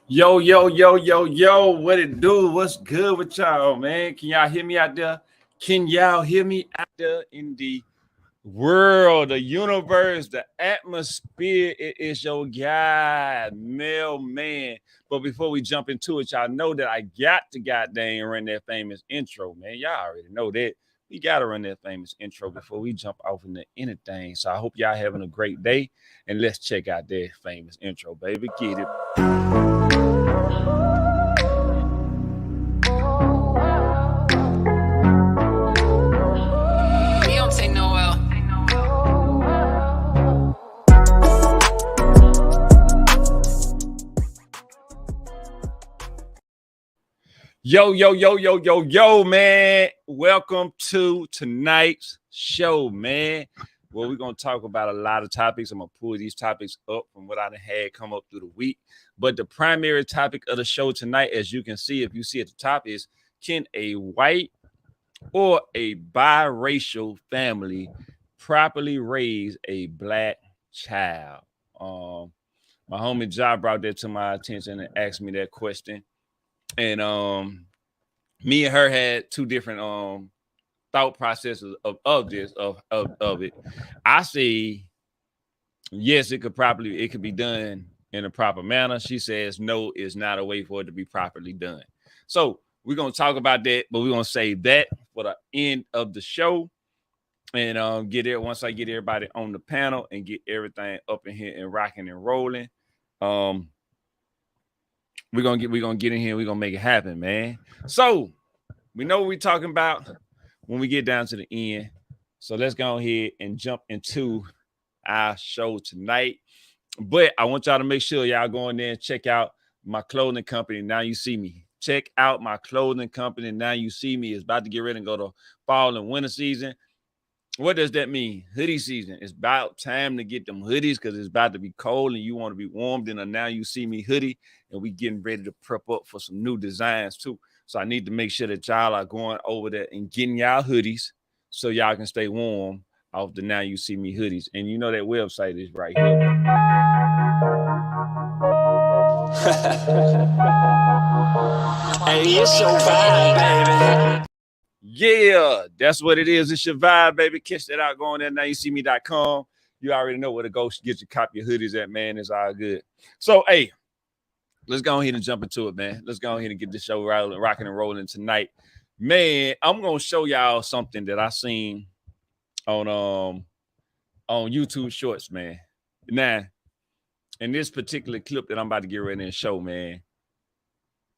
Yo, yo, yo, yo, yo, what it do? What's good with y'all, man? Can y'all hear me out there? Can y'all hear me out there in the world, the universe, the atmosphere? It is your guy, mailman. But before we jump into it, y'all know that I got to goddamn run that famous intro, man. Y'all already know that. We got to run that famous intro before we jump off into anything. So I hope y'all having a great day. And let's check out that famous intro, baby. Get it. We don't take no L. Yo, yo, yo, yo, yo, yo, man. Welcome to tonight's show, man. Well, we're going to talk about a lot of topics. I'm going to pull these topics up from what I had come up through the week. But the primary topic of the show tonight, as you can see, if you see at the top, is can a white or a biracial family properly raise a black child? My homie Ja brought that to my attention and asked me that question. And me and her had two different thought processes of this of it. I say yes, it could be done in a proper manner. She says no, it's not a way for it to be properly done. So we're gonna talk about that, but we're gonna save that for the end of the show. And get it once I get everybody on the panel and get everything up in here and rocking and rolling. Um, we're gonna get in here, we're gonna make it happen, man. So we know what we're talking about when we get down to the end. So let's go ahead and jump into our show tonight. But I want y'all to make sure y'all go in there and check out my clothing company. Now You See Me. Check out my clothing company. Now You See Me. It's about to get ready and go to fall and winter season. What does that mean? Hoodie season. It's about time to get them hoodies because it's about to be cold and you want to be warmed in a Now You See Me hoodie. And we getting ready to prep up for some new designs too. So I need to make sure that y'all are going over there and getting y'all hoodies so y'all can stay warm off the Now You See Me hoodies. And you know that website is right here. Hey, it's your vibe, baby. Yeah, that's what it is. It's your vibe, baby. Catch that out. Go on there, nowyousee.me.com. You already know where to go. Get your copy of hoodies at, man. It's all good. So, hey, let's go ahead and jump into it, man. Let's go ahead and get this show rocking and rolling tonight. Man, I'm gonna show y'all something that I seen on YouTube Shorts, man. Now, in this particular clip that I'm about to get ready and show, man,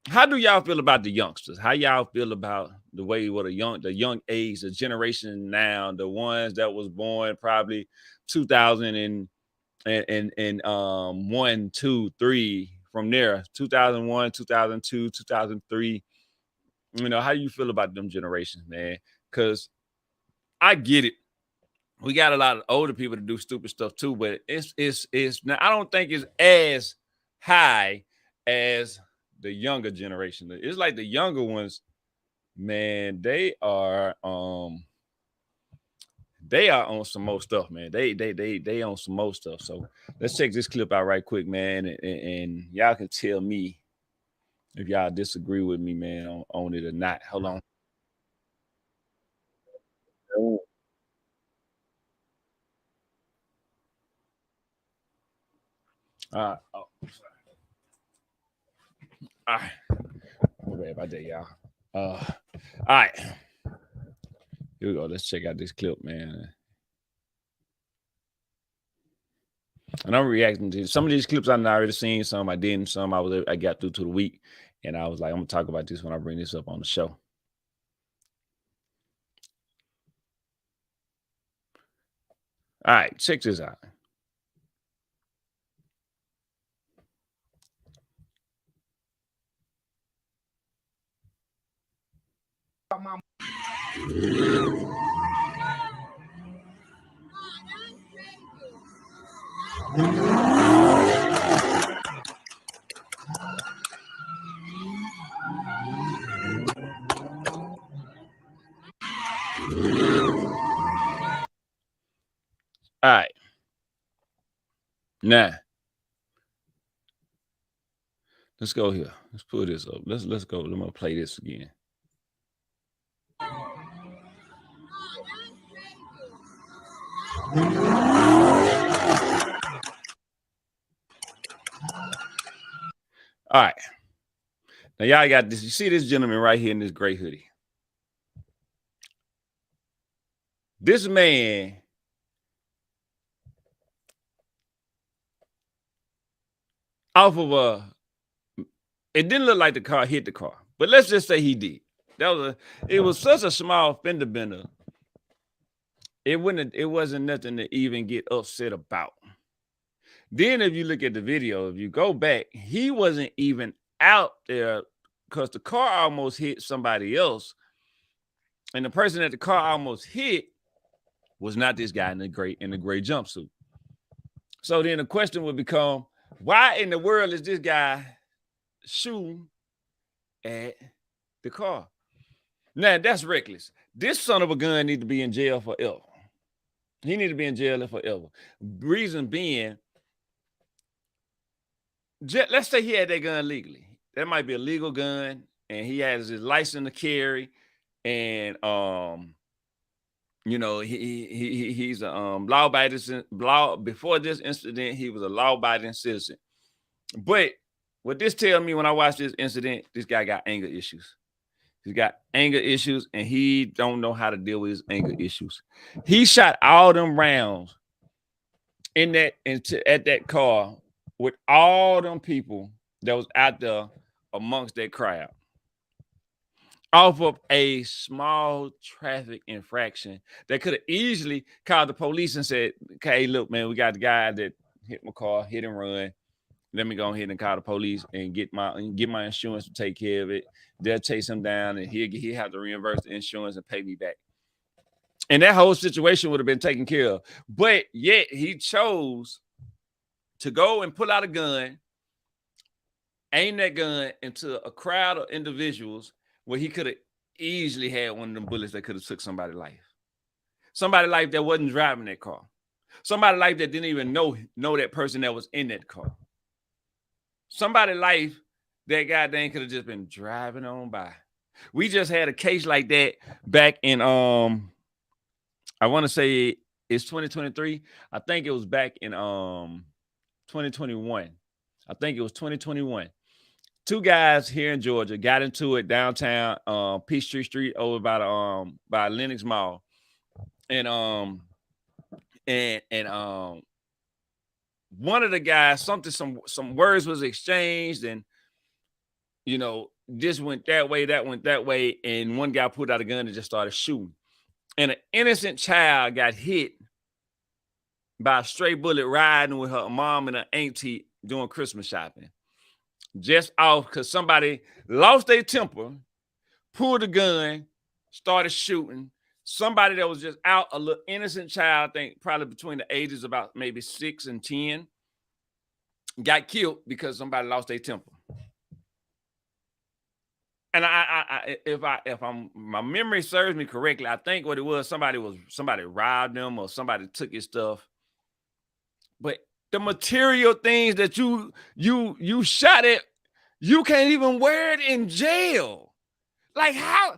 how do y'all feel about the youngsters? How y'all feel about the way what the young age, the generation now, the ones that was born probably 2000 and 1, 2, 3 from there, 2001, 2002, 2003. You know, how do you feel about them generations, man? Because I get it. We got a lot of older people to do stupid stuff too, but it's now I don't think it's as high as the younger generation. It's like the younger ones, man, they are on some more stuff, man. They on some more stuff. So let's check this clip out right quick, man, and y'all can tell me if y'all disagree with me, man, on it or not. Hold on. Oh, all right. My bad about that, y'all. All right. Here we go. Let's check out this clip, man. And I'm reacting to some of these clips I've already seen, some I didn't, some I got through to the week, and I was like, I'm gonna talk about this when I bring this up on the show. All right, check this out. All right. Now, Let's go here. Let's pull this up. Let's go. Let me play this again. All right. Now y'all got this. You see this gentleman right here in this gray hoodie. This man off of it didn't look like the car hit the car, but let's just say he did. It was such a small fender bender. It wasn't nothing to even get upset about. Then if you look at the video, if you go back, he wasn't even out there because the car almost hit somebody else. And the person that the car almost hit was not this guy in the gray jumpsuit. So then the question would become, why in the world is this guy shooting at the car? Now that's reckless. This son of a gun needs to be in jail forever. He needs to be in jail forever. Reason being, let's say he had that gun legally. That might be a legal gun, and he has his license to carry, and he's a law-abiding before this incident, he was a law-abiding citizen. But what this tells me when I watch this incident, this guy got anger issues. He's got anger issues, and he don't know how to deal with his anger issues. He shot all them rounds at that car with all them people that was out there amongst that crowd off of a small traffic infraction that could have easily called the police and said, okay, look, man, we got the guy that hit my car, hit and run. Let me go ahead and call the police and get my insurance to take care of it. They'll chase him down, and he'll have to reimburse the insurance and pay me back. And that whole situation would have been taken care of. But yet he chose to go and pull out a gun, aim that gun into a crowd of individuals where he could have easily had one of them bullets that could have took somebody's life. Somebody's life that wasn't driving that car. Somebody's life that didn't even know that person that was in that car. Somebody's life that goddamn could have just been driving on by. We just had a case like that back in I want to say it's 2023. I think it was back in 2021. I think it was 2021. Two guys here in Georgia got into it downtown Peachtree Street over by Lenox Mall. And one of the guys, some words was exchanged, and this went that way, that went that way, and one guy pulled out a gun and just started shooting. And an innocent child got hit by a stray bullet riding with her mom and her auntie doing Christmas shopping. Just off because somebody lost their temper, pulled a gun, started shooting. Somebody that was just out, a little innocent child, I think probably between the ages about maybe 6 and 10, got killed because somebody lost their temper. And if my memory serves me correctly, I think what it was, somebody robbed them or somebody took his stuff. But the material things that you shot at, you can't even wear it in jail. Like how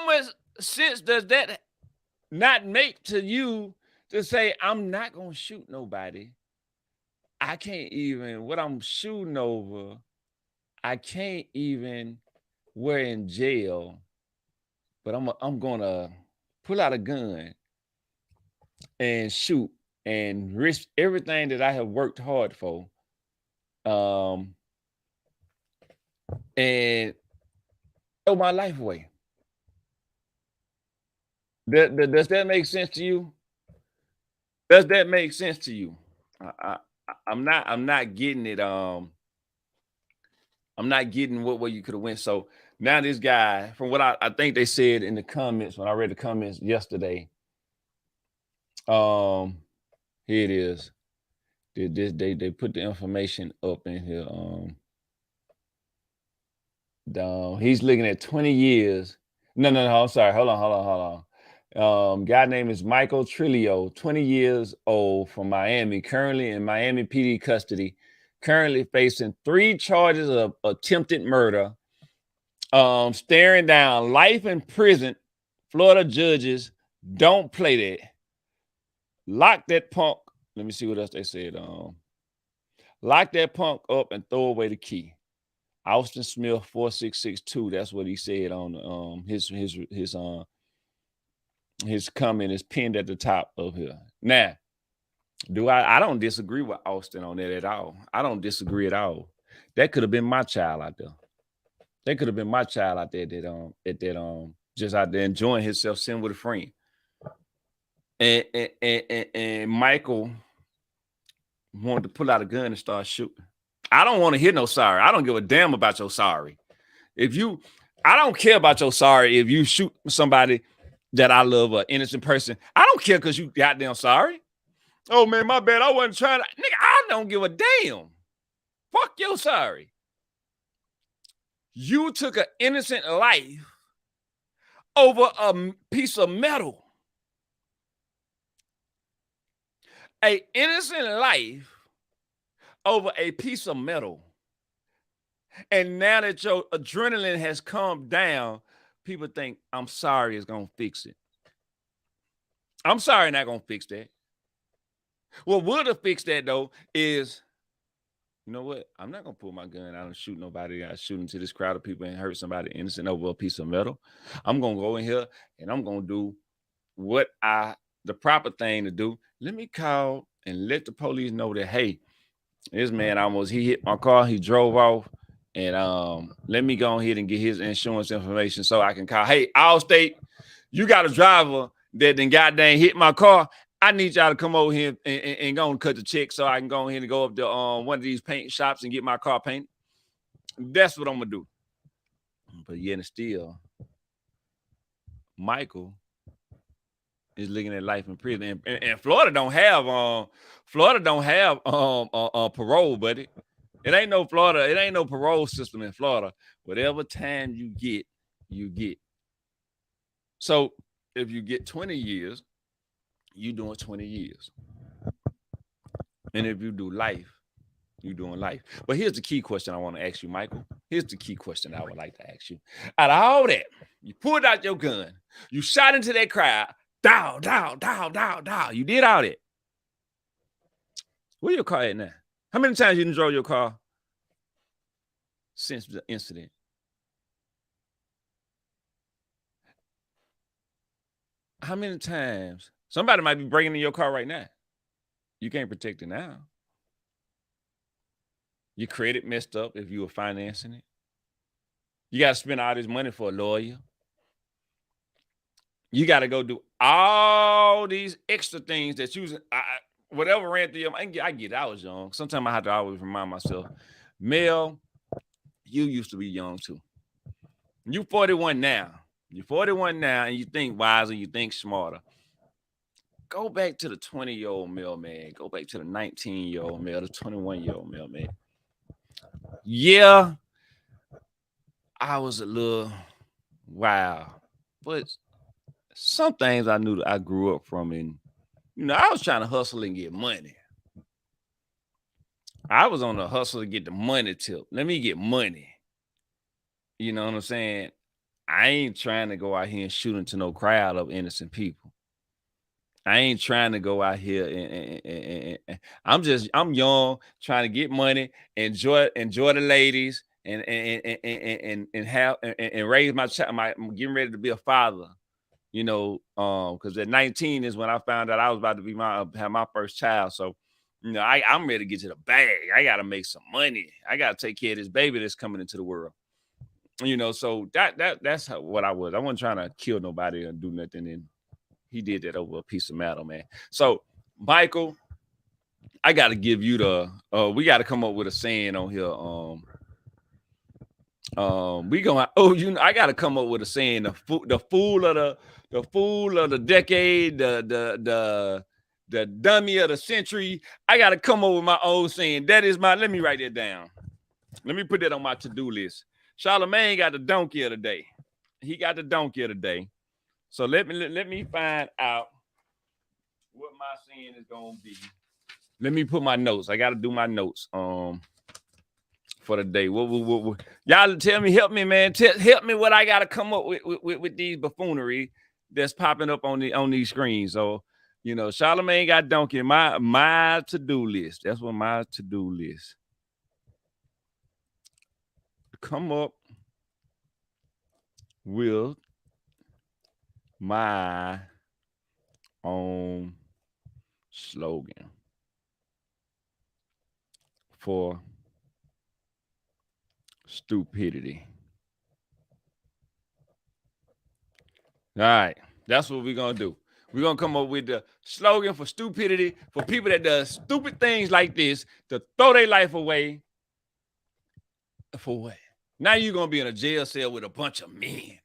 much sense does that not make to you to say, I'm not going to shoot nobody? I can't even, what I'm shooting over, I can't even wear in jail, but I'm going to pull out a gun and shoot and risk everything that I have worked hard for. And throw my life away. Does that make sense to you? Does that make sense to you? I'm not getting it. I'm not getting where you could have went. So now this guy, from what I think they said in the comments when I read the comments yesterday, here it is. They put the information up in here. He's looking at 20 years. No, I'm sorry. Hold on. Guy name is Michael Trillo, 20 years old, from Miami, currently in Miami PD custody, currently facing 3 charges of attempted murder, staring down life in prison. Florida judges don't play that. Lock that punk. Let me see what else they said. Lock that punk up and throw away the key. Austin Smith 4662. That's what he said on his comment is pinned at the top of here. Now, I don't disagree with Austin on that at all. I don't disagree at all. That could have been my child out there. That could have been my child out there that just out there enjoying himself, sitting with a friend. And Michael wanted to pull out a gun and start shooting. I don't want to hear no sorry. I don't give a damn about your sorry. I don't care about your sorry if you shoot somebody that I love, an innocent person. I don't care because you goddamn sorry. Oh man, my bad. I wasn't trying to. Nigga, I don't give a damn. Fuck your sorry. You took an innocent life over a piece of metal. An innocent life over a piece of metal. And now that your adrenaline has calmed down, people think I'm sorry is going to fix it. I'm sorry not going to fix that. What would have fixed that, though, is, you know what? I'm not going to pull my gun out and shoot nobody. I shoot into this crowd of people and hurt somebody innocent over a piece of metal. I'm going to go in here and I'm going to do the proper thing to do. Let me call and let the police know that, hey, this man he hit my car. He drove off. And let me go ahead and get his insurance information so I can call. Hey, Allstate, you got a driver that then goddamn hit my car. I need y'all to come over here and go and cut the check so I can go ahead and go up to one of these paint shops and get my car painted. That's what I'm gonna do. But yet and still, Michael is looking at life in prison. And Florida don't have parole, buddy. It ain't no parole system in Florida. Whatever time you get, you get. So if you get 20 years, you doing 20 years. And if you do life, you doing life. But here's the key question I want to ask you, Michael. Here's the key question I would like to ask you. Out of all that, you pulled out your gun, you shot into that crowd, dow. You did all that. Where your car at now? How many times you done drove your car since the incident? How many times? Somebody might be breaking in your car right now. You can't protect it now. Your credit messed up if you were financing it. You got to spend all this money for a lawyer. You got to go do all these extra things that whatever ran through your mind. I get it. I was young. Sometimes I have to always remind myself, Mel, you used to be young too. You 41 now. You're 41 now, and you think wiser, you think smarter. Go back to the 20-year-old Mel, man. Go back to the 19-year-old Mel, the 21-year-old Mel, man. Yeah, I was a little wild, but some things I knew that I grew up from, and I was trying to hustle and get money. I was on the hustle to get the money tip. Let me get money. You know what I'm saying? I ain't trying to go out here and shoot into no crowd of innocent people. I ain't trying to go out here and I'm young, trying to get money, enjoy the ladies, and raise my child. I'm getting ready to be a father, because at 19 is when I found out I was about to have my first child. So, I'm ready to get to the bag. I got to make some money. I got to take care of this baby that's coming into the world. So that's what I was. I wasn't trying to kill nobody or do nothing. And he did that over a piece of metal, man. So, Michael, I got to give you we got to come up with a saying on here. I got to come up with a saying. The fool of the decade, the dummy of the century. I got to come up with my own saying. Let me write that down. Let me put that on my to-do list. Charlamagne got the donkey of the day. He got the donkey of the day. So let me find out what my saying is gonna be. Let me put my notes. I gotta do my notes for the day. What y'all tell me, help me, man. Help me what I gotta come up with these buffoonery that's popping up on these screens. So, Charlamagne got donkey. My to-do list. That's what my to-do list. Come up with my own slogan for stupidity. All right, that's what we're gonna do. We're gonna come up with the slogan for stupidity for people that does stupid things like this to throw their life away. For what? Now you're gonna be in a jail cell with a bunch of men.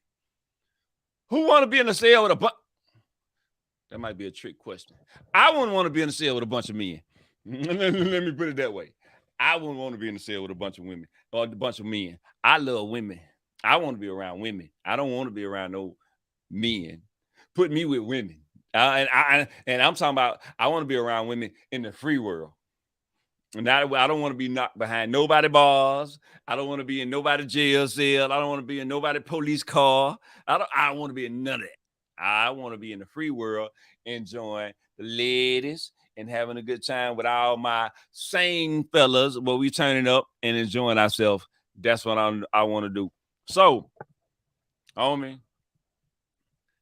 Who want to be in a cell with a bunch? That might be a trick question. I wouldn't want to be in a cell with a bunch of men. Let me put it that way. I wouldn't want to be in a cell with a bunch of women or a bunch of men. I love women. I want to be around women. I don't want to be around no men. Put me with women. And I'm talking about I want to be around women in the free world. And I don't want to be knocked behind nobody bars. I don't want to be in nobody jail cell. I don't want to be in nobody police car. I don't want to be in none of that. I want to be in the free world, enjoying the ladies and having a good time with all my same fellas where we turning up and enjoying ourselves. That's what I want to do. So, homie,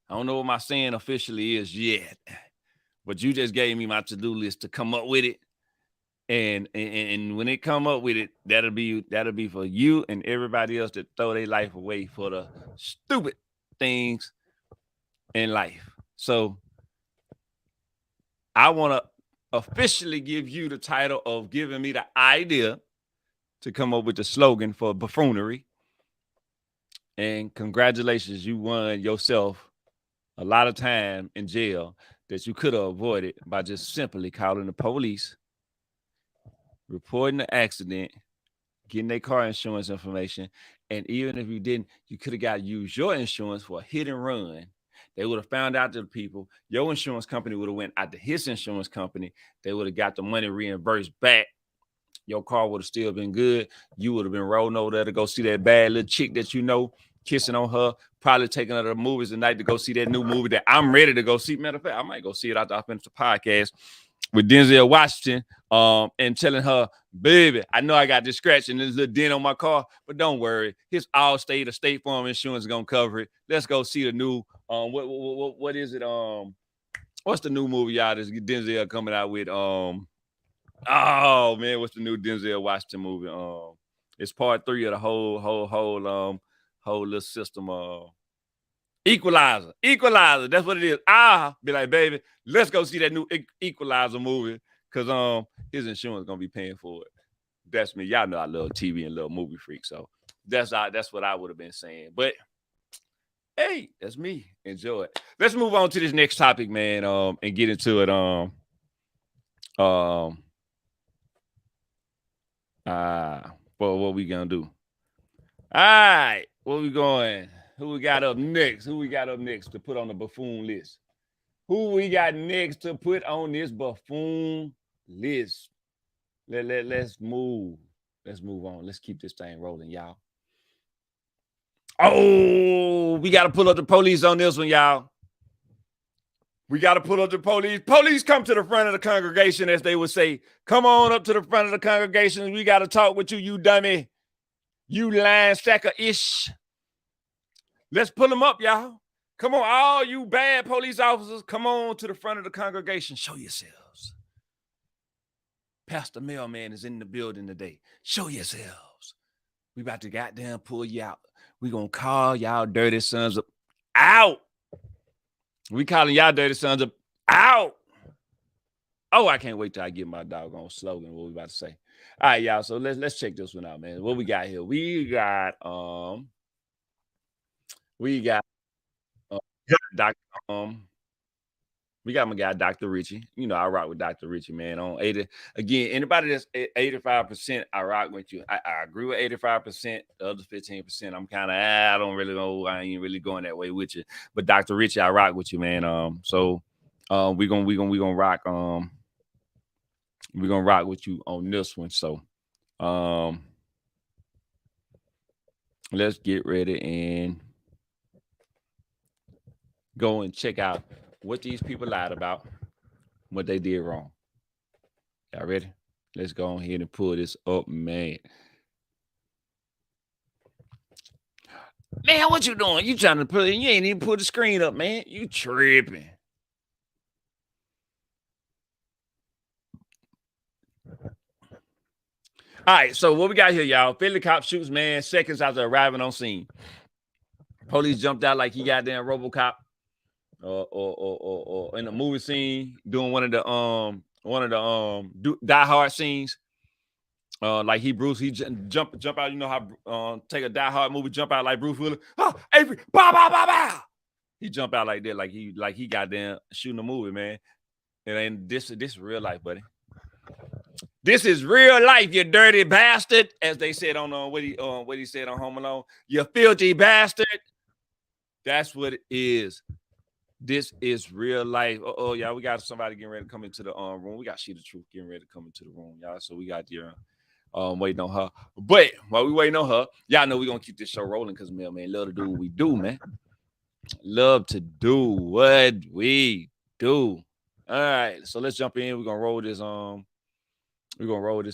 I don't know what my saying officially is yet, but you just gave me my to-do list to come up with it. And when it come up with it, that'll be for you and everybody else that throw their life away for the stupid things in life. So I want to officially give you the title of giving me the idea to come up with the slogan for buffoonery. And congratulations, you won yourself a lot of time in jail that you could have avoided by just simply calling the police, reporting the accident, getting their car insurance information. And even if you didn't, you could have used your insurance for a hit and run. They would have found out to the people. Your insurance company would have went out to his insurance company. They would have got the money reimbursed back. Your car would have still been good. You would have been rolling over there to go see that bad little chick that you know, kissing on her, probably taking her to the movies tonight to go see that new movie that I'm ready to go see. Matter of fact, I might go see it after I finish the podcast with Denzel Washington, and telling her, baby, I know I got this scratch and this little dent on my car, but don't worry. His Allstate or State Farm insurance is going to cover it. Let's go see the new, what is it? What's the new movie, y'all, that's Denzel coming out with? Oh, man, what's the new Denzel Washington movie? It's part 3 of the whole little system. Equalizer. That's what it is. I'll be like, baby, let's go see that new Equalizer movie because his insurance gonna be paying for it. That's me. Y'all know I love TV and love movie freak, so that's what I would have been saying. But hey, that's me. Enjoy it. Let's move on to this next topic, man. And get into it. What we gonna do? All right, where we going? Who we got up next? To put on the buffoon list? Who we got next to put on this buffoon list? Let's move. Let's move on. Let's keep this thing rolling, y'all. Oh, we got to pull up the police on this one, y'all. We got to pull up the police. Police, come to the front of the congregation, as they would say. Come on up to the front of the congregation. We got to talk with you, you dummy. You lying sack of ish. Let's pull them up, y'all. Come on, all you bad police officers, come on to the front of the congregation. Show yourselves. Pastor Mailman is in the building today. Show yourselves. We about to goddamn pull you out. We gonna call y'all dirty sons up out. We calling y'all dirty sons up out. Oh, I can't wait till I get my doggone slogan. What we about to say? All right, y'all. So let's check this one out, man. What we got here? We got Dr. We got my guy, Dr. Richie. You know, I rock with Dr. Richie, man. On 80. Again, anybody that's 85%, I rock with you. I agree with 85%. The other 15%, I'm kind of, I don't really know. I ain't really going that way with you. But Dr. Richie, I rock with you, man. So we gonna rock. We're gonna rock with you on this one. So let's get ready and go and check out what these people lied about, what they did wrong. Y'all ready? Let's go on here and pull this up, man. Man, what you doing? You trying to put it? You ain't even put the screen up, man. You tripping. All right, so what we got here, y'all? Philly cop shoots man seconds after arriving on scene. Police jumped out like he got there in RoboCop, or in a movie scene doing one of the Die Hard scenes. Like he jump out. You know how take a Die Hard movie, jump out like Bruce Willis. Oh, Avery, bah, bah, bah, bah. He jump out like that, like he got there shooting a movie, man. And this is real life, buddy. This is real life, you dirty bastard, as they said on what he said on Home Alone. You filthy bastard. That's what it is. This is real life. Oh, y'all, we got somebody getting ready to come into the room. We got She the Truth getting ready to come into the room, y'all. So we got the waiting on her. But while we waiting on her, y'all know we're gonna keep this show rolling because man, love to do what we do, man. Love to do what we do. All right, so let's jump in. We're gonna roll this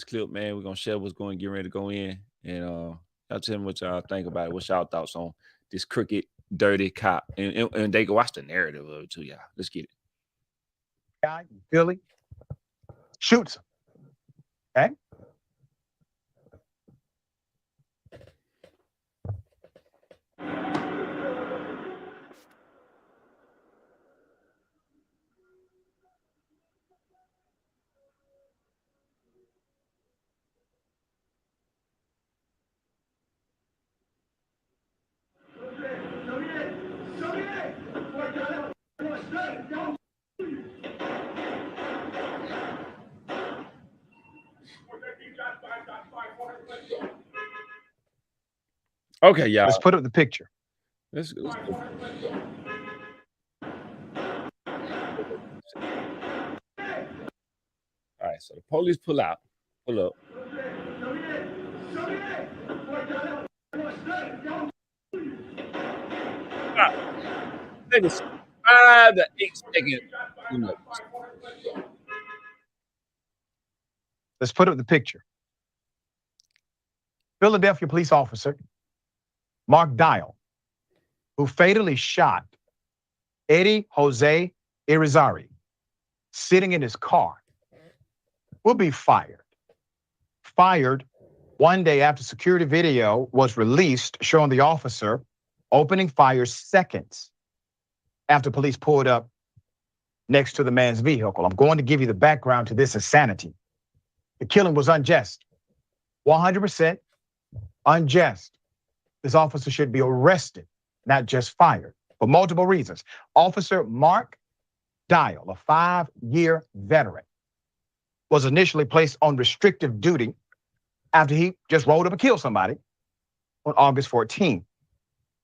clip, man. We're gonna share what's going, get ready to go in, and y'all tell me what y'all think about it. What's y'all thoughts on this crooked, dirty cop? And they go watch the narrative of it too, y'all. Let's get it. Guy in Philly shoots him. Okay. Okay, y'all. Let's put up the picture. Let's go. All right, so the police pull up. Niggas 5 to 8 seconds. Let's put up the picture. Philadelphia police officer Mark Dial, who fatally shot Eddie Jose Irizarry sitting in his car, will be fired. Fired 1 day after security video was released showing the officer opening fire seconds after police pulled up next to the man's vehicle. I'm going to give you the background to this insanity. The killing was unjust, 100% unjust. This officer should be arrested, not just fired, for multiple reasons. Officer Mark Dial, a 5-year veteran, was initially placed on restrictive duty after he just rolled up and killed somebody on August 14th.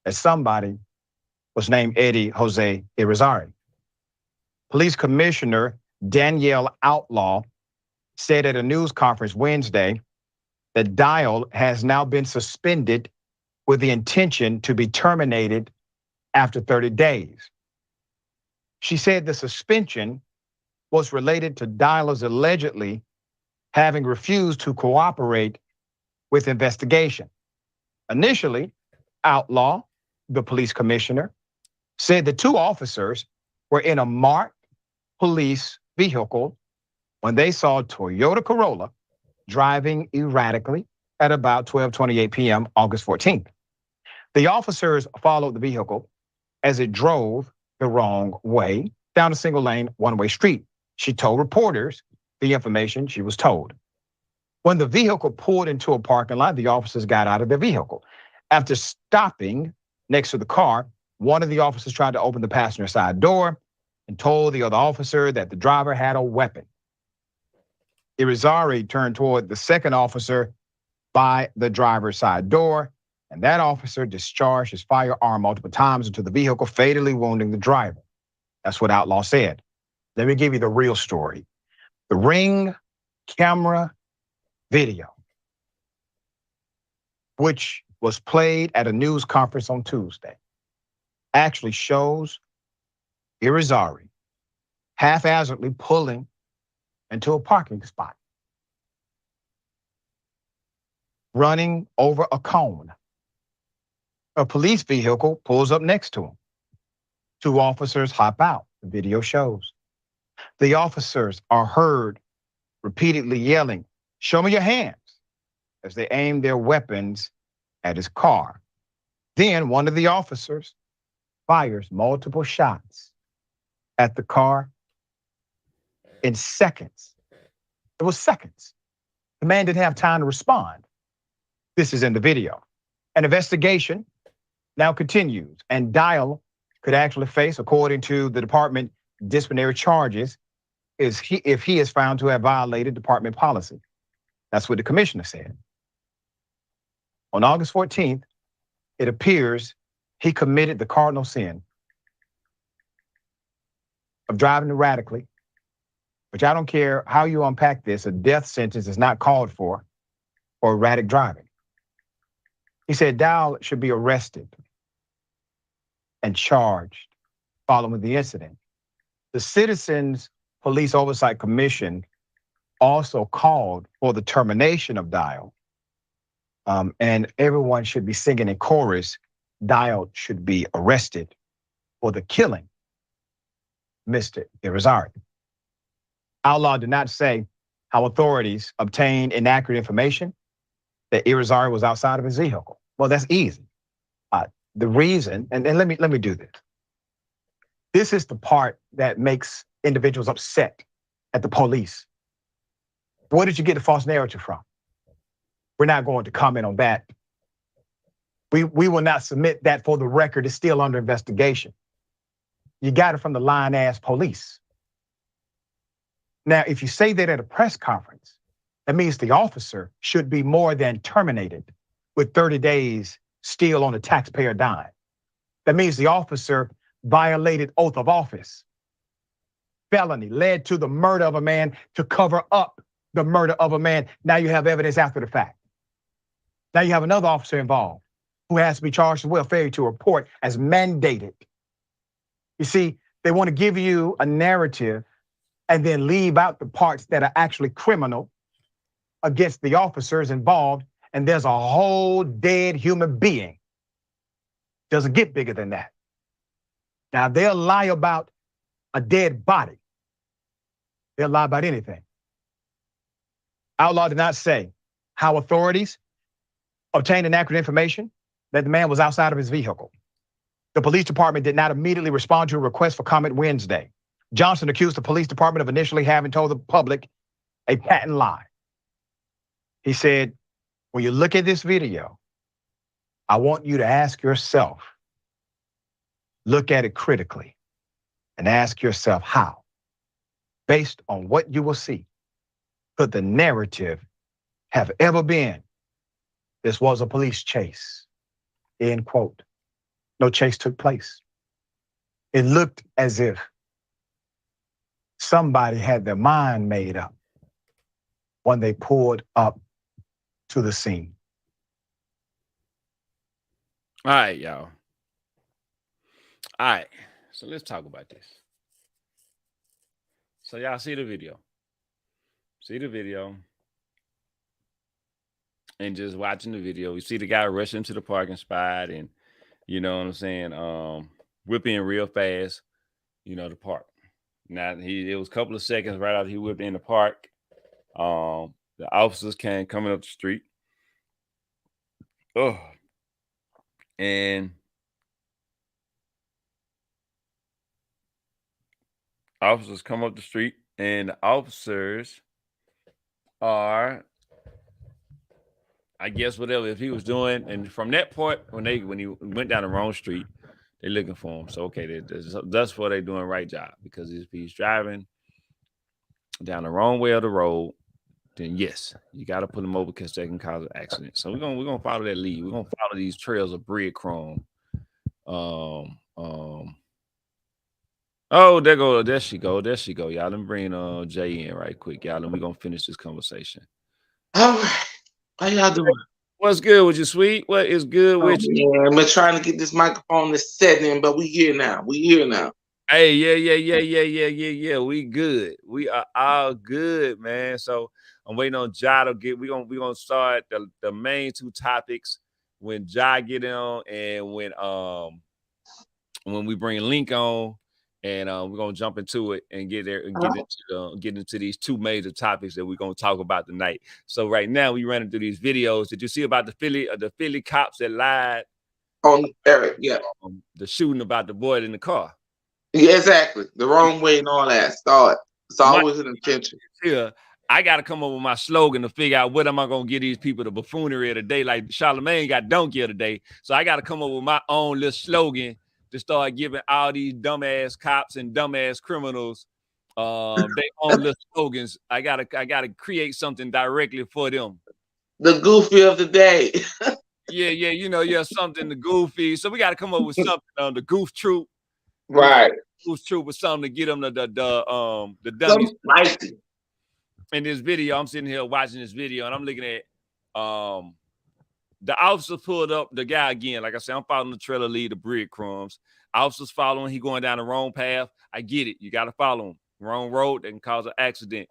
As somebody was named Eddie Jose Irizarry. Police Commissioner Danielle Outlaw said at a news conference Wednesday that Dial has now been suspended with the intention to be terminated after 30 days. She said the suspension was related to Dial's allegedly having refused to cooperate with investigation. Initially, Outlaw, the police commissioner, said the two officers were in a marked police vehicle when they saw a Toyota Corolla driving erratically at about 12:28 p.m. August 14th. The officers followed the vehicle as it drove the wrong way down a single-lane, one-way street. She told reporters the information she was told. When the vehicle pulled into a parking lot, the officers got out of their vehicle. After stopping next to the car, one of the officers tried to open the passenger side door, and told the other officer that the driver had a weapon. Irizarry turned toward the second officer by the driver's side door, and that officer discharged his firearm multiple times into the vehicle, fatally wounding the driver. That's what Outlaw said. Let me give you the real story. The Ring camera video, which was played at a news conference on Tuesday, actually shows Irizarry haphazardly pulling into a parking spot, running over a cone. A police vehicle pulls up next to him. Two officers hop out, the video shows. The officers are heard repeatedly yelling, "Show me your hands," as they aim their weapons at his car. Then one of the officers fires multiple shots at the car in seconds. It was seconds. The man didn't have time to respond. This is in the video. An investigation now continues, and Dial could actually face, according to the department, disciplinary charges if he is found to have violated department policy. That's what the commissioner said. On August 14th, it appears he committed the cardinal sin of driving erratically, which I don't care how you unpack this, a death sentence is not called for erratic driving. He said Dial should be arrested and charged following the incident. The Citizens Police Oversight Commission also called for the termination of Dial, and everyone should be singing in chorus, Dial should be arrested for the killing Mr. Irizarry. Outlaw did not say how authorities obtained inaccurate information that Irizarry was outside of his vehicle. Well, that's easy. The reason, and let me do this. This is the part that makes individuals upset at the police. Where did you get the false narrative from? We're not going to comment on that. We will not submit that for the record. It's still under investigation. You got it from the lying-ass police. Now, if you say that at a press conference, that means the officer should be more than terminated with 30 days still on the taxpayer dime. That means the officer violated oath of office. Felony led to the murder of a man to cover up the murder of a man. Now you have evidence after the fact. Now you have another officer involved who has to be charged as well, failure to report as mandated. You see, they want to give you a narrative and then leave out the parts that are actually criminal against the officers involved, and there's a whole dead human being. Doesn't get bigger than that. Now, they'll lie about a dead body. They'll lie about anything. Outlaw did not say how authorities obtained inaccurate information that the man was outside of his vehicle. The police department did not immediately respond to a request for comment Wednesday. Johnson accused the police department of initially having told the public a patent lie. He said, when you look at this video, I want you to ask yourself, look at it critically and ask yourself how. Based on what you will see, could the narrative have ever been, this was a police chase, end quote. No chase took place. It looked as if somebody had their mind made up when they pulled up to the scene. All right, y'all. All right, so let's talk about this. So y'all see the video. See the video. And just watching the video, you see the guy rush into the parking spot and, you know what I'm saying, whip in real fast, you know, the park. Now, it was a couple of seconds right after he whipped in the park. The officers came coming up the street. Oh. And officers come up the street, and the officers are, I guess, whatever if he was doing. And from that point, when he went down the wrong street, They're looking for him. So okay, that's what they're doing right job because if he's driving down the wrong way of the road, then yes, you got to put them over because they can cause an accident. So we're gonna follow that lead. We're gonna follow these trails of breadcrumb. Um, um. Oh, there she go. Y'all, let me bring Jay in right quick, y'all, and we're gonna finish this conversation. All right. How y'all doing? What's good with you, sweet? What is good with you? Man, I've been trying to get this microphone to set in, but we here now. Hey, yeah. We good. We are all good, man. So I'm waiting on Ja to get. We gonna start the main two topics when Ja get on and when we bring Link on, and we're gonna jump into it and get there and get into these two major topics that we're gonna talk about tonight. So right now we running through these videos. Did you see about the Philly cops that lied On Eric, yeah. The shooting about the boy in the car? Yeah, exactly. The wrong way and all that. Start. It's always an intention. Here, I got to come up with my slogan to figure out what am I going to give these people the buffoonery of the day. Like Charlamagne got donkey of the day. So I got to come up with my own little slogan to start giving all these dumbass cops and dumbass criminals their own little slogans. I gotta create something directly for them. The goofy of the day. yeah, something the goofy. So we got to come up with something on the goof troop. Right. Goof troop with something to get them the dummies. Spicy. In this video, I'm sitting here watching this video and I'm looking at the officer pulled up the guy again. Like I said, I'm following the trailer lead, the breadcrumbs. Officer's following, he going down the wrong path. I get it. You got to follow him. Wrong road that can cause an accident.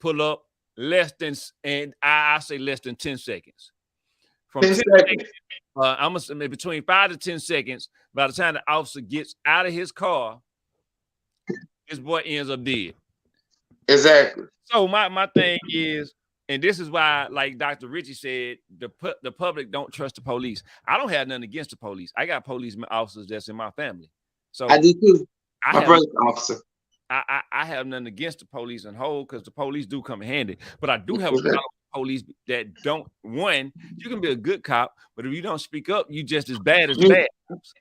Pull up I say less than 10 seconds. From 10 seconds, I'm gonna say between 5 to 10 seconds. By the time the officer gets out of his car, this boy ends up dead. Exactly. So my thing is, and this is why, like Dr. Richie said, the public don't trust the police. I don't have nothing against the police. I got police officers that's in my family. So I do too. My brother's officer. I have nothing against the police in whole because the police do come in handy. But I do have a problem with police that don't. One, you can be a good cop, but if you don't speak up, you just as bad as bad.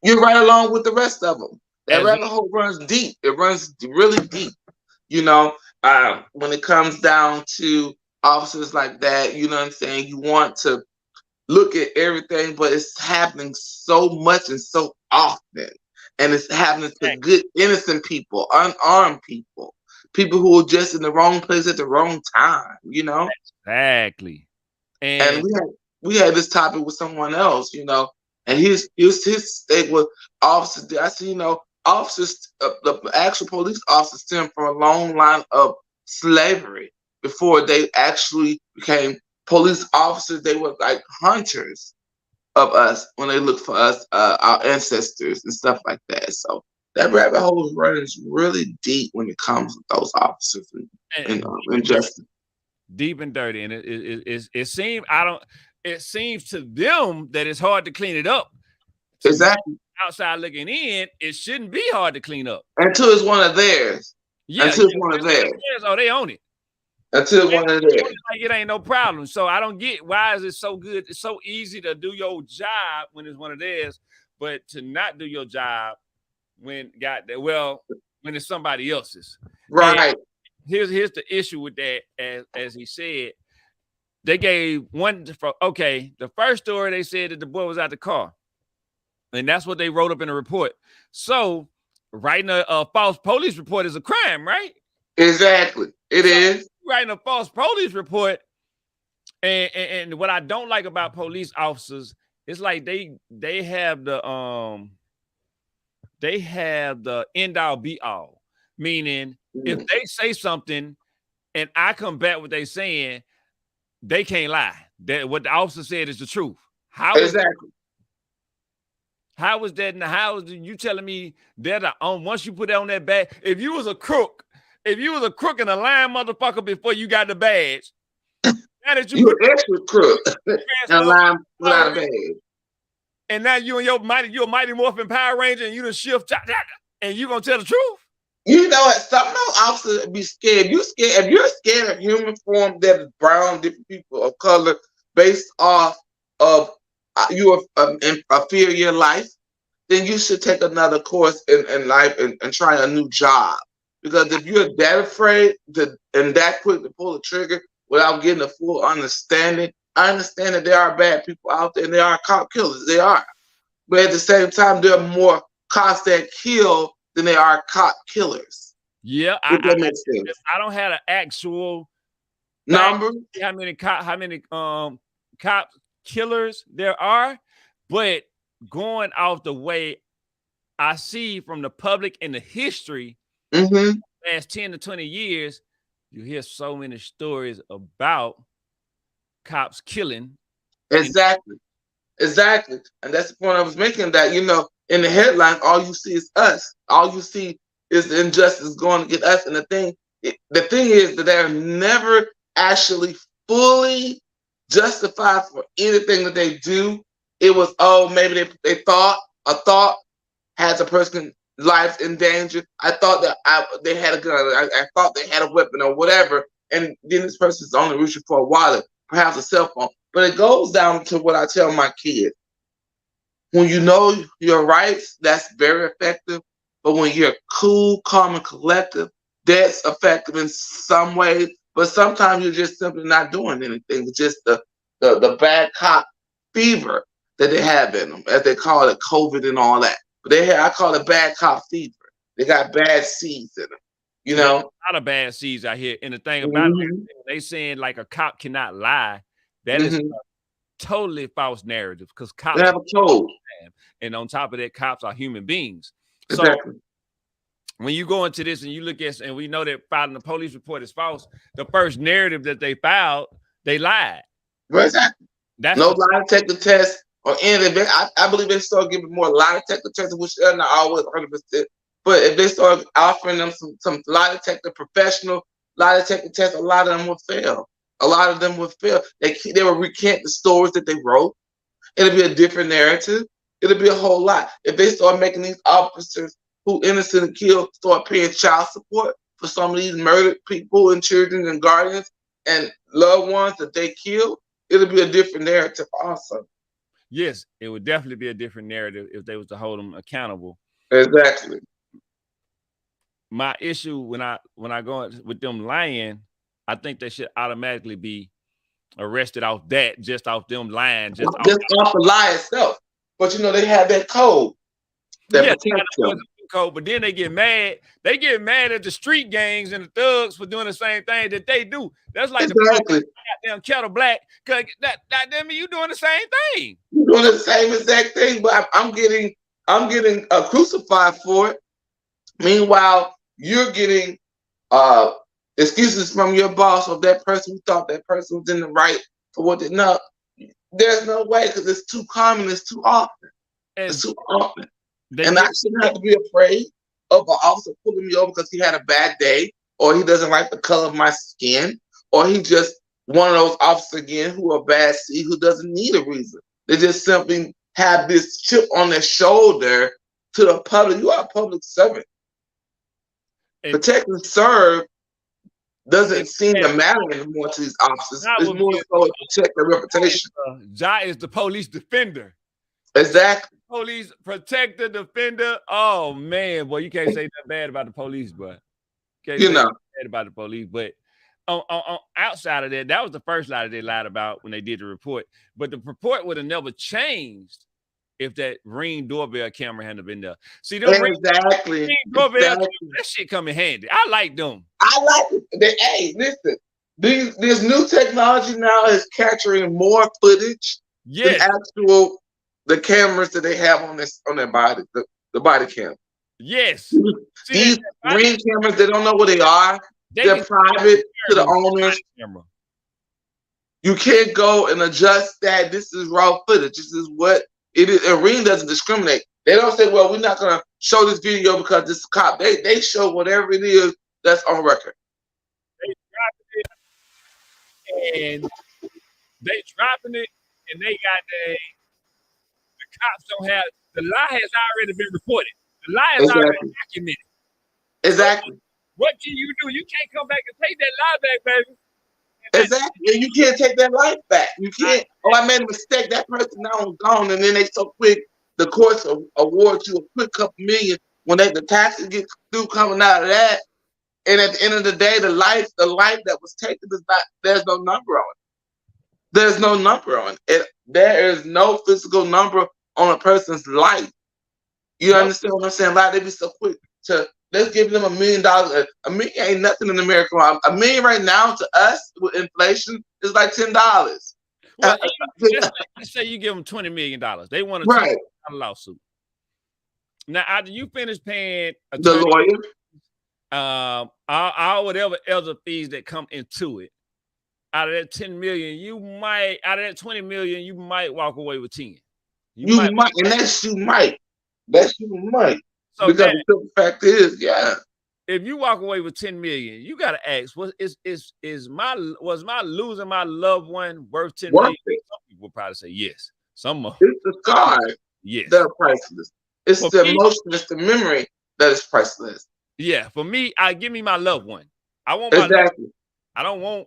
You're right along with the rest of them. That rabbit hole runs deep. It runs really deep. You know, when it comes down to officers like that, you know what I'm saying? You want to look at everything, but it's happening so much and so often. And it's happening to good, innocent people, unarmed people, people who are just in the wrong place at the wrong time, you know? Exactly. And we had this topic with someone else, you know, and his stake was officers. I see, you know, officers, the actual police officers stem from a long line of slavery before they actually became police officers. They were like hunters of us when they look for us, our ancestors and stuff like that. So that rabbit hole runs really deep when it comes to those officers and justice. Deep and dirty, and it seems It seems to them that it's hard to clean it up. Exactly. Outside looking in, it shouldn't be hard to clean up until it's one of theirs. Yeah, until it's one of theirs. Oh, they own it. Until one of theirs. Like it ain't no problem. So I don't get why is it so good. It's so easy to do your job when it's one of theirs, but to not do your job when when it's somebody else's. Right. And here's the issue with that. As he said, they gave one. The first story they said that the boy was out the car, and that's what they wrote up in the report. So writing a false police report is a crime, right? Exactly. It is. Writing a false police report, and what I don't like about police officers is like they have the end all be all. Meaning, if they say something and I come back what they saying, they can't lie. That what the officer said is the truth. How is that? How is that? And how is you telling me that once you put it on that badge, if you was a crook and a lying motherfucker before you got the badge, now that you an extra crook and lying without a badge, and now you're a Mighty Morphin Power Ranger, and you done shift, and you gonna tell the truth? You know what? Some of those officers be scared. If you're scared of human form that is brown, different people of color, based off of you fear your life, then you should take another course in life and try a new job. Because if you're that afraid and that quick to pull the trigger without getting a full understanding, I understand that there are bad people out there and there are cop killers. They are. But at the same time, there are more cops that kill than there are cop killers. Yeah, If that makes sense. I don't have an actual Number? how many cop killers there are, but going off the way I see from the public and the history, last 10 to 20 years, you hear so many stories about cops killing. Exactly. Exactly. And that's the point I was making, that, you know, in the headlines, all you see is us. All you see is the injustice going to get us. And the thing is that they're never actually fully justified for anything that they do. It was, oh, maybe they thought a thought has a person's life in danger. I thought that they had a gun. I thought they had a weapon or whatever. And then this person's only reaching for a wallet, perhaps a cell phone. But it goes down to what I tell my kids. When you know your rights, that's very effective. But when you're cool, calm, and collective, that's effective in some ways. But sometimes you're just simply not doing anything. It's just the bad cop fever that they have in them, as they call it, COVID and all that. But I call it bad cop fever. They got bad seeds in them. You know? A lot of bad seeds out here. And the thing about it, they saying like a cop cannot lie. That is a totally false narrative, because cops have a code. And on top of that, cops are human beings. Exactly. So when you go into this and you look at, and we know that filing the police report is false, the first narrative that they filed, they lied. Exactly. That's no lie detector test or anything. I believe they start giving more lie detector tests, which are not always 100%. But if they start offering them some lie detector, professional lie detector tests, a lot of them will fail. A lot of them will fail. They will recant the stories that they wrote. It'll be a different narrative. It'll be a whole lot. If they start making these officers who innocent and killed start paying child support for some of these murdered people and children and guardians and loved ones that they killed, it'll be a different narrative also. Yes, it would definitely be a different narrative if they was to hold them accountable. Exactly. My issue when I go with them lying, I think they should automatically be arrested off that, just off them lying, just off the lie itself. But you know, they have that code. Code, but then they get mad. They get mad at the street gangs and the thugs for doing the same thing that they do. That's like the goddamn Kettle Black. Cause that damn you doing the same thing. You're doing the same exact thing, but I'm getting crucified for it. Meanwhile, you're getting excuses from your boss or that person who thought that person was in the right for what they know. There's no way, because it's too common. It's too often. It's too often. And I shouldn't have to be afraid of an officer pulling me over because he had a bad day, or he doesn't like the color of my skin, or he just one of those officers again who are bad seed, who doesn't need a reason. They just simply have this chip on their shoulder to the public. You are a public servant. Protect and serve doesn't seem to matter anymore to these officers. It's more so to protect their reputation. Ja is the police defender. Exactly. Police protector, defender. Oh man, boy, you can't say that bad about the police, but you know bad about the police. But on outside of that, that was the first lie that they lied about when they did the report. But the report would have never changed if that Ring doorbell camera hadn't been there. See, them Ring doorbell, that shit come in handy. I like them. I like it. Hey, listen, this new technology now is capturing more footage than actual the cameras that they have on their body, the body cam. Yes. These Ring cameras, they don't know what they are. They're private to the owners. You can't go and adjust that. This is raw footage. This is what it is. And Ring doesn't discriminate. They don't say, well, we're not going to show this video because this is cop. They show whatever it is that's on record. They dropping it, and they got the cops don't have, the lie has already been reported. The lie is already documented. Exactly. So what can you do? You can't come back and take that lie back, baby. Exactly. And you can't take that life back. You can't. Oh, I made a mistake. That person now is gone, and then they so quick the courts award you a quick couple million when the taxes get due coming out of that. And at the end of the day, the life that was taken is not. There's no number on it. There's no number on it. There is no physical number on a person's life. You understand what I'm saying? Like, they be so quick to let's give them $1 million. $1 million ain't nothing in America. $1 million right now to us with inflation is like $10. Well, let's say you give them $20 million. They want a $20 million lawsuit. Now, after you finish paying the lawyer, all whatever other fees that come into it, out of that 10 million, out of that 20 million, you might walk away with 10. You might. That's you might. So because the fact is, if you walk away with 10 million, you gotta ask, was my losing my loved one worth 10 million? Some people will probably say yes. Some of it's the scars, yes, that are priceless. It's the emotion, it's the memory that is priceless. Yeah, for me, give me my loved one. I want my loved one.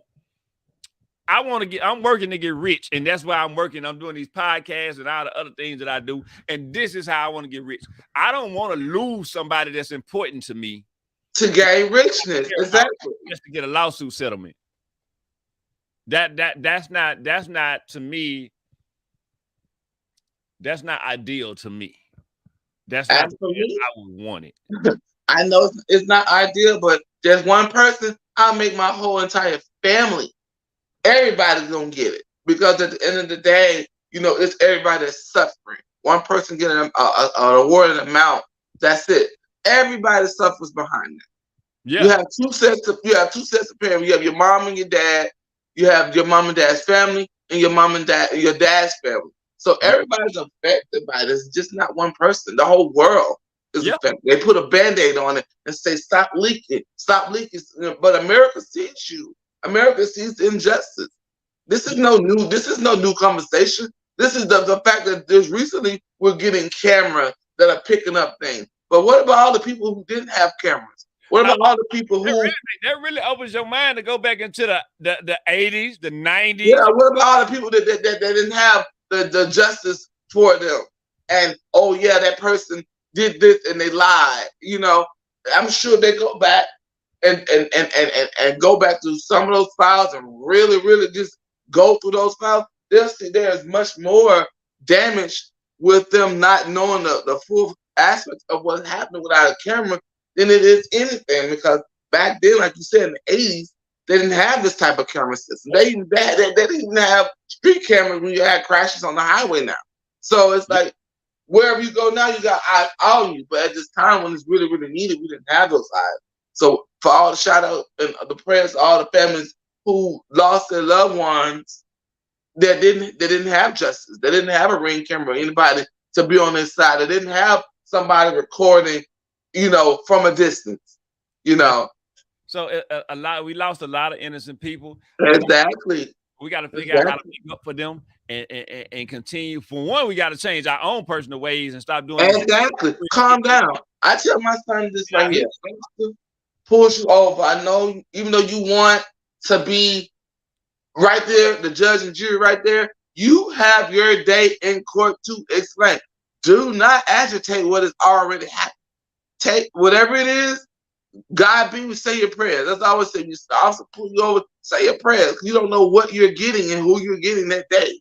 I'm working to get rich, and that's why I'm working. I'm doing these podcasts and all the other things that I do, and this is how I want to get rich. I don't want to lose somebody that's important to me to gain richness. Exactly. Just to get a lawsuit settlement. That's not to me. That's not ideal to me. That's not the way I would want it. I know it's not ideal, but just one person, I'll make my whole entire family. Everybody's gonna get it, because at the end of the day, it's everybody that's suffering. One person getting an awarded amount, that's it. Everybody suffers behind that. Yeah. You have two sets of parents. You have your mom and your dad. You have your mom and dad's family, and your mom and your dad's family. So everybody's affected by this. It's just not one person. The whole world is affected. They put a Band-Aid on it and say, stop leaking. But America sees you. America sees the injustice. This is no new conversation. This is the fact that there's recently we're getting cameras that are picking up things. But what about all the people who didn't have cameras? What about all the people who that really opens your mind to go back into the 80s, the 90s? Yeah, what about all the people that didn't have the justice for them? And that person did this and they lied. I'm sure they go back and go back to some of those files and really, really just go through those files. They'll see there's much more damage with them not knowing the full aspects of what's happening without a camera than it is anything. Because back then, like you said, in the 80s, they didn't have this type of camera system. They didn't even have street cameras when you had crashes on the highway now. So it's like, wherever you go now, you got eyes on you. But at this time when it's really, really needed, we didn't have those eyes. So for all the shout out and the prayers to all the families who lost their loved ones that didn't have justice. They didn't have a Ring camera or anybody to be on their side. They didn't have somebody recording, from a distance, So we lost a lot of innocent people. Exactly. We got to figure out how to make up for them and continue. For one, we got to change our own personal ways and stop doing exactly. Calm down. I tell my son this right here. Pulls you over. I know, even though you want to be right there, the judge and jury right there, you have your day in court to explain. Do not agitate what has already happened. Take whatever it is, God be with, say your prayers. That's all I always say. You also pull you over, say your prayers. You don't know what you're getting and who you're getting that day.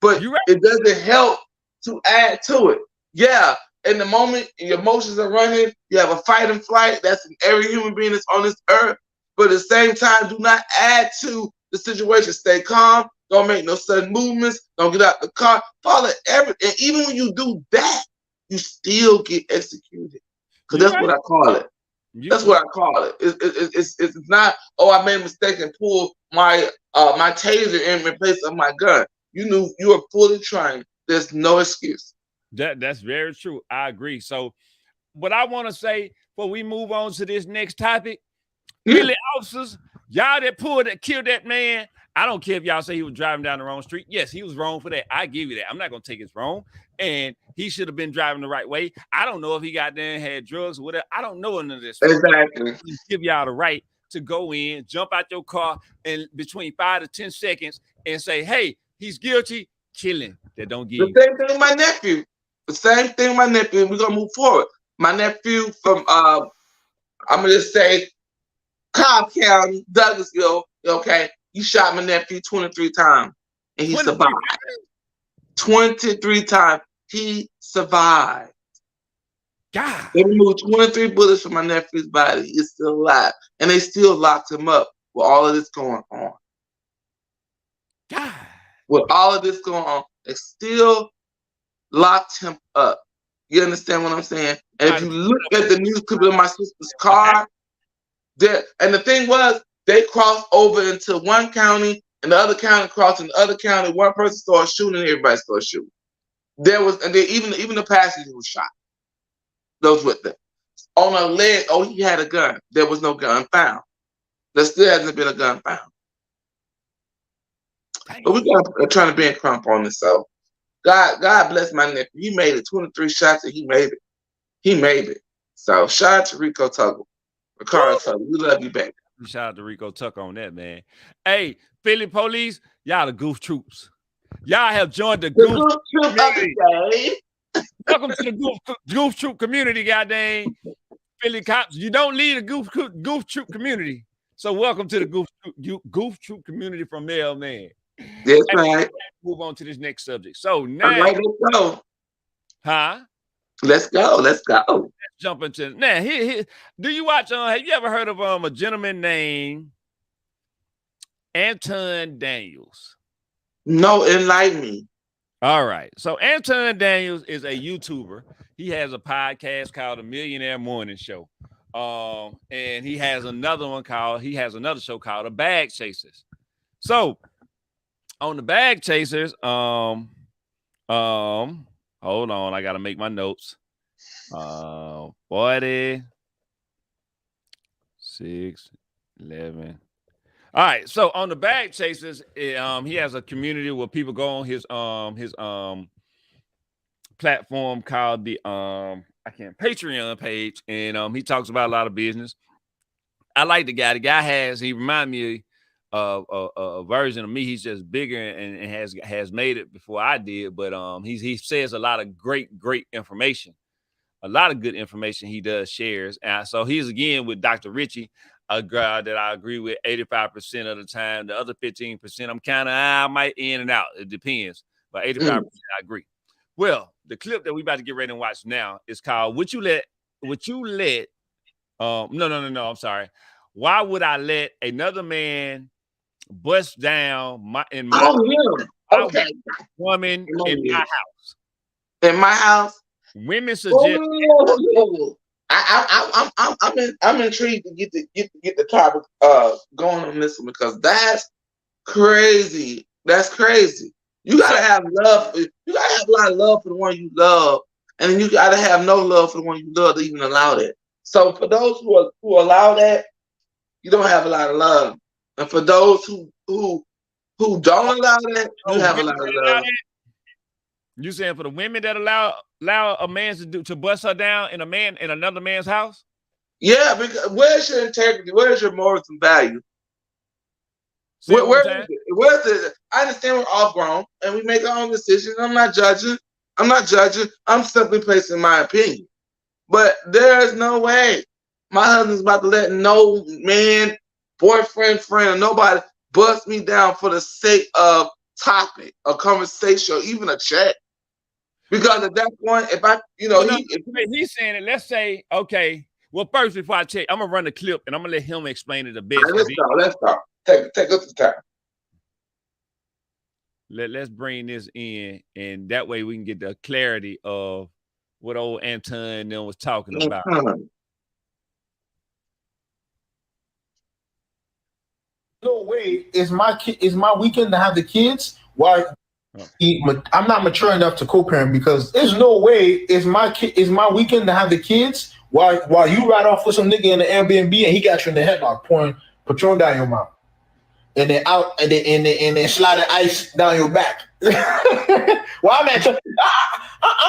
But it doesn't help to add to it. Yeah, in the moment, your emotions are running. You have a fight and flight. That's in every human being that's on this earth. But at the same time, do not add to the situation. Stay calm. Don't make no sudden movements. Don't get out the car. Follow everything. And even when you do that, you still get executed. Because that's what I call it. That's what I call it. It's not, I made a mistake and pulled my taser in place of my gun. You were fully trained. There's no excuse. That's very true. I agree. So what I want to say before we move on to this next topic, really, officers, y'all that killed that man, I don't care if y'all say he was driving down the wrong street. Yes, he was wrong for that. I give you that. I'm not going to take his wrong. And he should have been driving the right way. I don't know if he got there and had drugs or whatever. I don't know none of this. Exactly. Give y'all the right to go in, jump out your car in between 5 to 10 seconds and say, hey, he's guilty, kill him. That don't give the same thing with my nephew. The same thing with my nephew. We're gonna move forward. My nephew from I'm gonna just say Cobb County, Douglasville. Okay, he shot my nephew 23 times and he 23 survived. 23 times. He survived. God. They removed 23 bullets from my nephew's body. He's still alive. And they still locked him up with all of this going on. God. With all of this going on, they still locked him up. You understand what I'm saying? And if you look at the news clip of my sister's car, and the thing was, they crossed over into one county, and the other county crossed in the other county. One person started shooting, and everybody started shooting. Even the passenger was shot. Those with them. On a leg, he had a gun. There was no gun found. There still hasn't been a gun found. But we got trying to bend crump on this. So God bless my nephew. He made it. 23 shots and he made it. He made it. So shout out to Rico Tuggle. Ricardo Tuggle. We love you, baby. Shout out to Rico Tuck on that, man. Hey, Philly police, y'all the goof troops. Y'all have joined the goof troop community. Welcome to the goof troop community, goddamn. Philly cops, you don't lead a goof troop community. So welcome to the goof troop community from Mailman. That's right. Move on to this next subject. So now, let's go. Huh? Let's go. Let's jump into now. Here. Do you watch? Have you ever heard of a gentleman named Anton Daniels? No, enlighten me. All right. So Anton Daniels is a YouTuber. He has a podcast called The Millionaire Morning Show. And he has another show called The Bag Chasers. So on The Bag Chasers, hold on, I gotta make my notes. 40, 6, 11. All right, so on The Bag Chasers, he has a community where people go on his platform called the Patreon page, and he talks about a lot of business. I like the guy. The guy he reminds me of a version of me. He's just bigger and has made it before I did, but he says a lot of great information. A lot of good information he does shares. And so he's again with Dr. Richie, a guy that I agree with 85% of the time. The other 15%, I might in and out. It depends. But 85% I agree. Well, the clip that we about to get ready and watch now is called I'm sorry. Why would I let another man bust down my woman in my house? In my house? Women suggest. I'm intrigued to get the topic going on this one because that's crazy. That's crazy. You gotta have love. You gotta have a lot of love for the one you love, and then you gotta have no love for the one you love to even allow that. So for those who allow that, you don't have a lot of love, and for those who don't allow that, you have a lot of love. You saying for the women that allow a man to bust her down in another man's house? Yeah, because where's your integrity? Where's your morals and values? Where's it? I understand we're all grown and we make our own decisions. I'm not judging. I'm simply placing my opinion. But there is no way my husband's about to let no man, boyfriend, friend, or nobody bust me down for the sake of topic, a conversation, or even a chat. Because at that point, he's saying it. Let's say, okay. Well, first, before I check, I'm gonna run the clip and I'm gonna let him explain it the best. Right, let's go. Take us the time. Let's bring this in, and that way we can get the clarity of what old Anton was talking about. No way is my weekend to have the kids. Why? I'm not mature enough to co-parent because there's no way is my weekend to have the kids while you ride off with some nigga in the Airbnb and he got you in the headlock pouring Patron down your mouth and then then sliding ice down your back. Well, I'm not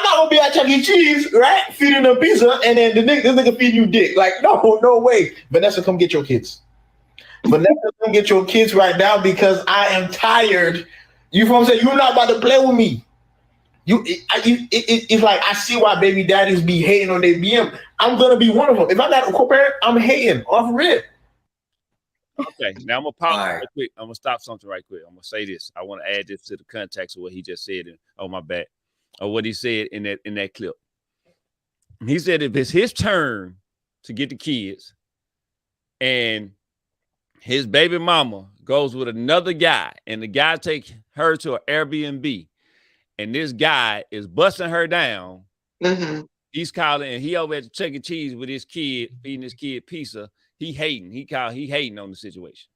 gonna be at Chuck E. Cheese, right? Feeding them pizza and then this nigga feeding you dick. Like no way. Vanessa, come get your kids. Vanessa, come get your kids right now because I am tired. You know what I'm saying? You're not about to play with me. It's like I see why baby daddies be hating on their BM. I'm gonna be one of them. If I got a co-parent, I'm hating off rip. Okay, now I'm gonna pause All right. right quick. I'm gonna stop something right quick. I'm gonna say this. I want to add this to the context of what he just said. Oh my bad, or what he said in that clip. He said if it's his turn to get the kids, and his baby mama goes with another guy, and the guy take her to an Airbnb, and this guy is busting her down. Mm-hmm. He's calling, and he over at the Chuck E. Cheese with his kid, feeding his kid pizza. He hating. He hating on the situation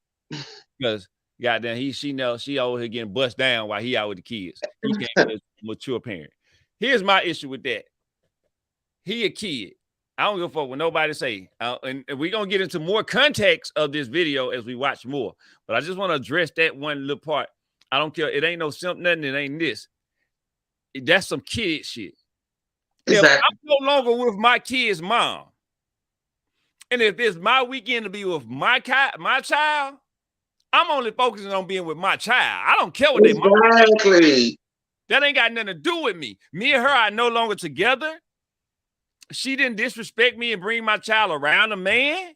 because goddamn, she over here getting bust down while he out with the kids. He can't be a mature parent. Here's my issue with that. He a kid. I don't give a fuck what nobody say. And we're going to get into more context of this video as we watch more. But I just want to address that one little part. I don't care. It ain't no simp nothing. It ain't this. That's some kid shit. Exactly. If I'm no longer with my kid's mom, and if it's my weekend to be with my child, I'm only focusing on being with my child. I don't care what they mom. Exactly. That ain't got nothing to do with me. Me and her are no longer together. She didn't disrespect me and bring my child around a man.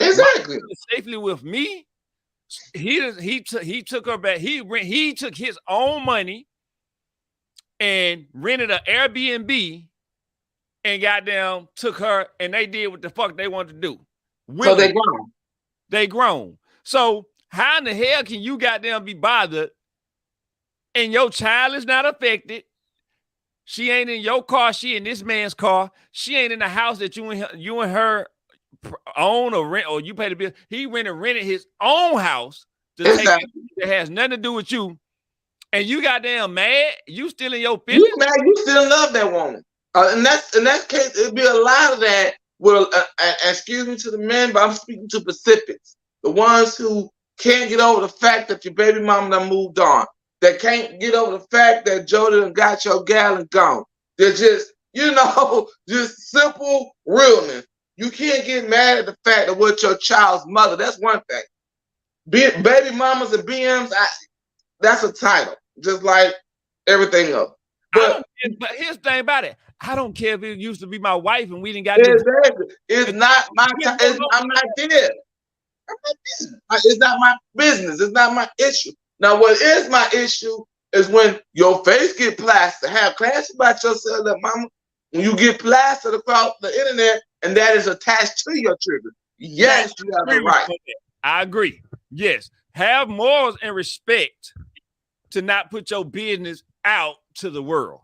Exactly. Safely with me. He took her back. He took his own money and rented an Airbnb and goddamn took her, and they did what the fuck they wanted to do. So they grown. They grown. So how in the hell can you goddamn be bothered and your child is not affected? She ain't in your car. She in this man's car. She ain't in the house that you and her own or rent, or you pay the bill. He rented his own house to take that has nothing to do with you. And you goddamn mad. You still in your feelings? You mad? You still love that woman. In that case, it'd be a lot of that. Well, excuse me to the men, but I'm speaking to Pacifics, the ones who can't get over the fact that your baby mama done moved on. That can't get over the fact that Joe done got your gal and gone. They're just, just simple realness. You can't get mad at the fact of what your child's mother. That's one thing. Baby mamas and BMs, that's a title, just like everything else. But here's the thing about it. I don't care if it used to be my wife and we didn't got exactly. It's not my time. I'm not there. It's not my business. It's not my issue. Now, what is my issue is when your face get plastered. Have class about yourself, that mama. When you get plastered across the internet and that is attached to your children. Yes, you have the right. I agree. Yes. Have morals and respect to not put your business out to the world.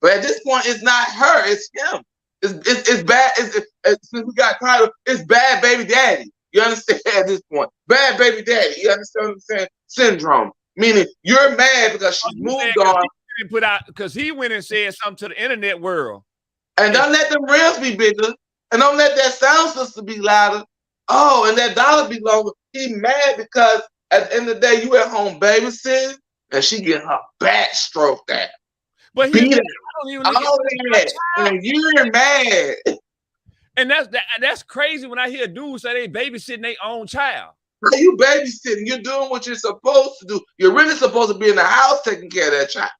But at this point, it's not her, it's him. It's bad. Since we got title, it's bad baby daddy. You understand at this point? Bad baby daddy. You understand what I'm saying? Syndrome. Meaning you're mad because she moved on. He put out because he went and said something to the internet world. And don't let them reels be bigger. And don't let that sound system be louder. Oh, and that dollar be longer. He mad because at the end of the day, you at home babysitting and she getting her back stroked at. But he and you're mad. And that's crazy when I hear dudes say they babysitting their own child. Now you babysitting, you're doing what you're supposed to do. You're really supposed to be in the house taking care of that child.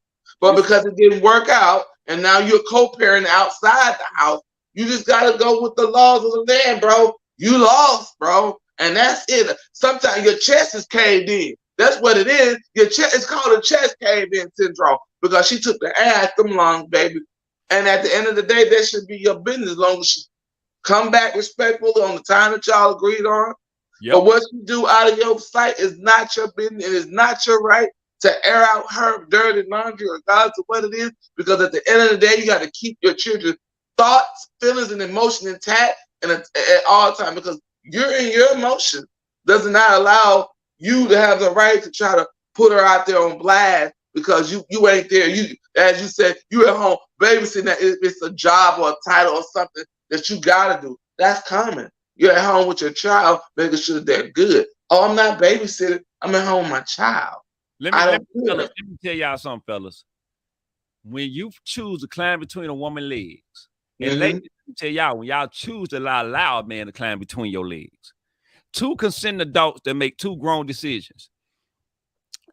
But because it didn't work out, and now you're co-parenting outside the house, you just gotta go with the laws of the land, bro. You lost, bro. And that's it. Sometimes your chest is caved in. That's what it is. Your chest, it's called a chest cave-in syndrome because she took the ass, them lungs, baby. And at the end of the day, that should be your business as long as she come back respectfully on the time that y'all agreed on. Yep. But what you do out of your sight is not your business. It is not your right to air out her dirty laundry regardless of what it is, because at the end of the day, you got to keep your children's thoughts, feelings, and emotion intact and at all times, because you're in your emotion does not allow you to have the right to try to put her out there on blast because you ain't there. You, as you said, you at home babysitting. That it's a job or a title or something that you gotta do. That's common. You're at home with your child, making sure they're good. Oh, I'm not babysitting. I'm at home with my child. Let me tell y'all something, fellas. When you choose to climb between a woman's legs, and ladies, let me tell y'all, when y'all choose to allow a man to climb between your legs, two consenting adults that make two grown decisions,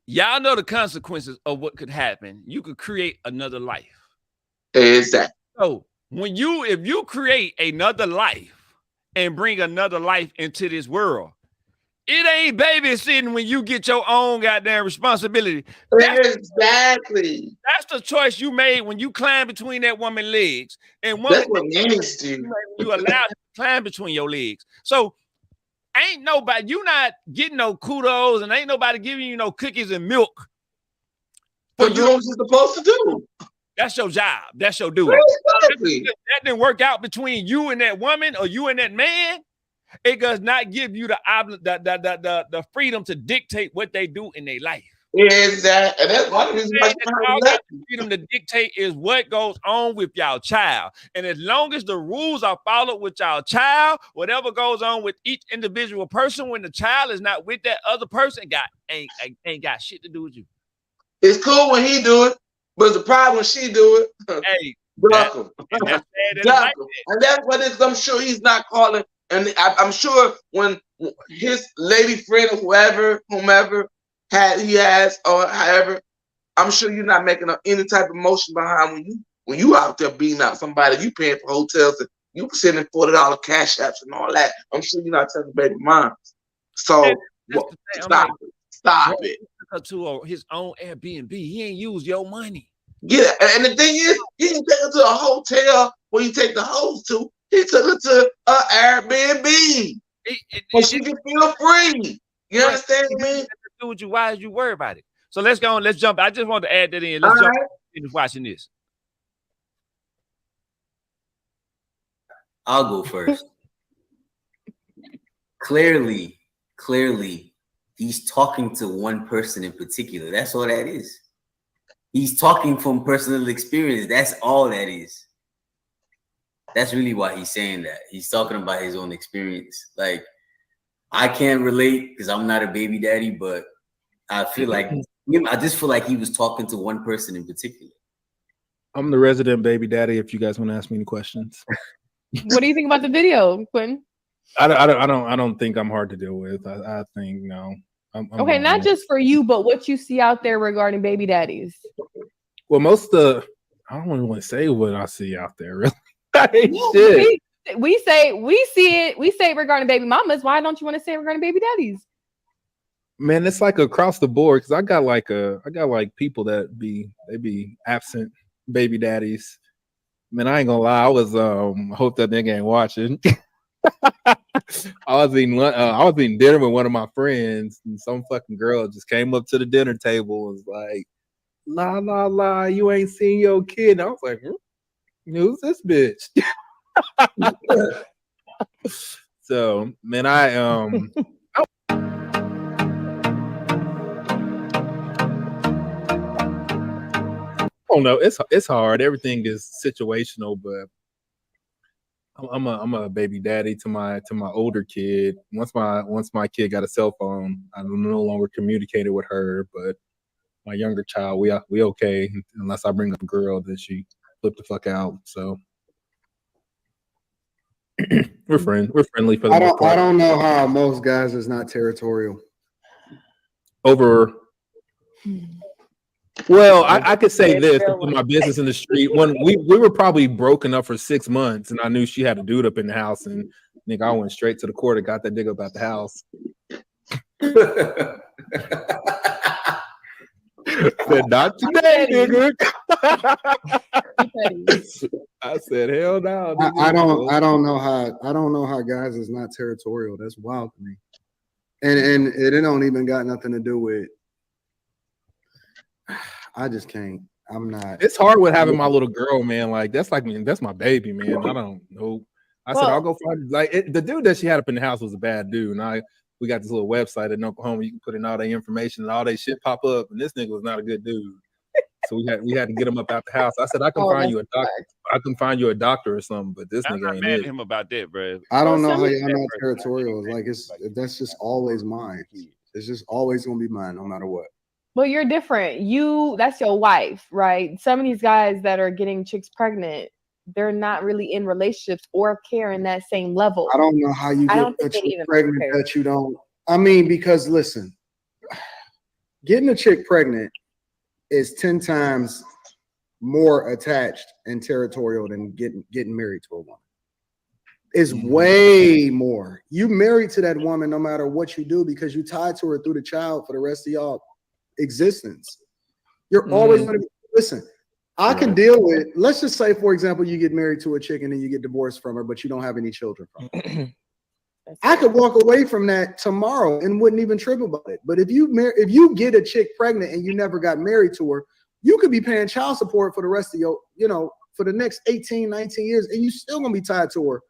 Y'all know the consequences of what could happen. You could create another life. Exactly. So if you create another life and bring another life into this world, it ain't babysitting when you get your own goddamn responsibility. Exactly. That's the choice you made when you climb between that woman's legs. And That's what nannies do. You allow him to climb between your legs. So ain't nobody, you not getting no kudos, and ain't nobody giving you no cookies and milk. But you know what you're supposed to do. That's your job. That's your duty. Exactly. That didn't work out between you and that woman or you and that man. It does not give you the freedom to dictate what they do in their life. Exactly. And that's one of the reasons why the freedom to dictate is what goes on with y'all child. And as long as the rules are followed with y'all child, whatever goes on with each individual person, when the child is not with that other person, ain't got shit to do with you. It's cool when he do it, but it's a problem when she do it. Hey, duck him. And that's what it is. I'm sure he's not calling. And I'm sure when his lady friend or whomever he has, or however, I'm sure you're not making any type of motion behind when you out there beating out somebody, you paying for hotels, and you sending $40 cash apps and all that. I'm sure you're not telling baby moms. So stop it. To his own Airbnb, he ain't use your money. Yeah, and the thing is, he didn't take her to a hotel where you take the hoes to. He took her to an Airbnb, so she can feel free. You understand me? Do with you. Why is you worried about it? So let's go on. Let's jump. I just want to add that in. Let's jump into watching this. I'll go first. Clearly, he's talking to one person in particular. That's all that is. He's talking from personal experience. That's all that is. That's really why he's saying that. He's talking about his own experience. Like, I can't relate because I'm not a baby daddy, but I just feel like he was talking to one person in particular. I'm the resident baby daddy. If you guys want to ask me any questions, what do you think about the video, Quinn? I don't think I'm hard to deal with. I think no. I'm okay, not just for you, but what you see out there regarding baby daddies. Well, I don't even want to say what I see out there. Really, shit. We say it regarding baby mamas. Why don't you want to say it regarding baby daddies? Man, it's like across the board because I got like people that be absent baby daddies. Man, I ain't gonna lie. I was hope that nigga ain't watching. I was eating dinner with one of my friends, and some fucking girl just came up to the dinner table and was like, "La, you ain't seen your kid." And I was like, "Who's this bitch?" So, man, I don't know. It's hard. Everything is situational, but I'm a baby daddy to my older kid. Once my kid got a cell phone, I no longer communicated with her. But my younger child, we okay. Unless I bring up a girl, then she flip the fuck out. So we're friendly for the most part. I don't know how most guys is not territorial. Over. Well, I could say this for my business in the street. When we were probably broken up for 6 months, and I knew she had a dude up in the house, and nigga, I went straight to the court and got that nigga up out the house. Said, not today, nigga. I said, hell no. I don't know how guys is not territorial. That's wild to me. And it don't even got nothing to do with. I just can't. I'm not. It's hard with having my little girl, man. Like that's my baby, man. I don't know. Said I'll go find the dude that she had up in the house was a bad dude, and we got this little website in Oklahoma. You can put in all that information and all that shit pop up, and this nigga was not a good dude. So we had to get him up out the house. I said I can find you a doctor. I can find you a doctor or something, but this nigga ain't mad at him about that, bro. I don't know how y'all not territorial. Like that's just always mine. It's just always gonna be mine, no matter what. Well, you're different. That's your wife, right? Some of these guys that are getting chicks pregnant, they're not really in relationships or carrying that same level. I don't know how you get pregnant that you don't. I mean, because listen, getting a chick pregnant is 10 times more attached and territorial than getting married to a woman. It's way more. You married to that woman no matter what you do because you tied to her through the child for the rest of y'all existence. You're always going to be, listen, I can deal with, let's just say, for example, you get married to a chick and then you get divorced from her, but you don't have any children from her. I could walk away from that tomorrow and wouldn't even trip about it. But if you get a chick pregnant and you never got married to her, you could be paying child support for the rest of your, for the next 18, 19 years, and you still gonna be tied to her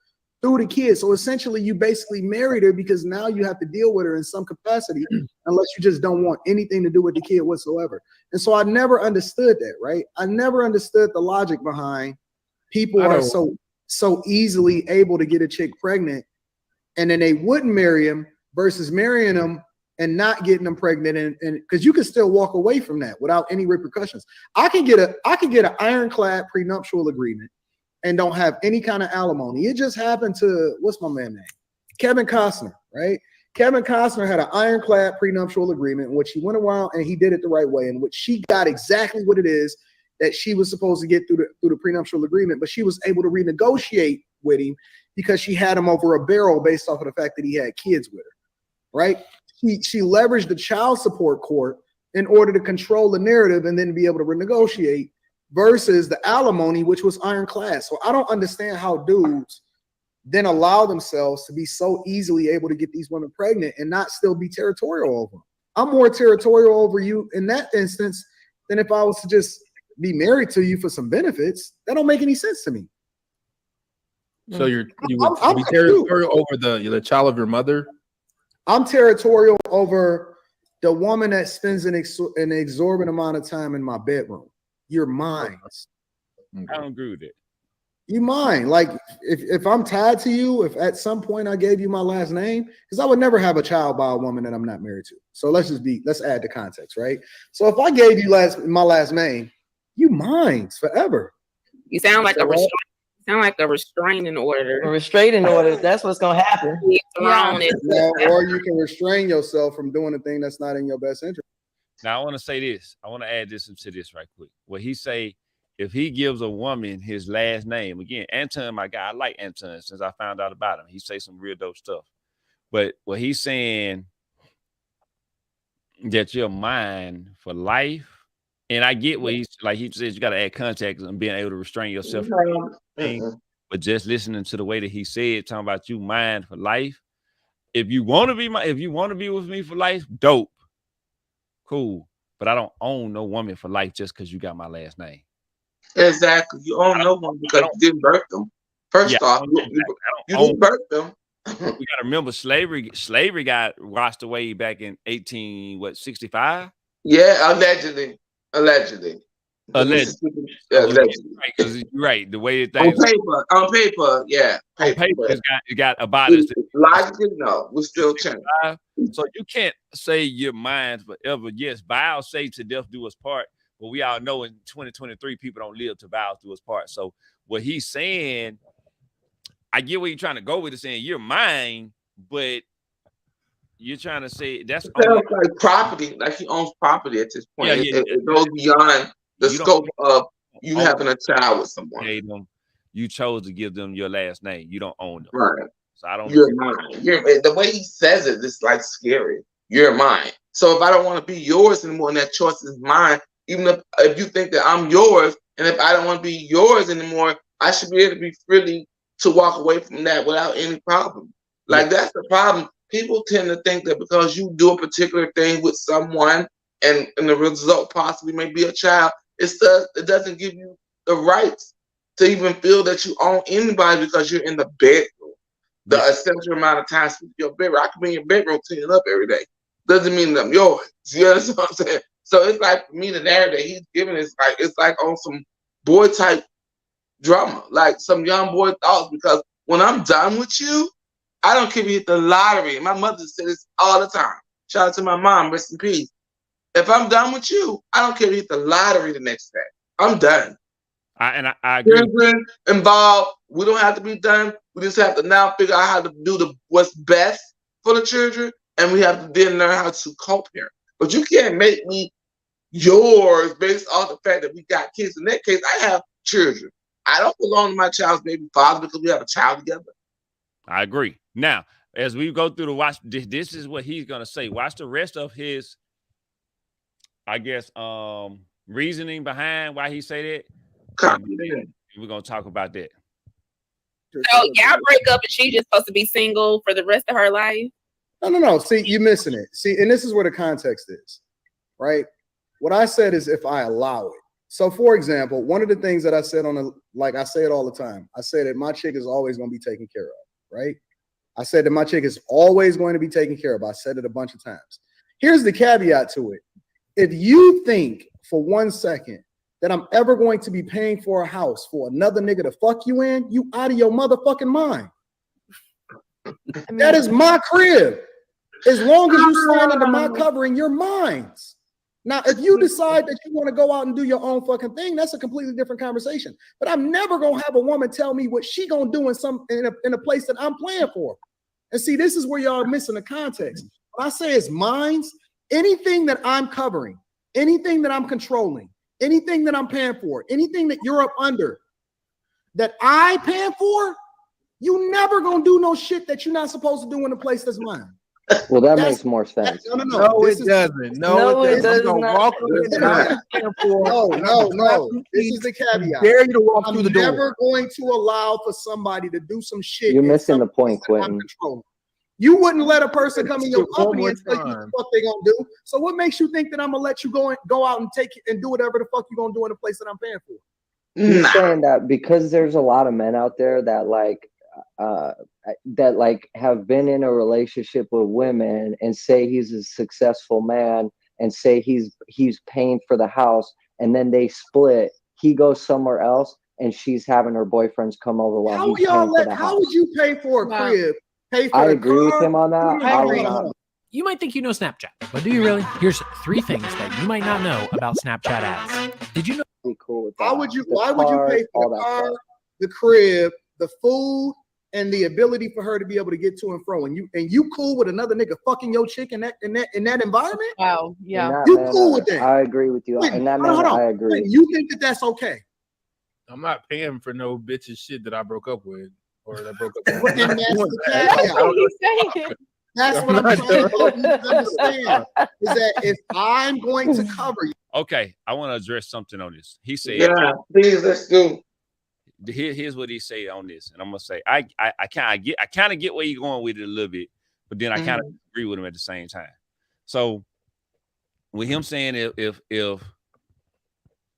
through the kids. So essentially you basically married her because now you have to deal with her in some capacity unless you just don't want anything to do with the kid whatsoever. And so I never understood that, right? I never understood the logic behind people are so easily able to get a chick pregnant and then they wouldn't marry him versus marrying him and not getting them pregnant, and because you can still walk away from that without any repercussions. I can get an ironclad prenuptial agreement and don't have any kind of alimony. It just happened to, what's my man's name? Kevin Costner, right? Kevin Costner had an ironclad prenuptial agreement in which he went around and he did it the right way, in which she got exactly what it is that she was supposed to get through the prenuptial agreement, but she was able to renegotiate with him because she had him over a barrel based off of the fact that he had kids with her, right? She leveraged the child support court in order to control the narrative and then be able to renegotiate versus the alimony, which was ironclad. So I don't understand how dudes then allow themselves to be so easily able to get these women pregnant and not still be territorial over them. I'm more territorial over you in that instance than if I was to just be married to you for some benefits. That don't make any sense to me. So you would be territorial over the child of your mother? I'm territorial over the woman that spends an exorbitant amount of time in my bedroom. You're mine. I don't agree with it. You mine. Like if I'm tied to you, if at some point I gave you my last name, because I would never have a child by a woman that I'm not married to. So let's add the context, right? So if I gave you my last name, you mine forever. You sound like a restraining order. A restraining order. That's what's gonna happen. Or you can restrain yourself from doing a thing that's not in your best interest. Now I want to say this. I want to add this into this right quick. What he say, if he gives a woman his last name, again, Anton, my guy, I like Anton since I found out about him. He say some real dope stuff. But what he's saying that you're mine for life. And I get what he's like. He says you got to add context and being able to restrain yourself. But just listening to the way that he said, talking about you mine for life. If you want to be with me for life, dope, cool. But I don't own no woman for life just because you got my last name. Exactly. You own no one because you didn't birth them. First off, you didn't birth them. We got to remember slavery got washed away back in 1865. Yeah, allegedly. Allegedly. Because you're right. The way that things on paper, yeah. On paper, it got about us. Logically, no, we're still changing. So you can't say you're mine forever. Yes, vows say to death do us part, but we all know in 2023 people don't live to vows do us part. So what he's saying, I get where you're trying to go with it, saying you're mine, but you're trying to say that's like property, like he owns property at this point. It goes beyond the scope of you having a child with someone. You chose to give them your last name. You don't own them. Right. So I don't. You're mine. The way he says it, it's like scary. You're mine. So if I don't want to be yours anymore and that choice is mine, even if you think that I'm yours, and if I don't want to be yours anymore, I should be able to be free to walk away from that without any problem. Like that's the problem. People tend to think that because you do a particular thing with someone and the result possibly may be a child, it doesn't give you the rights to even feel that you own anybody because you're in the bedroom. The essential amount of time spent in your bedroom. I can be in your bedroom cleaning up every day. Doesn't mean that I'm yours. You understand what I'm saying? So it's like, for me, the narrative he's giving is like, it's like on some boy type drama, like some young boy thoughts, because when I'm done with you, I don't care if you hit the lottery. My mother said this all the time. Shout out to my mom, rest in peace. If I'm done with you, I don't care if you hit the lottery the next day. I'm done. I agree. Children involved, we don't have to be done. We just have to now figure out how to do what's best for the children, and we have to then learn how to co-parent. but you can't make me yours based on the fact that we got kids. In that case, I have children. I don't belong to my child's baby father because we have a child together. I agree. Now, as we go through the watch, this is what he's gonna say. Watch the rest of his, I guess, reasoning behind why he say that. We're gonna talk about that. So y'all break up and she's just supposed to be single for the rest of her life? No. See, you're missing it. See, and this is where the context is, right? What I said is if I allow it. So, for example, one of the things that I said like I say it all the time, I say that my chick is always going to be taken care of, right? I said that my chick is always going to be taken care of. I said it a bunch of times. Here's the caveat to it. If you think for 1 second that I'm ever going to be paying for a house for another nigga to fuck you in, you out of your motherfucking mind. That is my crib. As long as you stand under my covering, you're mine. Now, if you decide that you want to go out and do your own fucking thing, that's a completely different conversation. But I'm never gonna have a woman tell me what she gonna do in a place that I'm playing for. And see, this is where y'all are missing the context. When I say it's mine, anything that I'm covering, anything that I'm controlling, anything that I'm paying for, anything that you're up under, that I paying for, you never gonna do no shit that you're not supposed to do in a place that's mine. Well, that makes more sense. No, it doesn't. No, it doesn't. No, This is the caveat. Dare you to walk I'm through the door. never going to allow for somebody to do some shit. You're missing the point, Quentin. You wouldn't let a person come in your company and tell you what the fuck they gonna do. So what makes you think that I'm gonna let you go out and take it and do whatever the fuck you gonna do in a place that I'm paying for? He's saying that because there's a lot of men out there that have been in a relationship with women and say he's a successful man and say he's paying for the house, and then they split. He goes somewhere else and she's having her boyfriends come over while he's paying for the house. How would you pay for a crib? Pay for I the agree with him on that. I agree on that. You might think you know Snapchat, but do you really? Here's 3 things that you might not know about Snapchat ads. Did you know? Cool. Why would you pay for the car, the crib, the food, and the ability for her to be able to get to and fro? And you cool with another nigga fucking your chick in that environment? Wow, yeah. You cool with that? I agree with you. In that manner, I agree. You think that that's okay? I'm not paying for no bitch's shit that I broke up with or that broke up with. That's what I'm trying to understand. Is that if I'm going to cover you? Okay, I want to address something on this. He said, "Yeah, please, let's do." Here's what he said on this, and I'm gonna say I kind of get where you're going with it a little bit, but then I kind of agree with him at the same time. So with him saying if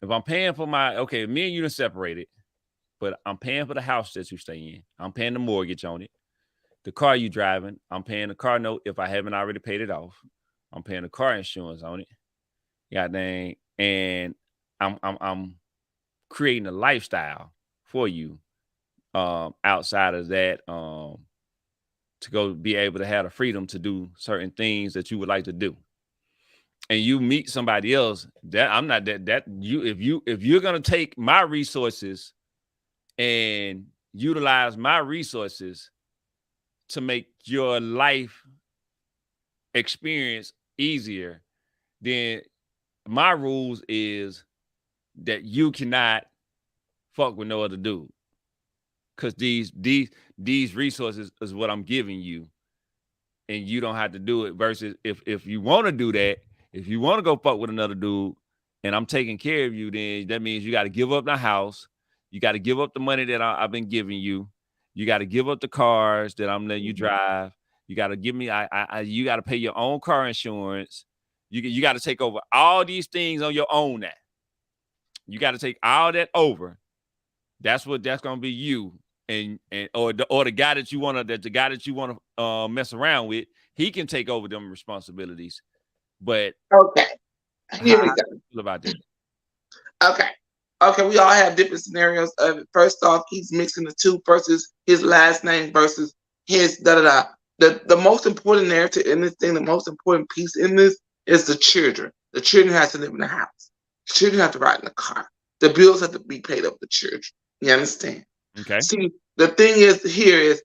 I'm paying for me and you done separated, but I'm paying for the house that you stay in, I'm paying the mortgage on it, the car you driving, I'm paying the car note if I haven't already paid it off, I'm paying the car insurance on it, god dang, and I'm creating a lifestyle for you outside of that to go be able to have the freedom to do certain things that you would like to do. And you meet somebody else that I'm not that you if you're gonna take my resources and utilize my resources to make your life experience easier, then my rules is that you cannot fuck with no other dude, because these resources is what I'm giving you, and you don't have to do it. Versus if you want to do that, if you want to go fuck with another dude, and I'm taking care of you, then that means you got to give up the house, you got to give up the money that I've been giving you, you got to give up the cars that I'm letting you drive, you got to give me you got to pay your own car insurance, you got to take over all these things on your own now. You got to take all that over. That's gonna be you, or the guy that you want to mess around with. He can take over them responsibilities, but okay, here we go about that. Okay, we all have different scenarios of it. First off, he's mixing the two versus his last name versus his da-da-da. The most important narrative in this thing, the most important piece in this is the children. The children have to live in the house. The children have to ride in the car. The bills have to be paid up the children. You understand? Okay. See, the thing is here is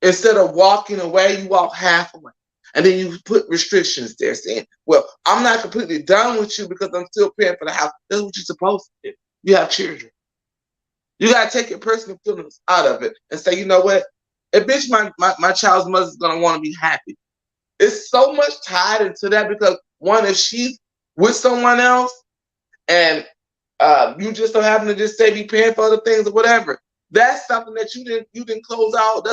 instead of walking away, you walk half away. And then you put restrictions there saying, well, I'm not completely done with you because I'm still paying for the house. That's what you're supposed to do. You have children. You got to take your personal feelings out of it and say, you know what? If bitch, my child's mother's going to want to be happy. It's so much tied into that because one, if she's with someone else and you just don't happen to just say be paying for other things or whatever, that's something that you didn't close out.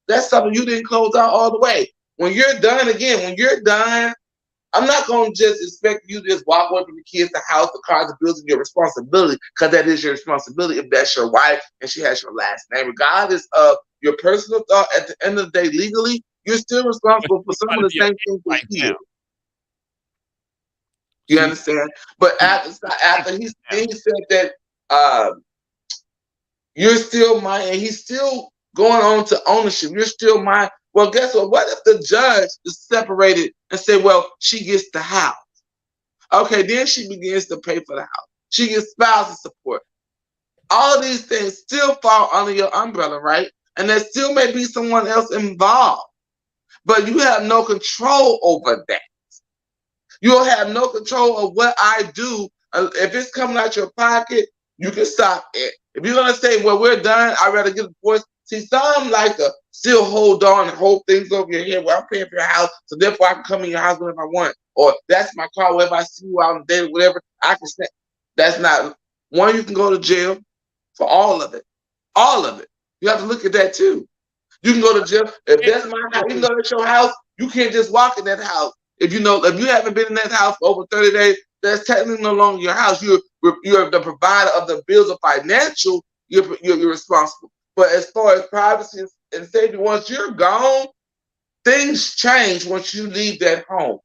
That's something you didn't close out all the way. When you're done, I'm not going to just expect you to just walk away from the kids, the house, the cars, the bills, and your responsibility, because that is your responsibility if that's your wife and she has your last name. Regardless of your personal thought, at the end of the day, legally, you're still responsible for some of the same things that he is. You understand? But after he said that you're still mine, and he's still going on to ownership. You're still mine. Well, guess what? What if the judge is separated and say, well, she gets the house? Okay, then she begins to pay for the house. She gets spousal support. All of these things still fall under your umbrella, right? And there still may be someone else involved. But you have no control over that. You'll have no control of what I do. If it's coming out your pocket, you can stop it. If you're going to say, well, we're done, I'd rather get a divorce. See, some like to still hold on and hold things over your head. Well, I'm paying for your house, so therefore I can come in your house whenever I want. Or that's my car, wherever I see you out on a date or whatever, I can say. That's not. One, you can go to jail for all of it. All of it. You have to look at that too. You can go to jail. If that's my house, you can go to your house. You can't just walk in that house. If you haven't been in that house for over 30 days, that's technically no longer your house. You're the provider of the bills of financial. You're responsible. But as far as privacy and safety, once you're gone, things change once you leave that home.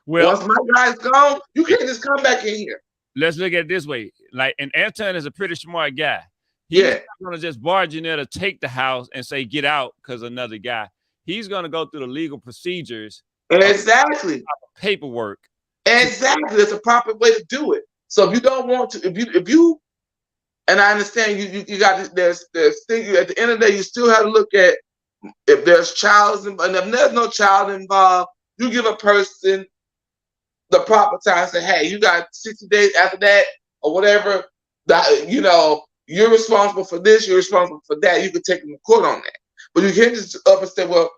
Well, once my guy's gone, you can't just come back in here. Let's look at it this way. And Anton is a pretty smart guy. He's not going to just barge in there to take the house and say, get out because another guy. He's going to go through the legal procedures. Exactly. Paperwork. Exactly. There's a proper way to do it. So if you don't want to, if you, and I understand you got there's thing at the end of the day, you still have to look at if there's child involved, and if there's no child involved, you give a person the proper time. Say, hey, you got 60 days after that or whatever. That you're responsible for this, you're responsible for that. You can take them to court on that, but you can't just up and say, well,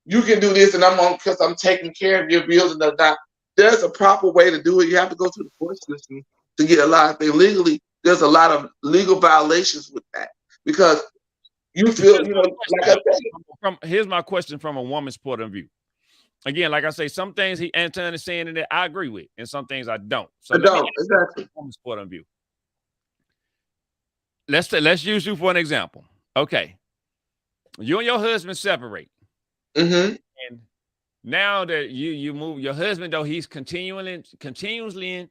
you can do this, and I'm on because I'm taking care of your bills and that. There's a proper way to do it. You have to go through the court system to get a lot of things legally. There's a lot of legal violations with that because you feel, like I said. Here's my question from a woman's point of view. Again, like I say, some things Anton is saying in there I agree with, and some things I don't. So exactly. Woman's point of view. Let's use you for an example. Okay, you and your husband separate. Mm-hmm. And now that you move, your husband, though, he's continually to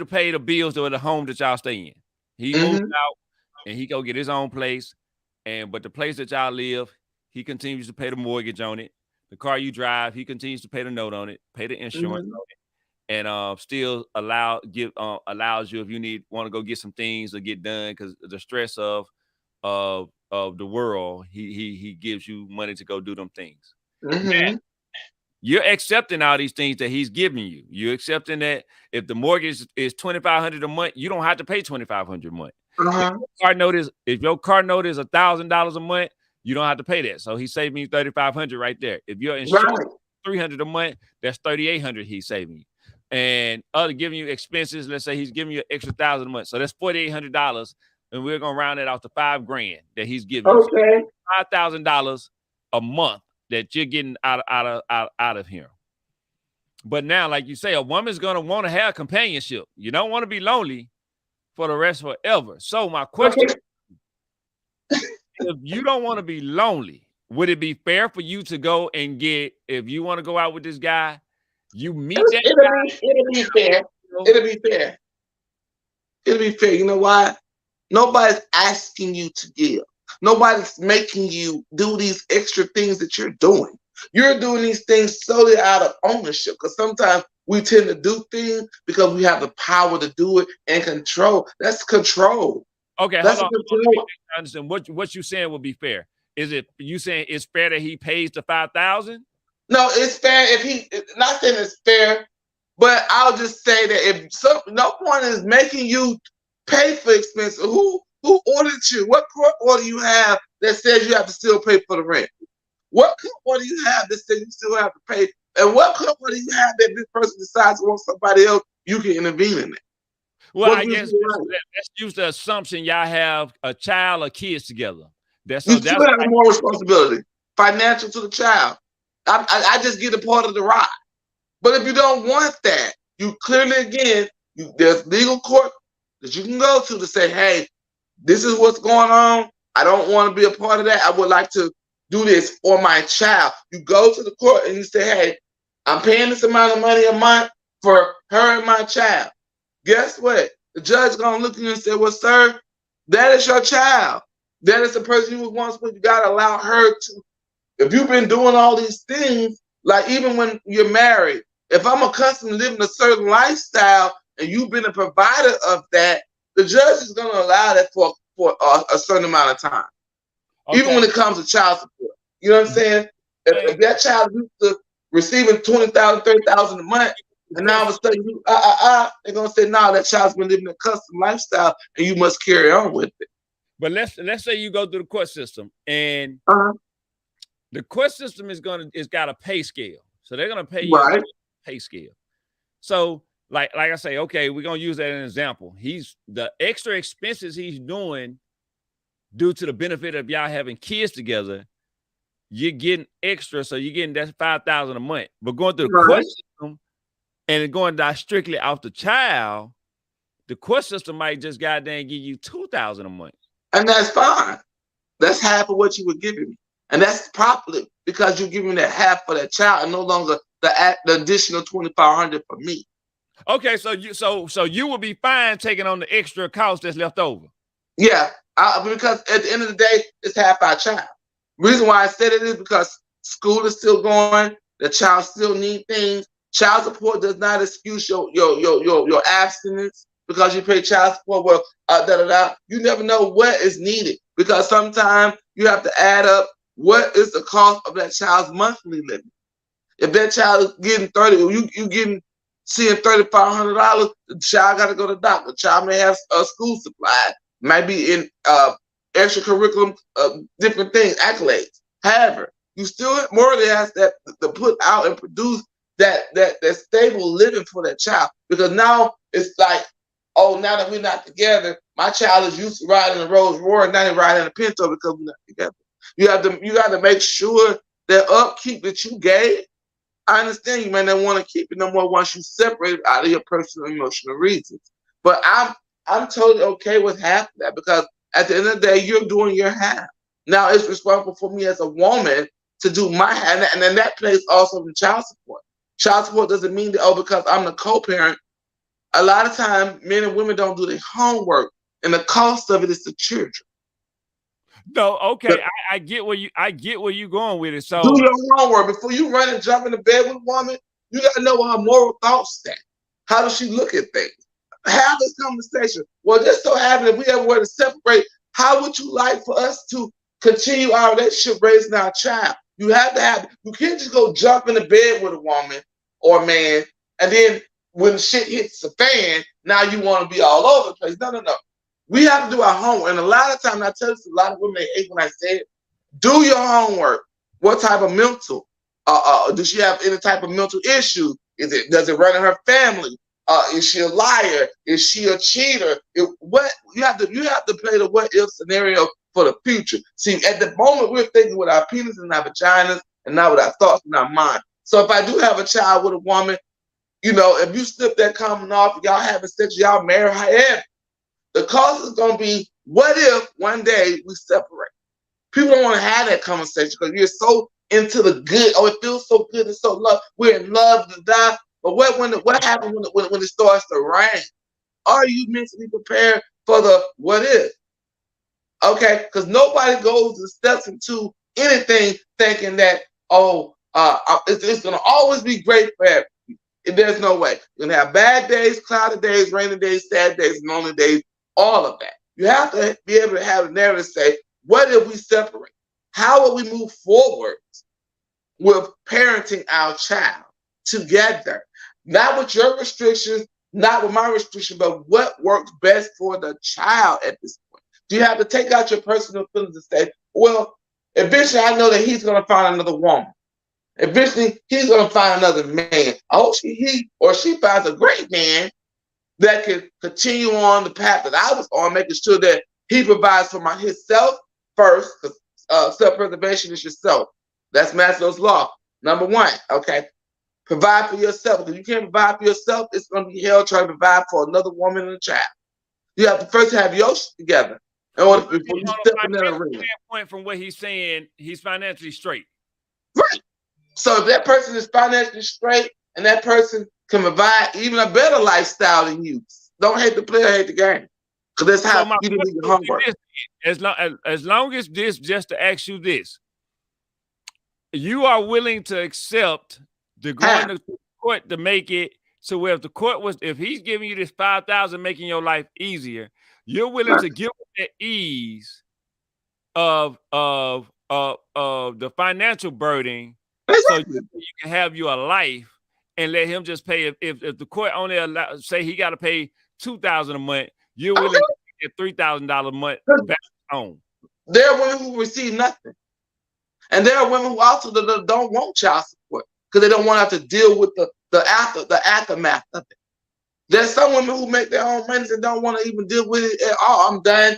pay the bills of the home that y'all stay in. He moves out and he go get his own place. But the place that y'all live, he continues to pay the mortgage on it. The car you drive, he continues to pay the note on it, pay the insurance on it, and still allows you if you want to go get some things to get done because the stress of the world, he gives you money to go do them things. Mm-hmm. You're accepting all these things that he's giving you. You're accepting that if the mortgage is $2,500 a month, you don't have to pay $2,500 a month. If your car note is $1,000 a month, you don't have to pay that. So he's saving you $3,500 right there. If your insurance is $300 a month, that's $3,800 he's saving you. And other giving you expenses, let's say he's giving you an extra $1,000 a month, so that's $4,800, and we're gonna round it out to $5,000 that he's giving you. Okay, $5,000 a month that you're getting out of here. But now, like you say, a woman's gonna want to have companionship. You don't want to be lonely for the rest forever. So my question, if you don't want to be lonely, would it be fair for you to go and if you want to go out with this guy, you meet that guy? It'll be fair. It'll be fair. It'll be fair. You know why? Nobody's asking you to give. Nobody's making you do these extra things that you're doing. You're doing these things solely out of ownership, because sometimes we tend to do things because we have the power to do it and control. That's control. Okay, that's hold on. I understand what you saying would be fair. Is it you saying it's fair that he pays the $5,000? No, it's fair if he. Not saying it's fair, but I'll just say that if no one is making you pay for expenses, who ordered you? What court order you have that says you have to still pay for the rent? What court order you have that says you still have to pay? And what court order you have that this person decides to want somebody else? You can intervene in it. Well, What I gives guess you the right? let's use the assumption y'all have a child or kids together. You still have more responsibility, financial to the child. I just get a part of the ride. But if you don't want that, you clearly, again, there's legal court that you can go to say, hey, this is what's going on. I don't want to be a part of that. I would like to do this for my child. You go to the court and you say, hey, I'm paying this amount of money a month for her and my child. Guess what? The judge is going to look at you and say, well, sir, that is your child. That is the person you was once with. You got to allow her to. If you've been doing all these things, like even when you're married, if I'm accustomed to living a certain lifestyle and you've been a provider of that, the judge is going to allow that for a certain amount of time. Okay. Even when it comes to child support. You know what I'm saying? If that child is used to receiving $20,000, $30,000 a month, and now all of a sudden they're going to say, no, that child's been living a custom lifestyle and you must carry on with it. But let's say you go through the court system and the court system is got a pay scale. So they're gonna pay you a pay scale. So like I say, okay, we're gonna use that as an example. The extra expenses he's doing due to the benefit of y'all having kids together, you're getting extra, so you're getting that $5,000 a month. But going through the court system and going down strictly off the child, the court system might just goddamn give you $2,000 a month. And that's fine. That's half of what you were giving me. And that's properly because you're giving that half for that child and no longer the additional $2,500 for me. Okay, so you will be fine taking on the extra cost that's left over. Yeah, because at the end of the day, it's half our child. Reason why I said it is because school is still going, the child still needs things. Child support does not excuse your abstinence because you pay child support. Well, you never know what is needed because sometimes you have to add up what is the cost of that child's monthly living. If that child is getting seeing $3,500, the child got to go to the doctor. The child may have school supplies, might be in extracurriculum, different things, accolades. However, you still morally has to put out and produce that stable living for that child because now it's like, oh, now that we're not together, my child is used to riding a Rolls Royce, now he's riding a Pinto because we're not together. You got to make sure that upkeep that you gave. I understand you may not want to keep it no more once you separate out of your personal emotional reasons. But I'm totally okay with half of that because at the end of the day, you're doing your half. Now it's responsible for me as a woman to do my half, and then that plays also in child support. Child support doesn't mean that because I'm the co-parent. A lot of times, men and women don't do their homework, and the cost of it is the children. No, okay, I get where you're going with it. So do your homework before you run and jump in the bed with a woman. You got to know what her moral thoughts stand. How does she look at things? Have this conversation. Well, just so happen if we ever were to separate, how would you like for us to continue our relationship raising our child? You have to have. You can't just go jump in the bed with a woman or a man, and then when shit hits the fan, now you want to be all over the place. No. We have to do our homework. And a lot of times, I tell this to a lot of women, they hate when I say it. Do your homework. What type of mental? Does she have any type of mental issue? Does it run in her family? Is she a liar? Is she a cheater? You have to play the what if scenario for the future. See, at the moment we're thinking with our penis and our vaginas and not with our thoughts and our mind. So if I do have a child with a woman, if you slip that condom off, y'all having sex, y'all marry, however, the cost is going to be, what if one day we separate? People don't want to have that conversation because you're so into the good. Oh, it feels so good and so love. We're in love to die. But what happens when it starts to rain? Are you mentally prepared for the what if? Okay, because nobody goes and steps into anything thinking that, it's going to always be great forever. There's no way. You're going to have bad days, cloudy days, rainy days, sad days, lonely days, all of that. You have to be able to have a narrative say, what if we separate? How will we move forward with parenting our child together. Not with your restrictions, not with my restriction, but what works best for the child at this point. Do you have to take out your personal feelings and say, well, eventually I know that he's going to find another woman. Eventually he's going to find another man. I hope he or she finds a great man that can continue on the path that I was on, making sure that he provides for himself first, because self-preservation is yourself. That's Maslow's law. Number one, okay? Provide for yourself. If you can't provide for yourself, it's going to be hell trying to provide for another woman and a child. You have to first have yours together in order before you step in that arena. Standpoint from what he's saying, he's financially straight. Right. So if that person is financially straight and that person can provide even a better lifestyle than you, don't hate the player, hate the game. Because that's how you do your homework. As long as this, just to ask you this, you are willing to accept the going to court to make it so where if he's giving you this $5,000, making your life easier, you're willing to give the ease of the financial burden, so you can have your life and let him just pay. If the court only say he got to pay $2,000 a month, you're willing to get $3,000 a month back home. There are women who receive nothing, and there are women who also don't want child support because they don't want to have to deal with the aftermath of it. There's some women who make their own money and don't want to even deal with it at all. I'm done.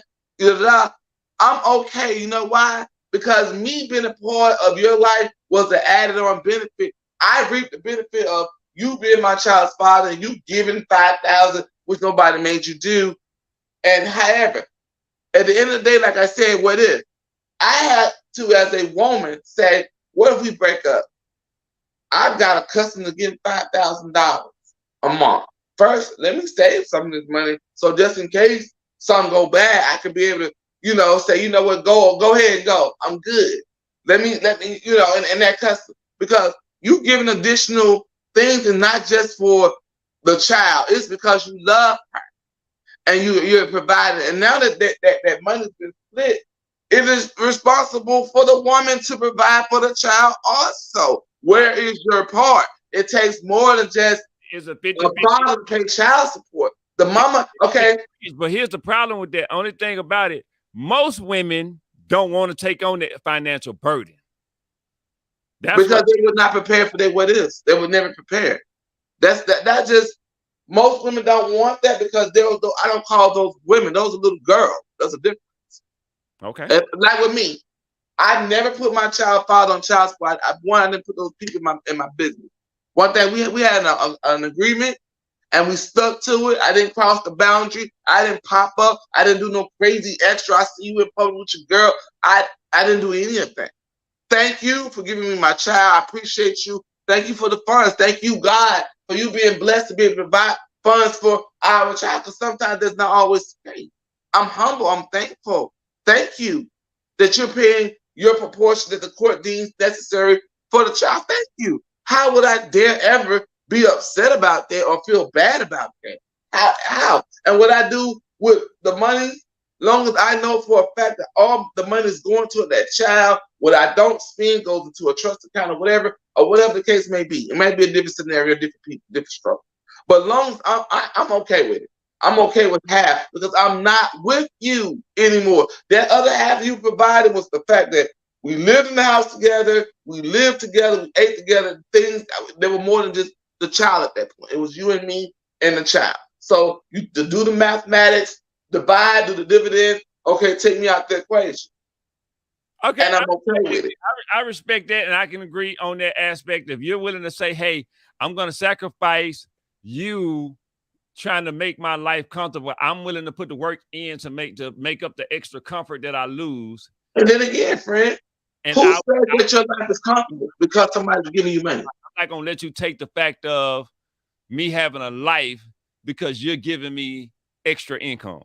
I'm okay. You know why? Because me being a part of your life was an added on benefit. I reaped the benefit of you being my child's father and you giving $5,000, which nobody made you do. And however, at the end of the day, like I said, what is? I had to, as a woman, say, what if we break up? I've got accustomed to getting $5,000 a month. First, let me save some of this money so just in case something go bad, I can be able to, say, you know what, go ahead and go. I'm good. Let me, and that custom. Because you giving additional things and not just for the child. It's because you love her and you're providing. And now that money's been split, it is responsible for the woman to provide for the child also. Where is your part? It takes more than just a father to pay child support. The mama, okay. But here's the problem with that. Only thing about it, most women don't want to take on the financial burden. That's because they were not prepared for what is. They were never prepared. That just most women don't want that because I don't call those women. Those are little girls. That's a difference. Okay. Like with me, I never put my child father on child support. I didn't put those people in my business. One thing we had an agreement and we stuck to it. I didn't cross the boundary. I didn't pop up. I didn't do no crazy extra. I see you in public with your girl. I didn't do any of that. Thank you for giving me my child. I appreciate you. Thank you for the funds. Thank you, God, for you being blessed to be able to provide funds for our child. Because sometimes there's not always space. I'm humble. I'm thankful. Thank you that you're paying your proportion that the court deems necessary for the child. Thank you. How would I dare ever be upset about that or feel bad about that? How? And what I do with the money, long as I know for a fact that all the money is going to that child, what I don't spend goes into a trust account or whatever the case may be. It might be a different scenario, different people, different struggle. But long as I'm okay with it. I'm okay with half because I'm not with you anymore. That other half you provided was the fact that we lived in the house together, we lived together, we ate together. Things there were more than just the child at that point. It was you and me and the child. So you to do the mathematics, divide, do the dividend. Okay, take me out the equation. Okay, and I'm okay with it. I respect that, and I can agree on that aspect. If you're willing to say, "Hey, I'm going to sacrifice you trying to make my life comfortable. I'm willing to put the work in to make up the extra comfort that I lose." And then again, friend, who said that your life is comfortable because somebody's giving you money? I'm not going to let you take the fact of me having a life because you're giving me extra income.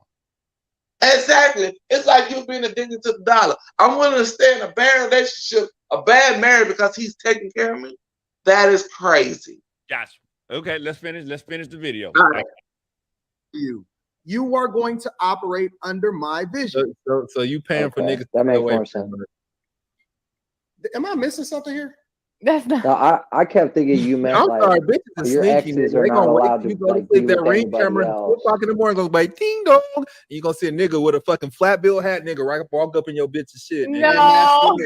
Exactly. It's like you being addicted to the dollar. I'm willing to stay in a bad relationship, a bad marriage because he's taking care of me. That is crazy. Gotcha. Okay, let's finish the video. All right. You are going to operate under my vision. So you paying for niggas? That makes more sense. Am I missing something here? That's not. No, I kept thinking you meant I'm like sorry, bitches are your sneaky. exes Nigga. are They not gonna wait allowed till to you go to like be sleep. That with ring anybody camera at 2 else. o'clock in the morning goes by ding dong. And you gonna see a nigga with a fucking flat bill hat, nigga, right walk up in your bitch's shit. Nigga. No.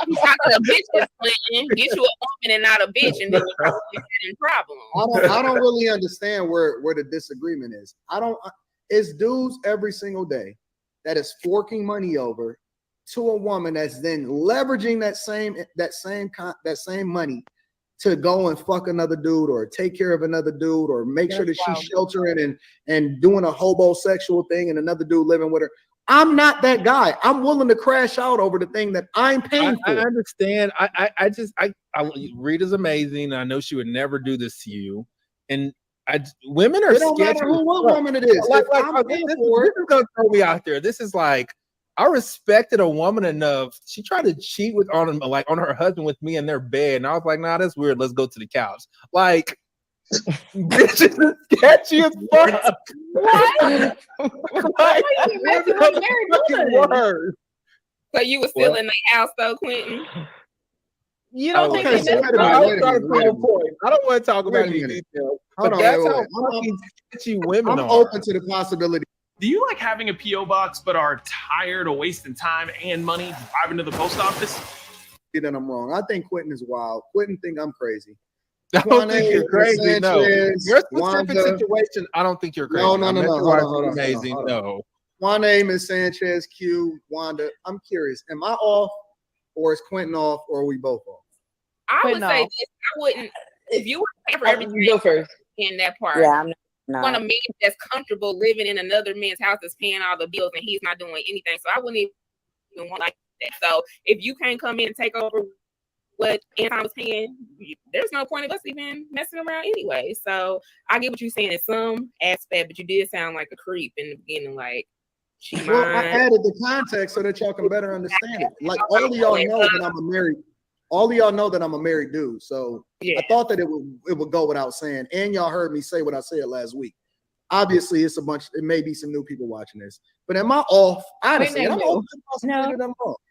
Not a bitch, Clinton. Get you a woman and not a bitch, and then you're probably having problems. I don't really understand where the disagreement is. It's dudes every single day that is forking money over to a woman that's then leveraging that same money to go and fuck another dude or take care of another dude or make sure that she's sheltering and doing a homosexual thing and another dude living with her. I'm not that guy. I'm willing to crash out over the thing that I'm paying for. I understand. I Rita's amazing. I know she would never do this to you. And women are It don't sketchy. matter what woman it is. Like, If I'm paying for it, this is gonna throw me out there. This is like, I respected a woman enough. She tried to cheat on her husband with me in their bed, and I was like, "Nah, that's weird. Let's go to the couch." Like, bitches is sketchy as fuck. What? Like, You messing with married women. word. So you were still in the house though, Quentin? You don't think okay, they so messed wait a with minute, I her? was trying to prove a point. I don't want to talk about Wait a any minute. details, Hold but on, that's wait, how wait. fucking sketchy women I'm are. open to the possibility. Do you like having a P.O. box but are tired of wasting time and money driving to the post office? That I'm wrong. I think Quentin is wild. Quentin think I'm crazy. I don't think you're crazy. No, Sanchez, your specific Wanda. situation. I don't think you're crazy. No. I met your Hold wife, on, she's amazing. hold on. No, My name is Sanchez, Q, Wanda. I'm curious. Am I off, or is Quentin off, or are we both off? I would Quentin say off. this. I wouldn't. If you were paying for everything, You go first. in that part. Yeah, I'm You not. want a man that's comfortable living in another man's house that's paying all the bills and he's not doing anything. So I wouldn't even want like that. So if you can't come in and take over what Anton was paying, there's no point of us even messing around anyway. So I get what you're saying in some aspect, but you did sound like a creep in the beginning, like she Well, I mine. added the context so that y'all can better understand it. Like all of y'all know that I'm a married. All of y'all know that I'm a married dude. So Yeah. I thought that it would go without saying. And y'all heard me say what I said last week. Obviously, it may be some new people watching this. But am I off? Honestly, Quentin I'm ain't open to the possibility that I'm off.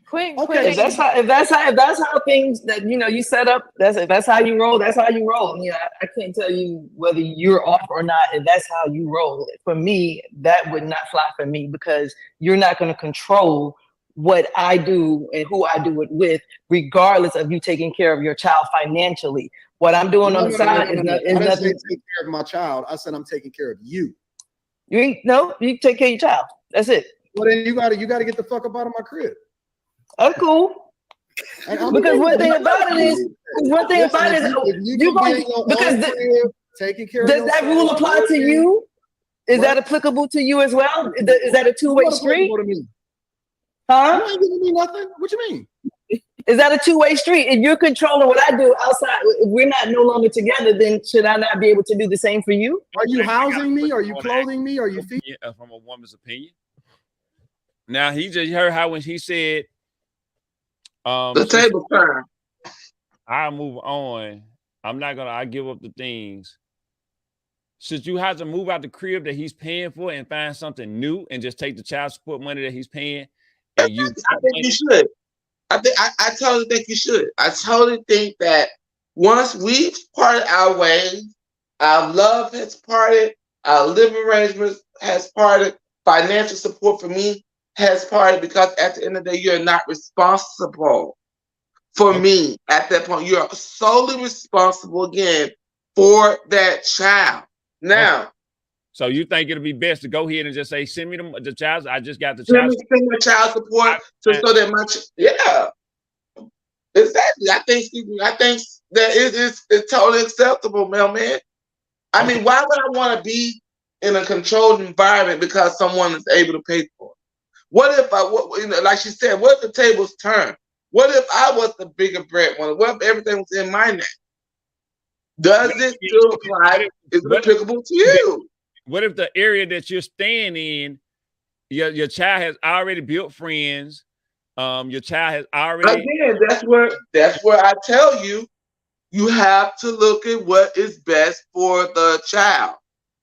Quentin, Okay, If that's how things that you set up, that's how you roll. That's how you roll. I can't tell you whether you're off or not. If that's how you roll, for me, that would not fly for me because you're not going to control what I do and who I do it with, regardless of you taking care of your child financially. What I'm doing on the side is I nothing. didn't say take care of my child. I said I'm taking care of you. You take care of your child. That's it. Well, then you gotta get the fuck up out of my crib. That's cool. Because one thing about it is, taking care. Does that rule apply to you? Is that applicable to you as well? Is that a two-way street? Huh? You ain't giving me nothing. What you mean? Is that a two-way street? If you're controlling what I do outside, if we're not no longer together, then should I not be able to do the same for you? Are you housing me? Are you clothing me? Are you feeding? From a woman's opinion. Now he just heard how when he said, the table turn. I'll move on. I give up the things. Should you have to move out the crib that he's paying for and find something new and just take the child support money that he's paying? And I think you should. I totally think you should. I totally think that once we've parted our ways, our love has parted, our living arrangements has parted, financial support for me has parted, because at the end of the day, you're not responsible for me. At that point, you're solely responsible again for that child. Now, so you think it'll be best to go ahead and just say, send me the child. I just got the child. Send me child support so that my exactly. I think that it's totally acceptable, man. I mean, why would I want to be in a controlled environment because someone is able to pay for it? What if like she said, what if the tables turn? What if I was the bigger breadwinner? What if everything was in my name? Does it still apply? Is it applicable to you? What if the area that you're staying in, your child has already built friends? Your child has already. Again, that's where I tell you, you have to look at what is best for the child.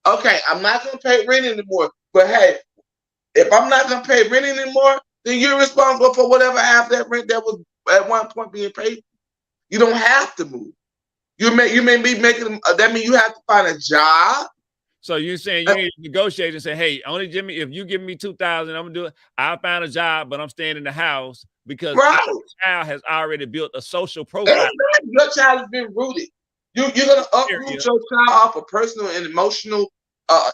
Okay, I'm not gonna pay rent anymore, but hey, if I'm not gonna pay rent anymore, then you're responsible for whatever half that rent that was at one point being paid. You don't have to move. You may be making that means you have to find a job. So you're saying you need to negotiate and say, hey, only Jimmy, if you give me $2,000, I'm gonna do it. I found a job, but I'm staying in the house because the child has already built a social profile. Your child has been rooted. You're gonna uproot your child off a personal and emotional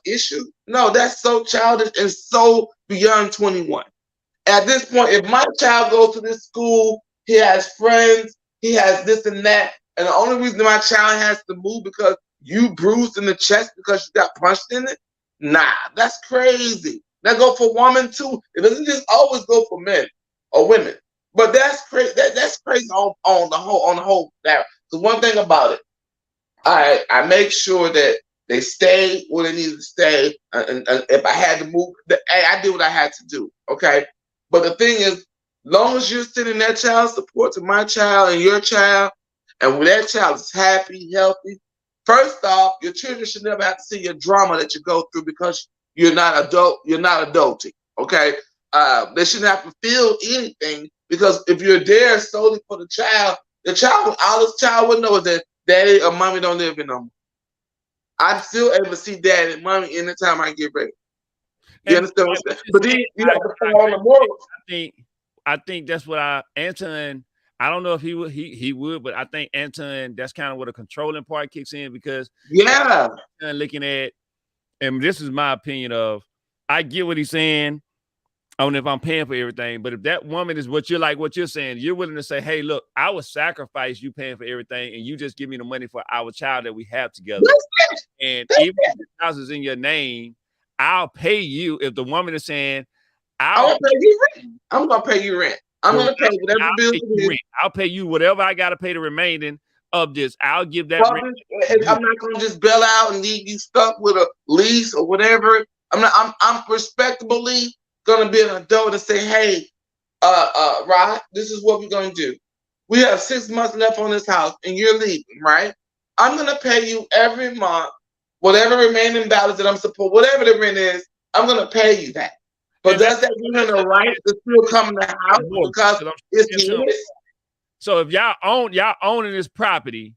issue. No, that's so childish and so beyond 21. At this point, if my child goes to this school, he has friends, he has this and that, and the only reason my child has to move because you bruised in the chest because you got punched in it, nah, that's crazy. That go for women too. It doesn't just always go for men or women, but that's crazy. That's crazy on the whole. Now, the one thing about it, I make sure that they stay where they need to stay, and if I had to move, hey, I did what I had to do. Okay, but the thing is, long as you're sending that child support to my child and your child, and when that child is happy, healthy, first off, your children should never have to see your drama that you go through because you're not adulting. Okay, they shouldn't have to feel anything because if you're there solely for the child all this child would know is that daddy or mommy don't live in no more. I'm still able to see daddy and mommy anytime I get ready. You understand what I'm saying? But then you have to fall on the morals. I think that's what Anton. I don't know if he would, but I think Anton, that's kind of where the controlling part kicks in because looking at, and this is my opinion of, I get what he's saying on if I'm paying for everything, but if that woman is what you're saying, you're willing to say, hey, look, I would sacrifice you paying for everything and you just give me the money for our child that we have together. And even if the house is in your name, I'll pay you. If the woman is saying, I'm gonna pay you rent. I'm gonna pay you rent. I'm gonna pay whatever bills it is. I'll pay you whatever I gotta pay the remaining of this. I'll give that rent. I'm not gonna just bail out and leave you stuck with a lease or whatever. I'm respectably gonna be an adult and say, hey, Rod, this is what we're gonna do. We have 6 months left on this house and you're leaving, right? I'm gonna pay you every month, whatever remaining balance that I'm supposed, whatever the rent is, I'm gonna pay you that. But does that give him the right to still come in the house because it's his? So if y'all owning this property,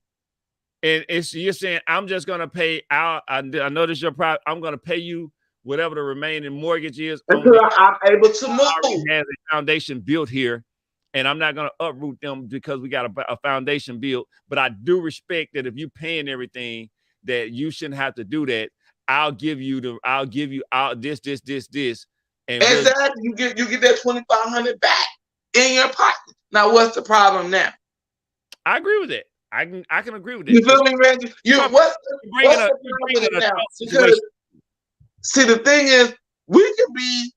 and you're saying I'm just gonna pay out. I know this is your property. I'm gonna pay you whatever the remaining mortgage is until I'm able to move. I already have a foundation built here, and I'm not gonna uproot them because we got a foundation built. But I do respect that if you paying everything, that you shouldn't have to do that. I'll give you this. And exactly, you get that $2,500 back in your pocket. Now, what's the problem now? I agree with that. I can agree with that. You feel me, Reggie? What's the problem now? Because see, the thing is, we can be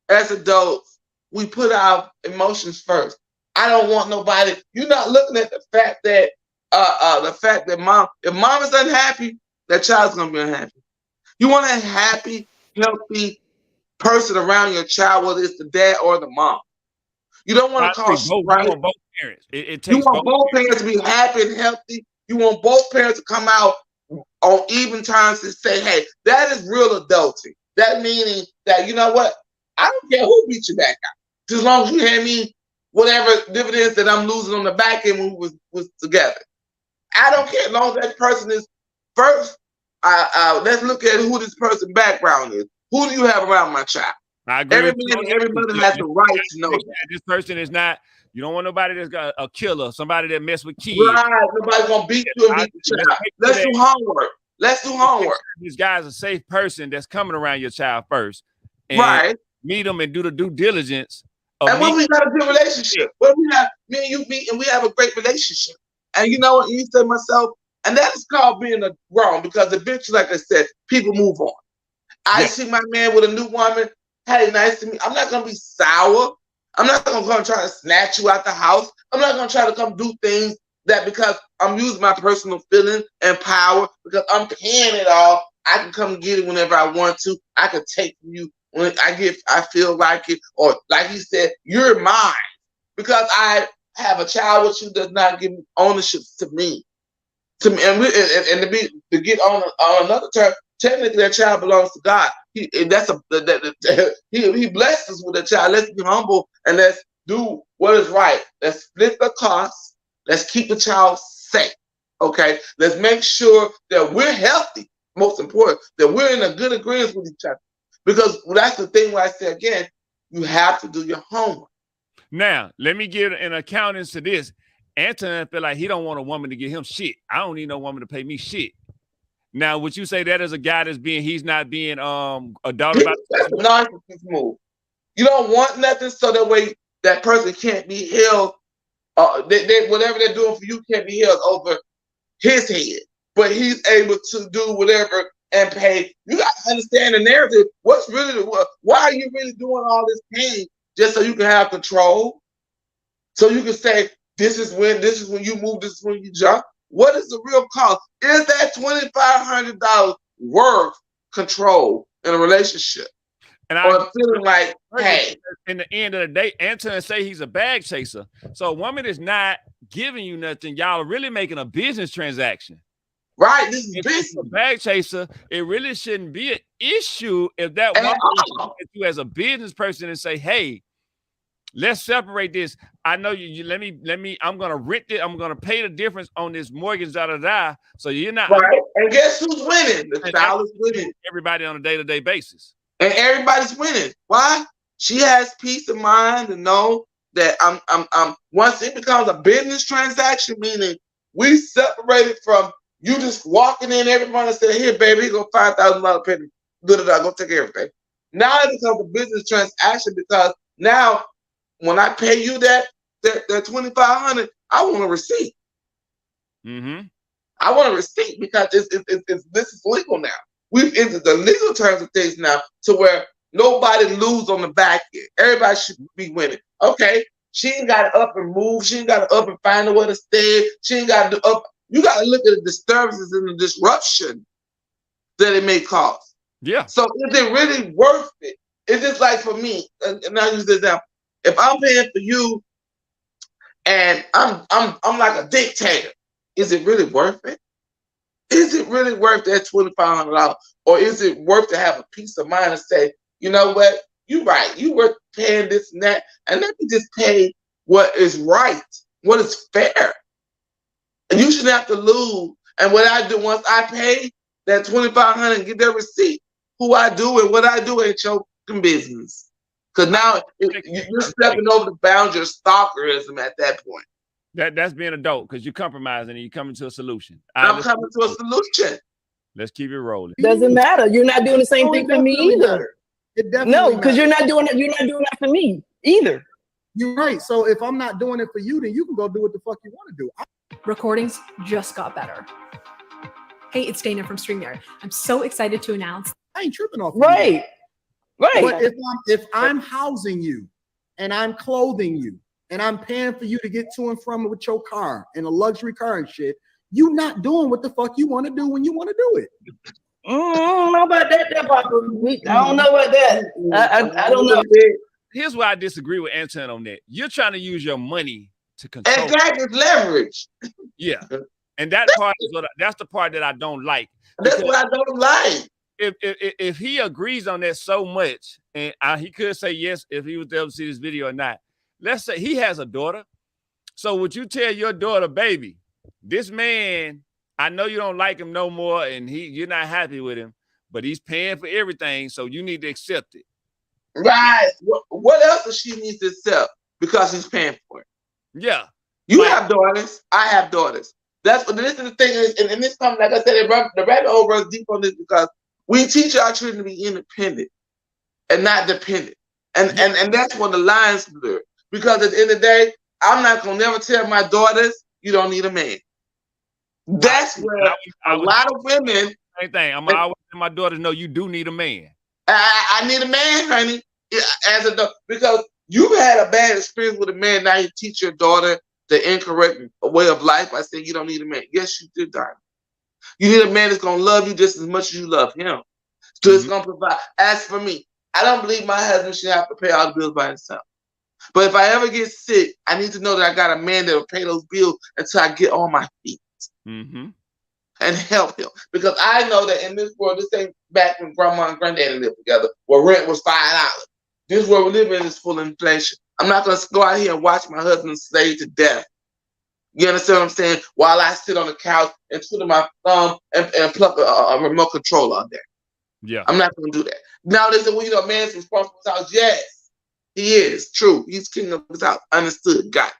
as adults. We put our emotions first. I don't want nobody. You're not looking at the fact that if mom is unhappy, that child's gonna be unhappy. You want a happy, healthy person around your child, whether it's the dad or the mom. You don't want to cause strife. You want both parents. You want both parents to be happy and healthy. You want both parents to come out on even terms and say, hey, that is real adulting. That meaning that, you know what? I don't care who beat you back out. As long as you hand me whatever dividends that I'm losing on the back end when we was together. I don't care as long as that person is first. Let's look at who this person's background is. Who do you have around my child? I agree. Everybody has the right to know that. This person is not, you don't want nobody that's got a killer, somebody that mess with kids. Right, nobody's gonna beat you and beat the child. Let's do homework. Let's do homework. This guy's a safe person that's coming around your child first. And meet them and do the due diligence. And when we got a good relationship, when we have me and you meet and we have a great relationship. And you know what, you said myself, and that is called being wrong because eventually, like I said, people move on. I see my man with a new woman. Hey, nice to meet. I'm not gonna be sour. I'm not gonna come try to snatch you out the house. I'm not gonna try to come do things that because I'm using my personal feeling and power because I'm paying it all. I can come get it whenever I want to. I can take you when I feel like it, or like he said, you're mine because I have a child with you does not give ownership to me. And to get on another term, technically that child belongs to God. He blessed us with a child. Let's be humble and let's do what is right. Let's split the cost. Let's keep the child safe. Okay, let's make sure that we're healthy. Most important, that we're in a good agreement with each other. Because that's the thing where I say again, you have to do your homework. Now, let me give an accounting to this. Anton feel like he don't want a woman to give him shit. I don't need no woman to pay me shit. Now, would you say that as a guy he's not being a daughter about? That's a narcissist move. You don't want nothing so that way that person can't be held. Whatever they're doing for you can't be held over his head. But he's able to do whatever and pay. You got to understand the narrative. Why are you really doing all this pain just so you can have control? So you can say, this is when you move, this is when you jump. What is the real cost? Is that $2,500 worth control in a relationship? And or feeling like, hey. In the end of the day, Anton say he's a bag chaser. So a woman is not giving you nothing. Y'all are really making a business transaction. Right, this is business. A bag chaser, it really shouldn't be an issue if that woman looks at you as a business person and say, hey, let's separate this. I know you let me, I'm gonna rent it, I'm gonna pay the difference on this mortgage, so you're not right. And guess who's winning? The child is winning. Everybody on a day-to-day basis. And everybody's winning. Why? She has peace of mind to know that I'm once it becomes a business transaction, meaning we separated from you just walking in every month and saying, here, baby, here go $5,000 penny. Go take everything. Now it becomes a business transaction because now when I pay you that $2,500, I want a receipt. Mm-hmm. I want a receipt because this is legal now. We've entered the legal terms of things now to where nobody lose on the back end. Everybody should be winning. Okay, she ain't got to up and move. She ain't got to up and find a way to stay. She ain't got to up. You got to look at the disturbances and the disruption that it may cause. Yeah. So is it really worth it? It's just like for me, and I use this example. If I'm paying for you and I'm like a dictator, is it really worth it? Is it really worth that $2,500? Or is it worth to have a peace of mind and say, you know what, you're right, you worth paying this and that, and let me just pay what is right, what is fair. And you shouldn't have to lose. And what I do once I pay that $2,500 and get that receipt, who I do and what I do ain't your business. Because now you're stepping over the boundary of stalkerism at that point. That's being adult because you're compromising and you're coming to a solution. I'm coming to a solution. Let's keep it rolling. Doesn't matter. You're not doing the same thing for me either. No, because you're not doing it. You're not doing that for me either. You're right. So if I'm not doing it for you, then you can go do what the fuck you want to do. Recordings just got better. Hey, it's Dana from StreamYard. I'm so excited to announce. I ain't tripping off. Right. Right. But if I'm housing you and I'm clothing you and I'm paying for you to get to and from with your car and a luxury car and shit, you not doing what the fuck you want to do when you want to do it. I don't know about that, Papa. I don't know about that. I don't know. Here's why I disagree with Anton on that. You're trying to use your money to control. And that is leverage. Yeah. And that part is that's the part that I don't like. That's what I don't like. If he agrees on that so much, and he could say yes if he was able to see this video or not. Let's say he has a daughter. So would you tell your daughter, baby, this man, I know you don't like him no more and you're not happy with him, but he's paying for everything, so you need to accept it. Right. What else does she need to accept because he's paying for it? Yeah. You have daughters. I have daughters. That's what this is the thing is, and this comes, like I said, the rabbit hole runs deep on this because we teach our children to be independent and not dependent. And that's when the lines blur. Because at the end of the day, I'm not gonna never tell my daughters you don't need a man. That's where a lot of women. Same thing. I'm always letting my daughters know you do need a man. I need a man, honey. Because you've had a bad experience with a man. Now you teach your daughter the incorrect way of life by saying you don't need a man. Yes, you did, darling. You need a man that's gonna love you just as much as you love him. So it's gonna provide. As for me, I don't believe my husband should have to pay all the bills by himself. But if I ever get sick, I need to know that I got a man that will pay those bills until I get on my feet. Mm-hmm. and help him. Because I know that in this world, this ain't back when grandma and granddaddy lived together, where rent was $5. This world we live in is full of inflation. I'm not going to go out here and watch my husband slave to death. You understand what I'm saying? While I sit on the couch and twiddle my thumb and pluck a remote control out there. Yeah. I'm not going to do that. Now they say, well, you know, man's responsible for his house. Yes, he is. True. He's king of his house. Understood. Got it.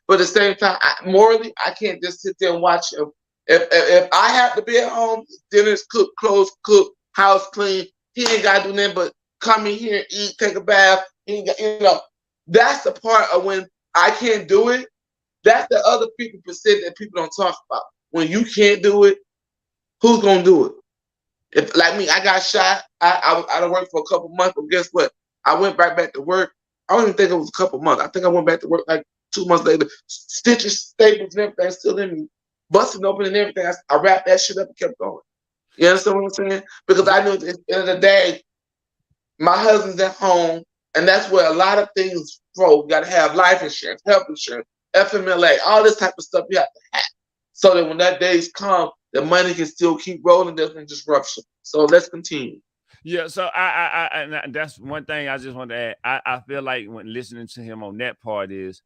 But at the same time, morally, I can't just sit there and watch him. If I have to be at home, dinner's cooked, clothes cooked, house clean, he ain't got to do nothing but come in here, eat, take a bath. He ain't got, you know, that's the part of when I can't do it. That's the other 50% that people don't talk about. When you can't do it, who's going to do it? If, like me, I got shot. I done worked for a couple months, but guess what? I went right back to work. I don't even think it was a couple months. I think I went back to work like 2 months later. Stitches, staples, and everything still in me. Busting open and everything. I wrapped that shit up and kept going. You understand what I'm saying? Because I knew at the end of the day, my husband's at home, and that's where a lot of things flow. You got to have life insurance, health insurance, FMLA, all this type of stuff you have to have. So that when that days come, the money can still keep rolling. There's no disruption. So let's continue. Yeah, so I that's one thing I just want to add. I feel like when listening to him on that part is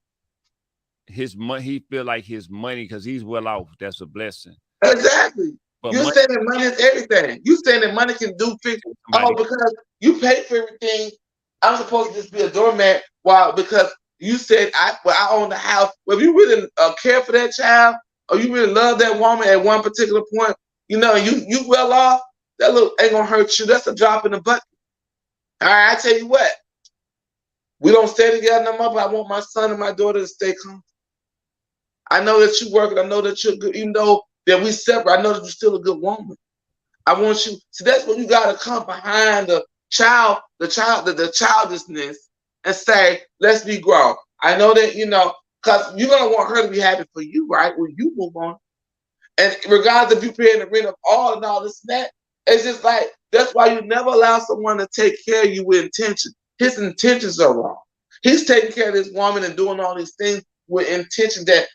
his money. He feel like his money because he's well off. That's a blessing. Exactly. But You saying that money is everything. You saying that money can do things. Oh, because you pay for everything. I'm supposed to just be a doormat. Wow, because you said I own the house. Well, if you really care for that child, or you really love that woman at one particular point, you know, you well off. That little ain't gonna hurt you. That's a drop in the bucket. All right, I tell you what. We don't stay together no more, but I want my son and my daughter to stay comfortable. I know that you working. I know that you're good. Even though that we separate, I know that you're still a good woman. I want you. So that's when you gotta come behind the childishness, and say, let's be grown. I know that, you know, because you're gonna want her to be happy for you, right? When you move on. And regardless if you're paying the rent of all and all this and that, it's just like that's why you never allow someone to take care of you with intention. His intentions are wrong. He's taking care of this woman and doing all these things with intention that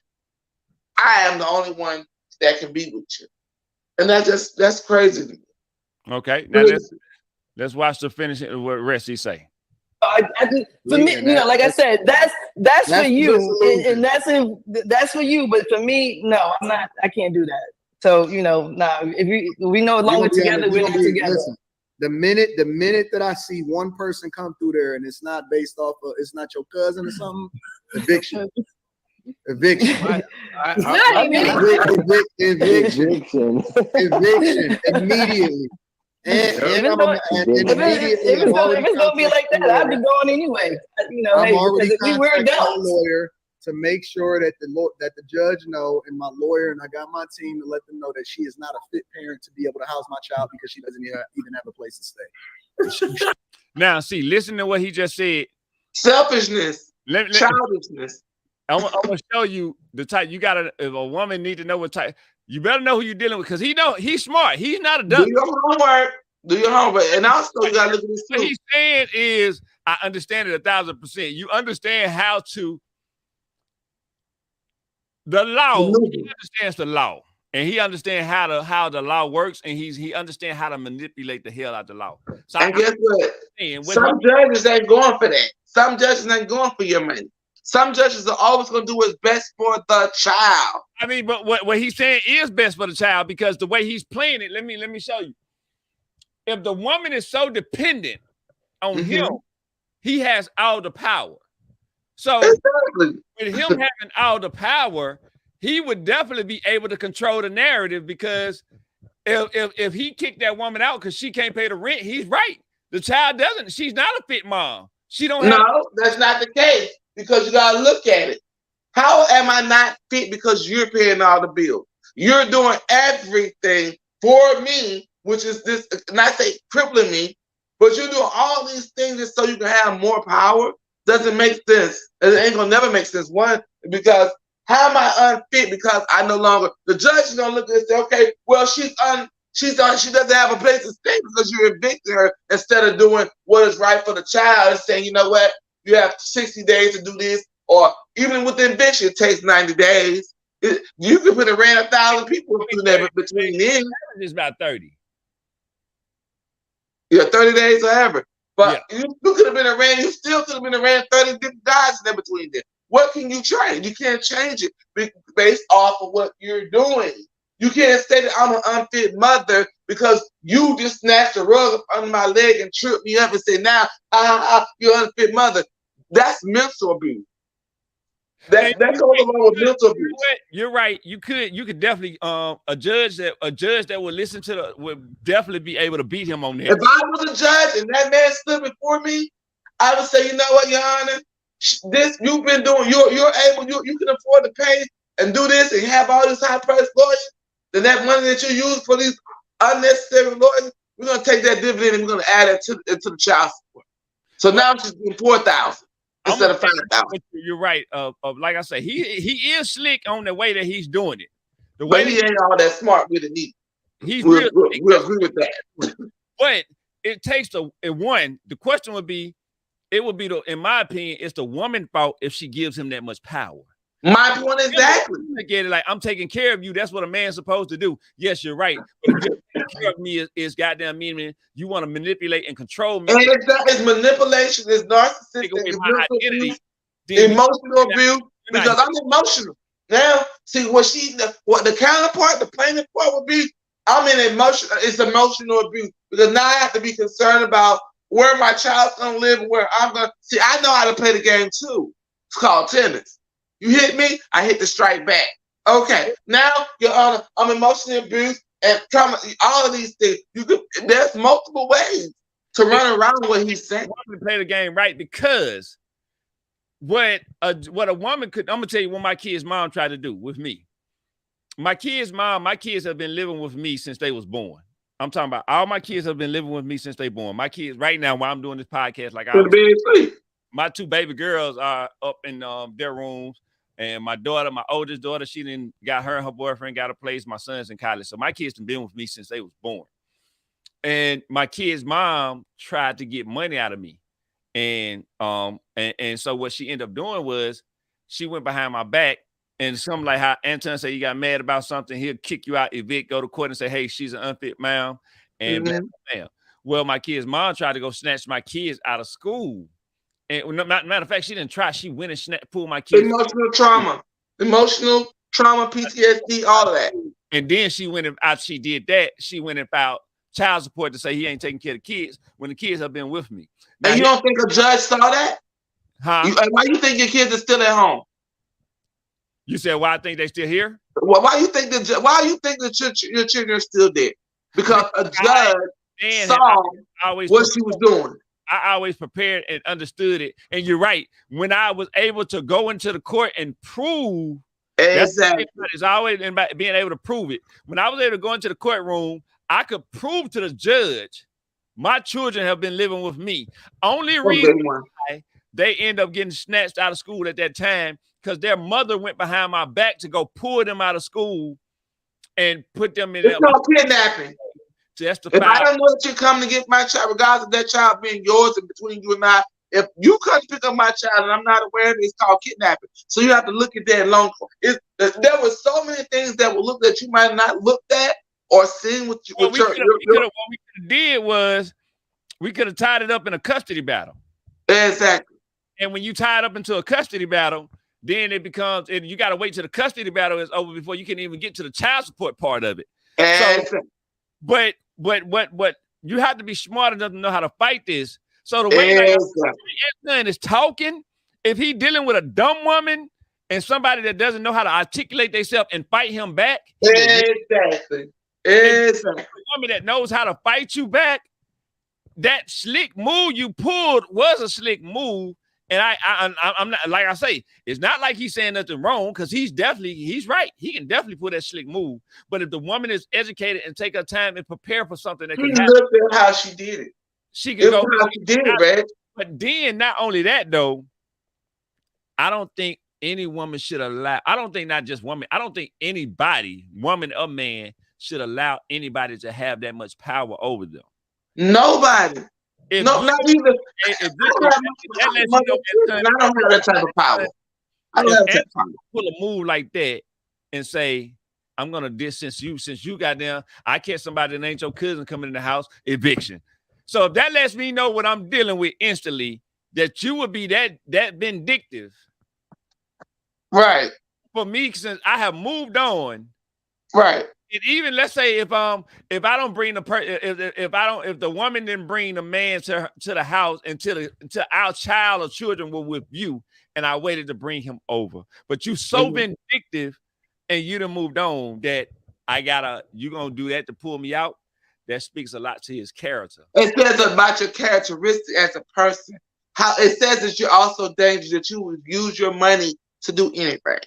I am the only one that can be with you. And that's crazy to me. Okay, now let's watch the finish. What rest he say. I just, for me, you know, like I said, that's for you, and that's for you. But for me, no, I'm not. I can't do that. So you know, nah. If we know longer together, we're not together. Listen, the minute that I see one person come through there and it's not based off of, it's not your cousin or something, eviction. Eviction. Eviction immediately. And if it's gonna be like that, I'd be going anyway. You know, I'm already because if we were contacting my adults, lawyer to make sure that the judge know, and my lawyer, and I got my team to let them know that she is not a fit parent to be able to house my child because she doesn't even have a place to stay. Now, see, listen to what he just said. Selfishness, childishness. I'm gonna show you the type. You gotta. If a woman need to know what type, you better know who you're dealing with because he's smart. He's not a dumb. Do your homework. Do your homework, and also you gotta look at this too. What he's saying is, I understand it 1,000%. You understand how to the law. He understands the law, and he understands how the law works, and he understands how to manipulate the hell out the law. So and guess what? Some judges ain't going for that. Some judges ain't going for your money. Some judges are always going to do what's best for the child. I mean, but what he's saying is best for the child because the way he's playing it. Let me show you. If the woman is so dependent on him, he has all the power. So with him having all the power, he would definitely be able to control the narrative because if he kicked that woman out because she can't pay the rent, he's right. The child doesn't. She's not a fit mom. She don't have. No, that's not the case because you got to look at it. How am I not fit because you're paying all the bills? You're doing everything for me, which is this, not say crippling me, but you're doing all these things just so you can have more power. Doesn't make sense. It ain't gonna never make sense. One, because how am I unfit because I no longer, the judge is gonna look at it and say, okay, well, she doesn't have a place to stay because you're evicting her instead of doing what is right for the child and saying, you know what, you have 60 days to do this, or even with the eviction, it takes 90 days. You could put around 1,000 people through there between then. It's about 30. Yeah, 30 days or ever. But you could have been around, you still could have been around 30 different guys in there between them. What can you change? You can't change it based off of what you're doing. You can't say that I'm an unfit mother because you just snatched the rug up under my leg and tripped me up and said, now, you're an unfit mother. That's mental abuse. That goes along with mental abuse. You're right. You could definitely a judge that would listen to would definitely be able to beat him on that. If I was a judge and that man stood before me, I would say, you know what, Your Honor, this you've been doing, you're able, you can afford to pay and do this and have all these high priced lawyers. Then that money that you use for these unnecessary lawyers, we're gonna take that dividend and we're gonna add it to the child support. So now she's getting 4,000 instead of 5,000. You're right. Like I say, he is slick on the way that he's doing it. The But way he ain't all that smart with it either. He's we'll real. We'll agree with that. But it takes the question would be, it would be in my opinion, it's the woman's fault if she gives him that much power. My point exactly. I get it. Like, I'm taking care of you. That's what a man's supposed to do. Yes, you're right. But taking care of me is goddamn meaning you want to manipulate and control me. And it's manipulation, it's narcissistic, it's emotional abuse. Because I'm emotional. Now, see what the counterpart, the plaintiff part would be, I'm in emotional. It's emotional abuse because now I have to be concerned about where my child's gonna live and where I'm gonna see. I know how to play the game too. It's called tennis. You hit me, I hit the strike back. Okay, now Your Honor, I'm emotionally abused and all of these things. There's multiple ways to run around what he's saying. To play the game right, because what a woman could. I'm gonna tell you what my kid's mom tried to do with me. My kids have been living with me since they was born. I'm talking about all my kids have been living with me since they born. My kids right now, while I'm doing this podcast, my two baby girls are up in their rooms. And my oldest daughter, she didn't got her and her boyfriend got a place. My son's in college. So my kids have been with me since they was born. And my kid's mom tried to get money out of me. And so what she ended up doing was she went behind my back and something like how Anton said you got mad about something, he'll kick you out, evict, go to court and say, hey, she's an unfit mom. And well, my kid's mom tried to go snatch my kids out of school. And matter of fact, she didn't try. She went and pulled my kids. Emotional trauma, PTSD, all of that. And then she went and after she did that, she went and filed child support to say he ain't taking care of the kids when the kids have been with me. Now, and you don't think a judge saw that? Huh? Why you think your kids are still at home? You said why I think they still here? Well, why you think your children are still there? Because a judge saw what she was doing. I always prepared and understood it. And you're right. When I was able to go into the court and prove, exactly, it's always in being able to prove it. When I was able to go into the courtroom, I could prove to the judge my children have been living with me. Only reason why they end up getting snatched out of school at that time because their mother went behind my back to go pull them out of school and put them in. It's called kidnapping. If I don't know that you're coming to get my child, regardless of that child being yours and between you and I, if you come to pick up my child and I'm not aware of it, it's called kidnapping. So you have to look at that long. There were so many things that will look that you might not looked at or seen with your. What we could have did was we could have tied it up in a custody battle. Exactly. And when you tie it up into a custody battle, then it becomes, and you got to wait till the custody battle is over before you can even get to the child support part of it. Exactly. So, but you have to be smart enough to know how to fight this. So the way Anton is talking, if he dealing with a dumb woman and somebody that doesn't know how to articulate themselves and fight him back, exactly. A woman that knows how to fight you back, that slick move you pulled was a slick move. And I'm not, like I say, it's not like he's saying nothing wrong because he's right. He can definitely pull that slick move. But if the woman is educated and take her time and prepare for something that can happen, look at how she did it. She can go. How she did it, man. But then, not only that though, I don't think any woman should allow. I don't think not just woman. I don't think anybody, woman or man, should allow anybody to have that much power over them. Nobody. Not even. I don't have that type of power. I don't have that type of power. Pull a move like that and say, I'm gonna distance you since you got down. I catch somebody that ain't your cousin coming in the house, eviction. So if that lets me know what I'm dealing with instantly, that you would be that vindictive. Right. For me, since I have moved on. Right. And even let's say if I don't bring the if the woman didn't bring the man to the house until our child or children were with you, and I waited to bring him over. But you so vindictive and you done moved on that you gonna do that to pull me out. That speaks a lot to his character. It says about your characteristic as a person. How it says that you're also dangerous, that you would use your money to do anything.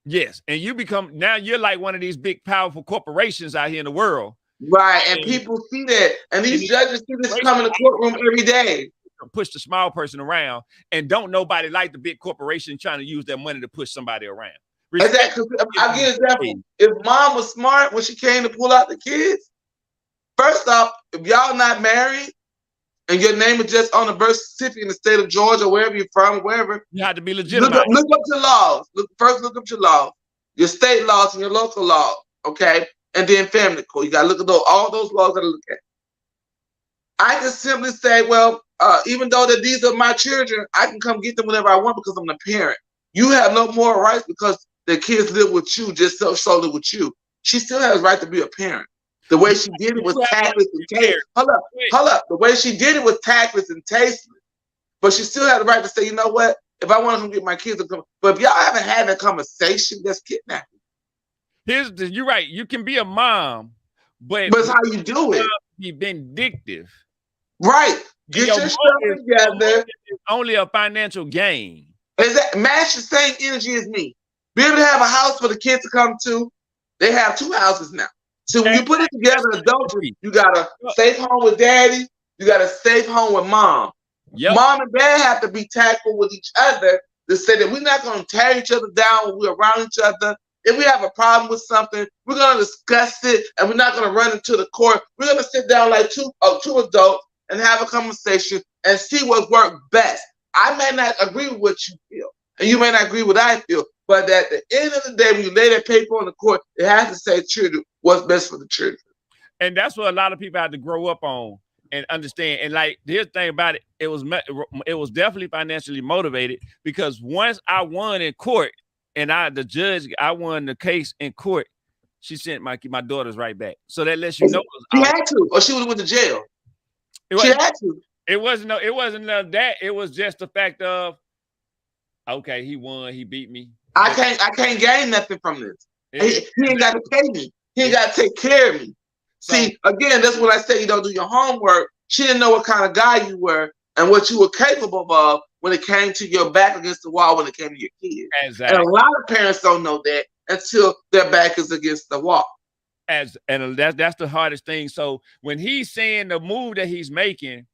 Yes, and you're like one of these big, powerful corporations out here in the world. Right, and people see that, and these judges see this come in the courtroom every day. Push the small person around, and don't nobody like the big corporation trying to use their money to push somebody around. Exactly. I'll give an example. If mom was smart when she came to pull out the kids, first off, if y'all not married and your name is just on the birth certificate in the state of Georgia, wherever you're from, wherever, you have to be legitimate. Look up your laws. Look up your laws, your state laws and your local laws, okay? And then family code. You got to look at all those laws that I look at. I can simply say, well, even though that these are my children, I can come get them whenever I want because I'm the parent. You have no moral rights because the kids live with you, just solely with you. She still has the right to be a parent. The way she did it was tactless and tasteless. Hold up. The way she did it was tactless and tasteless. But she still had the right to say, you know what? If I want to come get my kids, but if y'all haven't had that conversation, that's kidnapping. You're right. You can be a mom, but it's how you do it. Be vindictive. Right. Get your stuff together. It's only a financial gain. Match the same energy as me. Be able to have a house for the kids to come to. They have 2 houses now. So when you put it together, adultery, you got a safe home with daddy. You got a safe home with mom. Yep. Mom and dad have to be tactful with each other to say that we're not going to tear each other down when we're around each other. If we have a problem with something, we're going to discuss it, and we're not going to run into the court. We're going to sit down like two adults and have a conversation and see what works best. I may not agree with what you feel, and you may not agree with what I feel, but at the end of the day, when you lay that paper on the court, it has to say children, what's best for the children. And that's what a lot of people have to grow up on and understand. And like, here's the thing about it, it was definitely financially motivated, because once I won in court and I won the case in court, she sent my daughters right back. So that lets you know. She had to, or she would have went to jail. She had to. It wasn't that. It was just the fact of, okay, he won, he beat me. I can't gain nothing from this. He ain't got to pay me. He ain't got to take care of me. See, again, that's what I say. You don't do your homework. She didn't know what kind of guy you were and what you were capable of when it came to your back against the wall, when it came to your kids. Exactly. And a lot of parents don't know that until their back is against the wall. And that's the hardest thing. So when he's saying the move that he's making,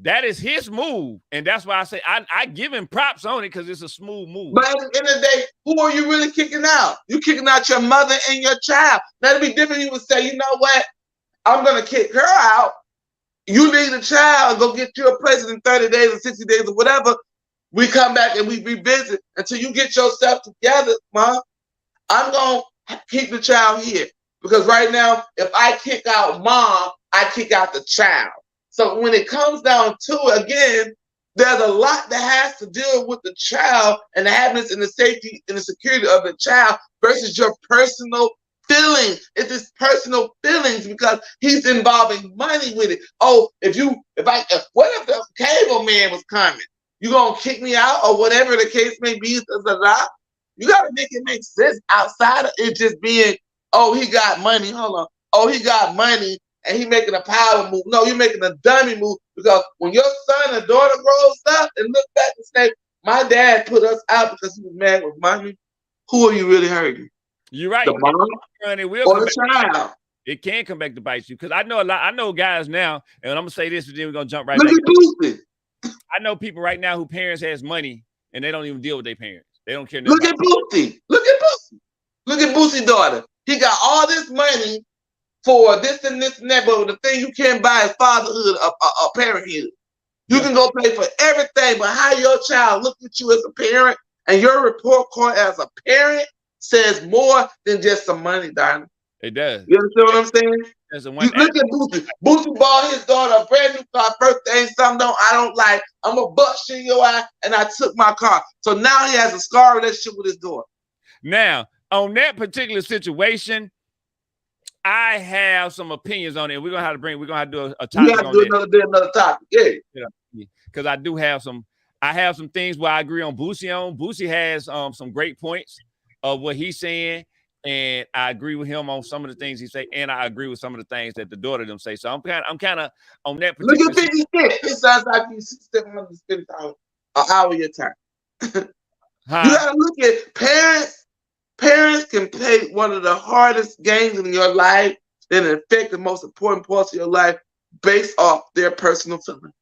that is his move. And that's why I say I give him props on it, because it's a smooth move. But at the end of the day, who are you really kicking out? You're kicking out your mother and your child. That'd be different. You would say, you know what? I'm going to kick her out. You leave the child and go get you a place in 30 days or 60 days or whatever. We come back and we revisit until you get yourself together, Mom. I'm going to keep the child here. Because right now, if I kick out Mom, I kick out the child. So when it comes down to it, again, there's a lot that has to deal with the child and the happiness and the safety and the security of the child versus your personal feelings. It's his personal feelings, because he's involving money with it. Oh, what if the cable man was coming? You gonna kick me out, or whatever the case may be? You gotta make it make sense outside of it just being, oh, he got money. Hold on. Oh, he got money. And he making a power move. No, you're making a dummy move, because when your son or daughter grows up and look back and say, my dad put us out because he was mad with money, who are you really hurting? You're right. The mom or the child? It can come back to bite you, because I know guys now, and I'm gonna say this, and then we're gonna jump right back. I know people right now who parents has money and they don't even deal with their parents. They don't care. Look at Boosie. Look at Boosie's daughter. He got all this money for this and this and that, but the thing you can't buy is fatherhood or parenthood. You can go pay for everything, but how your child look at you as a parent and your report card as a parent, says more than just some money, darling. It does. You understand what I'm saying? There's a You one look at Boosie. Boosie bought his daughter a brand new car, birthday, and something I don't like. I'm gonna bust you in your eye, and I took my car. So now he has a scar relationship with his daughter. Now, on that particular situation, I have some opinions on it. We're gonna have to do a topic. You have to do another topic. Yeah. Because I do have some. I have some things where I agree on Boosie on. Boosie has some great points of what he's saying, and I agree with him on some of the things he say, and I agree with some of the things that the daughter them say. So I'm kind of on that particular. Look at 50 Cent. It sounds like you spend an hour of your time. You gotta look at parents. Parents can play one of the hardest games in your life that affect the most important parts of your life based off their personal feelings.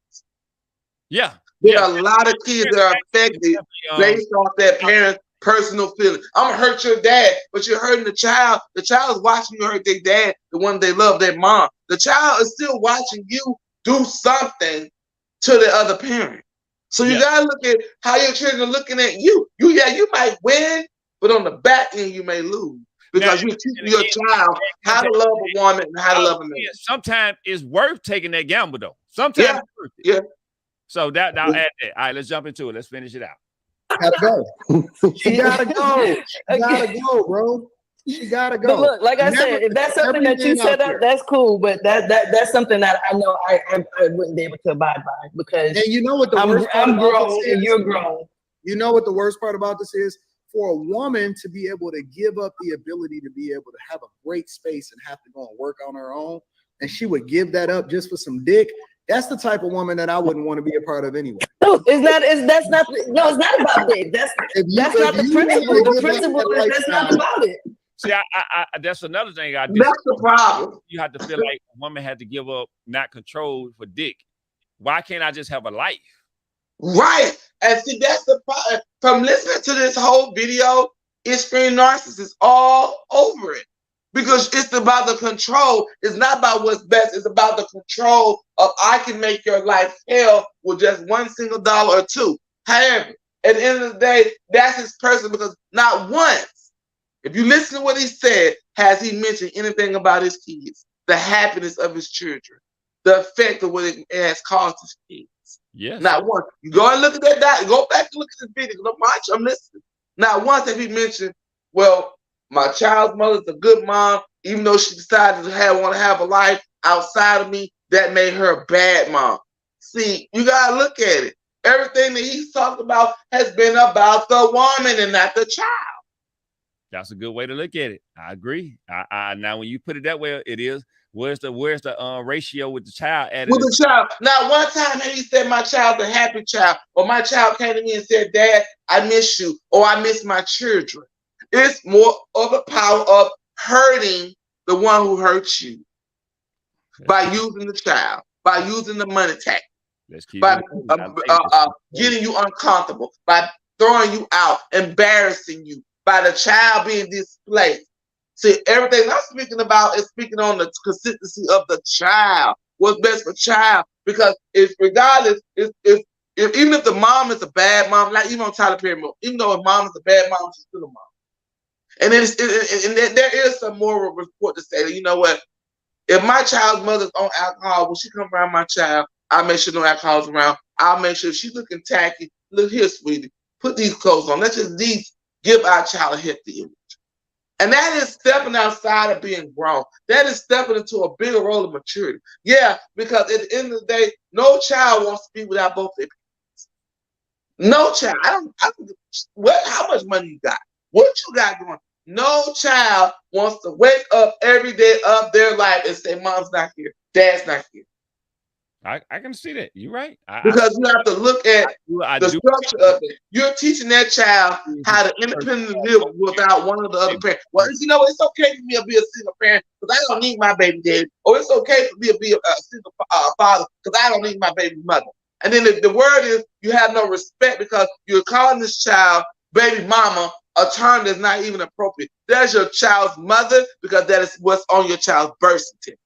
Yeah. There are a lot of kids that are affected based off that parent's personal feelings. I'm gonna hurt your dad, but you're hurting the child. The child is watching you hurt their dad, the one they love, their mom. The child is still watching you do something to the other parent. So you gotta look at how your children are looking at you. You might win, but on the back end you may lose because you're teaching your child how to love a woman and how to love a man. Sometimes it's worth taking that gamble, though. Sometimes it's worth it. Yeah. So I'll add that. All right, let's jump into it. Let's finish it out. Gotta go. She gotta go. She gotta go, bro. She gotta go. But look, like I said, if that's something that you set up, that's cool. But that's something that I know I wouldn't be able to abide by because and you know what the worst part I'm about grown this and is? you're grown. You know what the worst part about this is? For a woman to be able to give up the ability to be able to have a great space and have to go and work on her own, and she would give that up just for some dick. That's the type of woman that I wouldn't want to be a part of anyway. No, it's not about dick. That's not the principle. The principle is that's not about it. See, I that's another thing I did. That's the problem. You have to feel like a woman had to give up, not control for dick. Why can't I just have a life? Right. And see, that's the problem. From listening to this whole video, it's screaming narcissist all over it. Because it's about the control. It's not about what's best. It's about the control of I can make your life hell with just $1 single or two. However, at the end of the day, that's his person because not once, if you listen to what he said, has he mentioned anything about his kids, the happiness of his children, the effect of what it has caused his kids. Yes. Not once. You go and look at that. Go back and look at this video. Don't watch. I'm listening. Not once have he mentioned, well, my child's mother's a good mom, even though she decided to want to have a life outside of me, that made her a bad mom. See, you gotta look at it. Everything that he's talked about has been about the woman and not the child. That's a good way to look at it. I agree. I now when you put it that way, it is. Where's the ratio with the child added? With the child. Now, one time he said my child's a happy child, or my child came to me and said, Dad, I miss you, or I miss my children. It's more of the power of hurting the one who hurts you by using the child, by using the money tactic, by getting you uncomfortable, by throwing you out, embarrassing you, by the child being displaced. See, everything I'm speaking about is speaking on the consistency of the child. What's best for child? Because if regardless, even if the mom is a bad mom, like even on Tyler Perry, even though a mom is a bad mom, she's still a mom. And there is some moral report to say that, you know what, if my child's mother's on alcohol, when she comes around my child, I'll make sure no alcohol is around. I'll make sure she's looking tacky. Look here, sweetie, put these clothes on. Let's just give our child a healthy image. And that is stepping outside of being grown. That is stepping into a bigger role of maturity. Yeah, because at the end of the day, no child wants to be without both their parents. No child. How much money you got? What you got going? No child wants to wake up every day of their life and say, Mom's not here, Dad's not here. I can see that. You're right. Because you have to look at the structure of it. You're teaching that child how to independently live without one of the other parents. Well, you know, it's okay for me to be a single parent because I don't need my baby daddy. Or it's okay for me to be a single father because I don't need my baby mother. And then the word is you have no respect because you're calling this child baby mama, a term that's not even appropriate. That's your child's mother because that is what's on your child's birth certificate.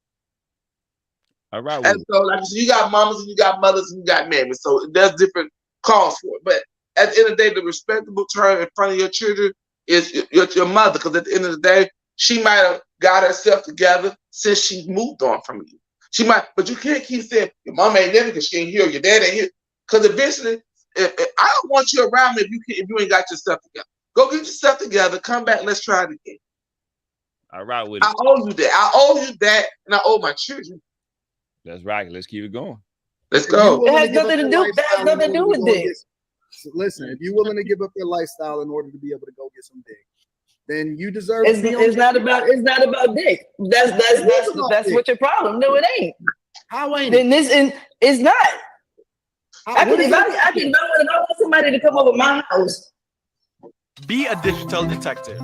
All right. And so, like you got mamas and you got mothers and you got mammies. So there's different calls for it. But at the end of the day, the respectable term in front of your children is your mother, because at the end of the day, she might have got herself together since she moved on from you. She might, but you can't keep saying your mom ain't living because she ain't here, your dad ain't here. Because eventually, if I don't want you around me if you ain't got yourself together. Go get yourself together. Come back. Let's try it again. All right with it. I owe you that. I owe you that, and I owe my children. That's right. Let's keep it going. Let's go. It has nothing to do. That has nothing to do with this. Listen, if you're willing to give up your lifestyle in order to be able to go get some dick, then you deserve. It's not about dick. That's what your problem. No, it ain't. How ain't then it? It's not. I want somebody to come over my house. Be a digital detective.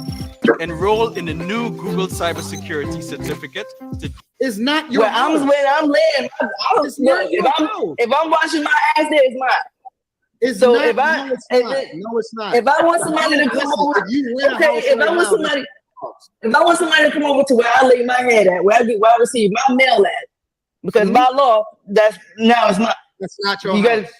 Enroll in the new Google Cybersecurity Certificate. It's not your house. When I'm laying, if I'm washing my ass, there, it's mine. It's so not, if I no, it's not. No, it's not. If I want somebody to come over, if I want somebody to come over to where I lay my head at, where I receive my mail at, because by law, it's mine. That's not your house.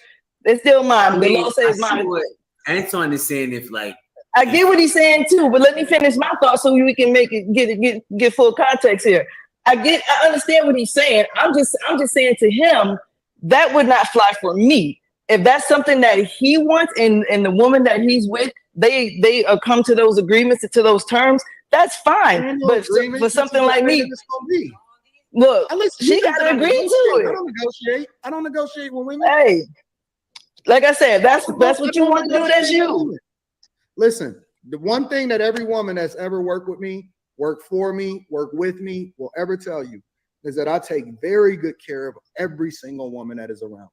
It's still mine. I The mean, law says I see mine. what Anton is saying. If like, I get what he's saying too, but let me finish my thought so we can make it get full context here. I understand what he's saying. I'm just saying to him that would not fly for me. If that's something that he wants and the woman that he's with, they come to those agreements, to those terms, that's fine. But for something like me, look, she got to agree to it. I don't negotiate with women. Hey, like I said, that's what you want to do. That's you. Listen, the one thing that every woman that's ever worked with me, worked for me, worked with me will ever tell you is that I take very good care of every single woman that is around me.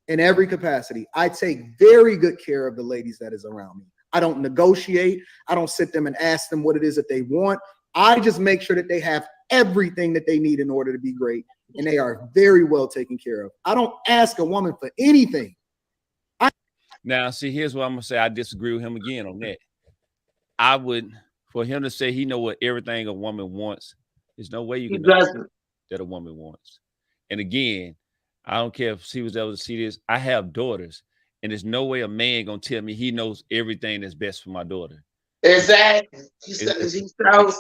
In every capacity, I take very good care of the ladies that is around me. I don't negotiate. I don't sit them and ask them what it is that they want. I just make sure that they have everything that they need in order to be great, and they are very well taken care of. I don't ask a woman for anything. Now, see, here's what I'm gonna say. I disagree with him again on that. I would, for him to say he know what everything a woman wants, there's no way you can know that a woman wants. And again, I don't care if she was able to see this. I have daughters, and there's no way a man gonna tell me he knows everything that's best for my daughter. Exactly. He sounds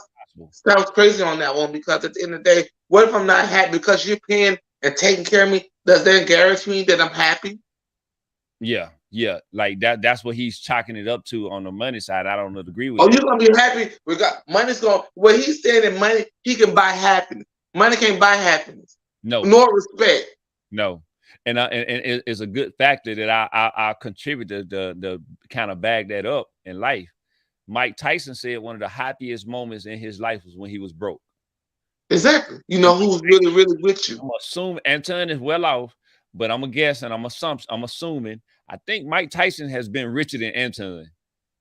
crazy on that one, because at the end of the day, what if I'm not happy because you're paying and taking care of me? Does that guarantee me that I'm happy? Yeah, like that. That's what he's chalking it up to on the money side. I don't agree with. Oh, you're gonna be happy. We got money's going. What he's saying that money, he can buy happiness. Money can't buy happiness. No, nor respect. No, and it's a good factor that I contribute to the kind of bag that up in life. Mike Tyson said one of the happiest moments in his life was when he was broke. Exactly. You know who's really, really with you. I'm assuming Anton is well off, but I'm guessing. I'm assuming. I think Mike Tyson has been richer than Anton.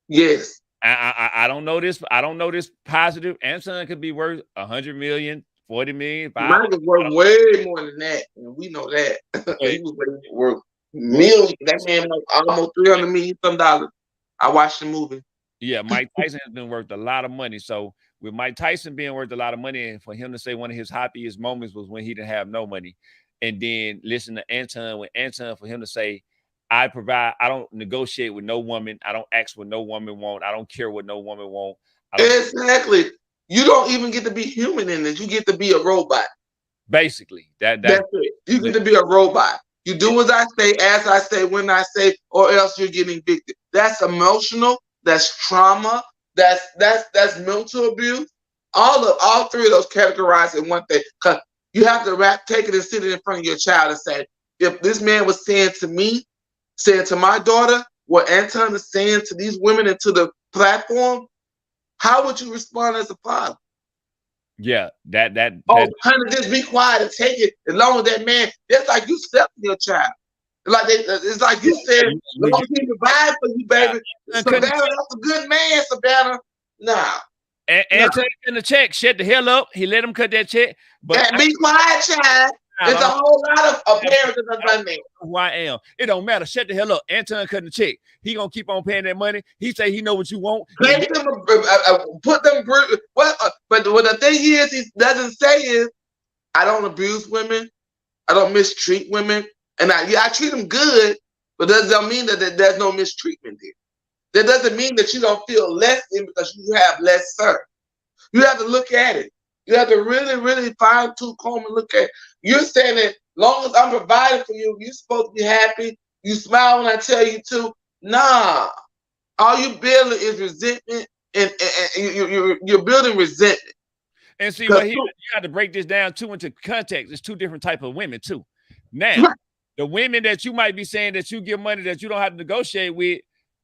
Yes. I don't know this. I don't know this positive. Anton could be worth 100 million, 40 million. Mike is worth way more than that, and we know that. He was worth millions. That man was almost $300 million some dollars. I watched the movie. Yeah, Mike Tyson has been worth a lot of money. So with Mike Tyson being worth a lot of money, and for him to say one of his happiest moments was when he didn't have no money, and then listen to Anton with Anton for him to say, I don't negotiate with no woman. I don't ask what no woman want. I don't care what no woman want. Exactly. You don't even get to be human in this. You get to be a robot. Basically. That's it. You get to be a robot. You do as I say, as I say, when I say, or else you're getting evicted. That's emotional. That's trauma. That's mental abuse. All three of those categorized in one thing. Because you have to take it and sit it in front of your child and say, if this man was saying to me, saying to my daughter, what Anton is saying to these women and to the platform, how would you respond as a father? Yeah, that. Honey, just be quiet and take it. As long as that man, that's like you stepping your child. It's like you said, long as he provide for you, baby. Savannah, that's a good man, Savannah. Nah. Anton in the check, shut the hell up. He let him cut that check. But be quiet, child. There's a whole lot of parents that have done that. Who I am. It don't matter. Shut the hell up. Anton cutting the check. He gonna keep on paying that money. He say he know what you want. Put them. But what the thing is, he doesn't say is, I don't abuse women. I don't mistreat women. And I treat them good, but that doesn't mean that there's no mistreatment there. That doesn't mean that you don't feel less than because you have less serve. You have to look at it. You have to really, really fine-tooth comb and look at it. You're saying that as long as I'm providing for you, you're supposed to be happy. You smile when I tell you to. Nah. All you building is resentment, and you're building resentment. And see, what you got to break this down too into context. It's two different type of women too. Now, the women that you might be saying that you give money that you don't have to negotiate with,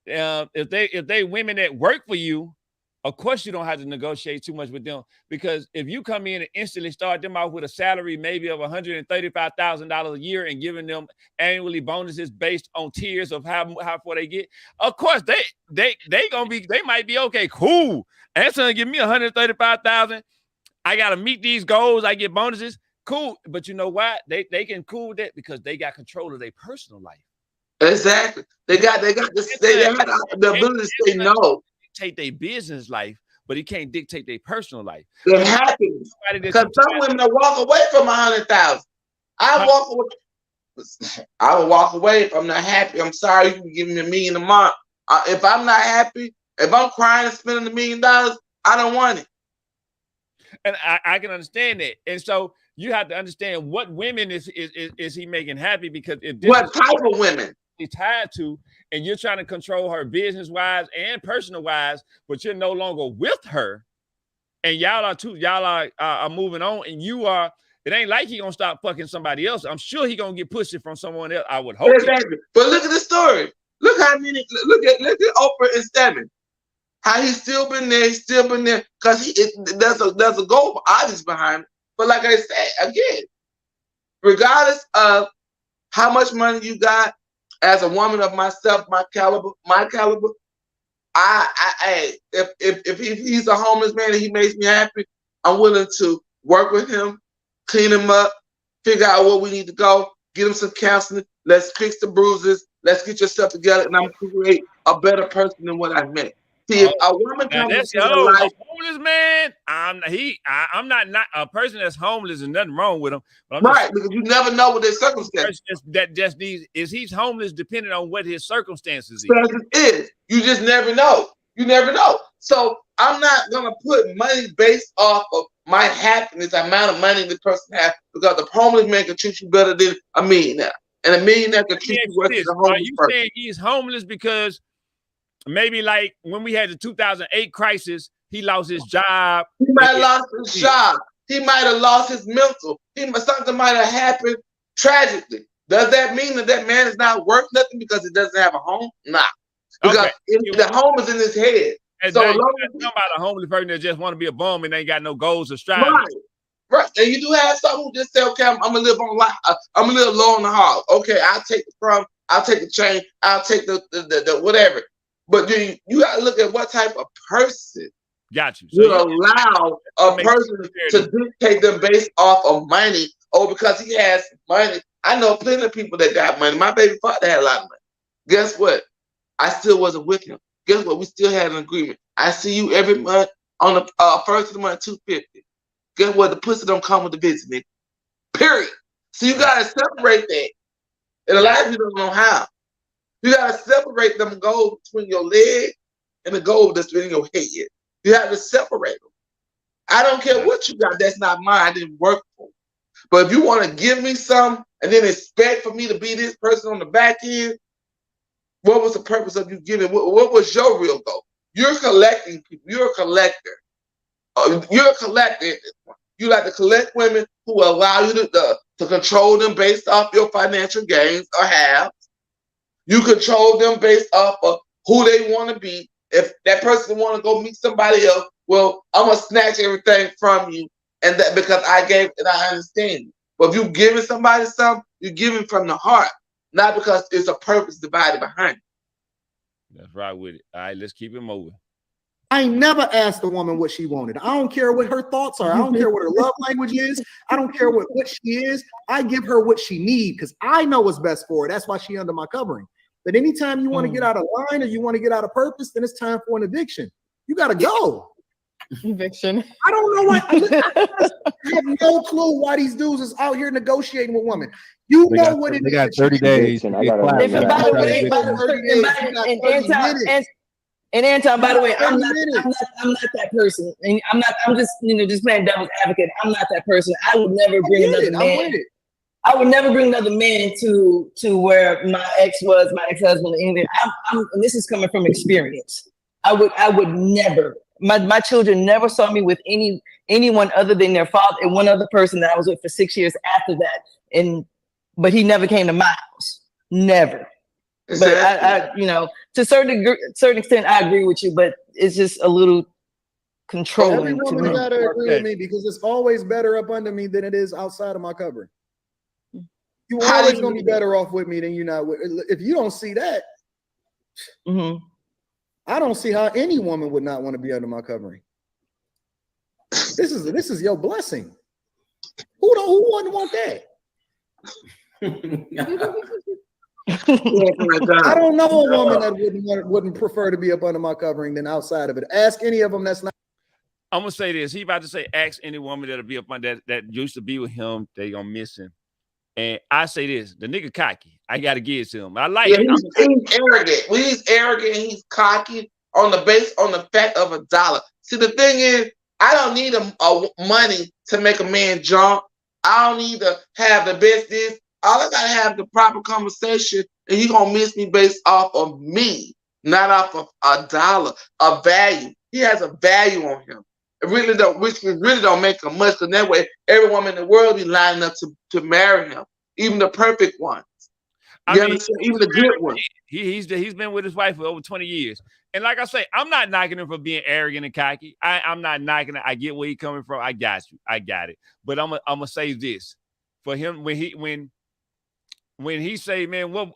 if they women that work for you, of course you don't have to negotiate too much with them, because if you come in and instantly start them out with a salary maybe of $135,000 a year and giving them annually bonuses based on tiers of how far they get, of course they might be okay, cool. That's gonna give me $135,000. I gotta meet these goals. I get bonuses, cool. But you know what? They can cool with that because they got control of their personal life. Exactly. They got the ability to say no. Dictate their business life, but he can't dictate their personal life. It happens because some women that walk away from 100,000. I will walk away if I'm not happy. I'm sorry, you can give me $1 million a month. If I'm not happy, if I'm crying and spending $1 million, I don't want it. And I can understand that. And so you have to understand what women is he making happy, because if this what type of women he's tied to, and you're trying to control her business wise and personal wise, but you're no longer with her, and y'all are moving on, and you are. It ain't like he gonna stop fucking somebody else. I'm sure he gonna get pussy from someone else. I would hope. Exactly. But look at the story. Look how many. Look at Oprah and Stedman. How he's still been there. He's still been there because there's a goal obvious behind it. But like I said again, regardless of how much money you got, as a woman of myself, my caliber, if he's a homeless man and he makes me happy, I'm willing to work with him, clean him up, figure out where we need to go, get him some counseling. Let's fix the bruises. Let's get yourself together, and I'm going to create a better person than what I met. See, if a woman comes into your life, homeless man, I'm not a person that's homeless. There's nothing wrong with him. But right, because you never know what their circumstances. That just needs is he's homeless depending on what his circumstances is. You just never know. You never know. So I'm not gonna put money based off of my happiness, the amount of money the person has, because the homeless man can treat you better than a millionaire, and a millionaire can treat you worse than a homeless person. Are you saying he's homeless because maybe like when we had the 2008 crisis, he lost his job? He might have lost his job. He might have lost his mental. Something might have happened tragically. Does that mean that man is not worth nothing because he doesn't have a home? Nah. Because the home is in his head. And so you're talking about a homeless person that just want to be a bum and ain't got no goals or strive. Right. And you do have someone who just say, okay, I'm gonna live on life. I'm gonna live low on the hog. Okay, I'll take the crumb, I'll take the chain, I'll take the whatever. But you gotta look at what type of person got you. So you allow a person to dictate them based off of money, or because he has money. I know plenty of people that got money. My baby father had a lot of money. Guess what? I still wasn't with him. Guess what? We still had an agreement. I see you every month on the first of the month, $250. Guess what? The pussy don't come with the visit, nigga. Period. So you gotta separate that. And a lot of people don't know how. You gotta separate them goals between your leg and the goal that's in your head. You have to separate them. I don't care what you got. That's not mine. I didn't work for it. But if you want to give me some and then expect for me to be this person on the back end, what was the purpose of you giving? What was your real goal? You're collecting people. You're a collector. You're a collector. You like to collect women who allow you to control them based off your financial gains or have. You control them based off of who they want to be. If that person want to go meet somebody else, well, I'm gonna snatch everything from you, and that because I gave and I understand you. But if you giving somebody something, you're giving from the heart, not because it's a purpose divided behind it. That's right with it. All right, let's keep it moving. I never asked the woman what she wanted. I don't care what her thoughts are. I don't care what her love language is. I don't care what she is. I give her what she needs because I know what's best for her. That's why she's under my covering. But anytime you want to get out of line or you want to get out of purpose, then it's time for an eviction. You got to go. Eviction. I don't know why. I have no clue why these dudes is out here negotiating with women. You know what it is. They got 30 days. And And Anton, by the way, Wait a I'm not that person. And I'm just, just playing devil's advocate. I'm not that person. I would never bring another man. I would never bring another man to where my ex-husband, and this is coming from experience. I would never. My children never saw me with anyone other than their father and one other person that I was with for 6 years after that. But he never came to my house. Never. Exactly. But to a certain extent, I agree with you, but it's just a little controlling. Every woman gotta agree with me because it's always better up under me than it is outside of my covering. You always gonna be better off with me than you're not with. If you don't see that, I don't see how any woman would not want to be under my covering. This is your blessing. Who wouldn't want that? I don't know a woman that wouldn't prefer to be up under my covering than outside of it. Ask any of them that's not. I'm gonna say this. He about to say, ask any woman that'll be up on that used to be with him, they gonna miss him. And I say this, the nigga cocky. I gotta give it to him. I like it. He's arrogant. When he's arrogant, he's cocky on the fact of $1. See, the thing is, I don't need a money to make a man jump. I don't need to have the best this. All I gotta have the proper conversation, and he gonna miss me based off of me, not off of $1, a value. He has a value on him. Which really don't make him much, because that way every woman in the world be lining up to marry him, even the perfect ones. Even the good ones. He's been with his wife for over 20 years. And like I say, I'm not knocking him for being arrogant and cocky. I'm not knocking it. I get where he's coming from. I got you. I got it. But I'm gonna say this. For him, when he say, man, what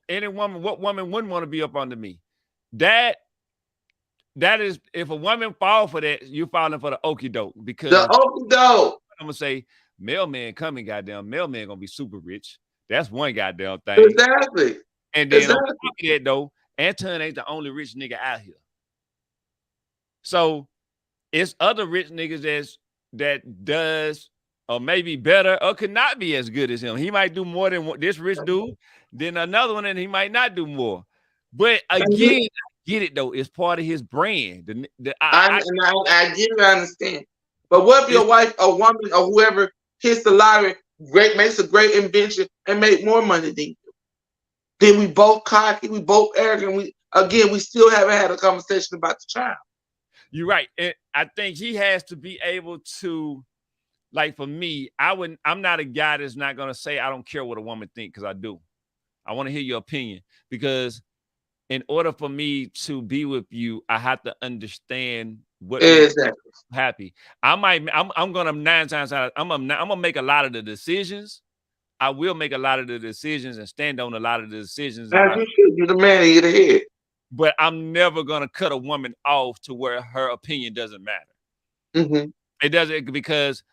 woman wouldn't want to be up under me? That is, if a woman fall for that, you falling for the okie doke. Because the okie doke. I'm gonna say, mailman coming, goddamn, mailman gonna be super rich. That's one goddamn thing. Exactly. And then on top of that, though, Anton ain't the only rich nigga out here. So it's other rich niggas that does or maybe better or could not be as good as him. He might do more than this rich dude, then another one, and he might not do more. But again, I get it though. It's part of his brand. I get it, I understand. But what if your wife, a woman, or whoever hits the lottery, makes a great invention and make more money than you? Then we both cocky, we both arrogant. We still haven't had a conversation about the child. You're right. And I think he has to be able to, like for me, I'm not a guy that's not gonna say I don't care what a woman thinks, because I do. I want to hear your opinion, because in order for me to be with you, I have to understand what makes you happy. I'm gonna 9 times out. I'm gonna make a lot of the decisions. I will make a lot of the decisions and stand on a lot of the decisions. You're the man in your head. But I'm never gonna cut a woman off to where her opinion doesn't matter. Mm-hmm. It doesn't, because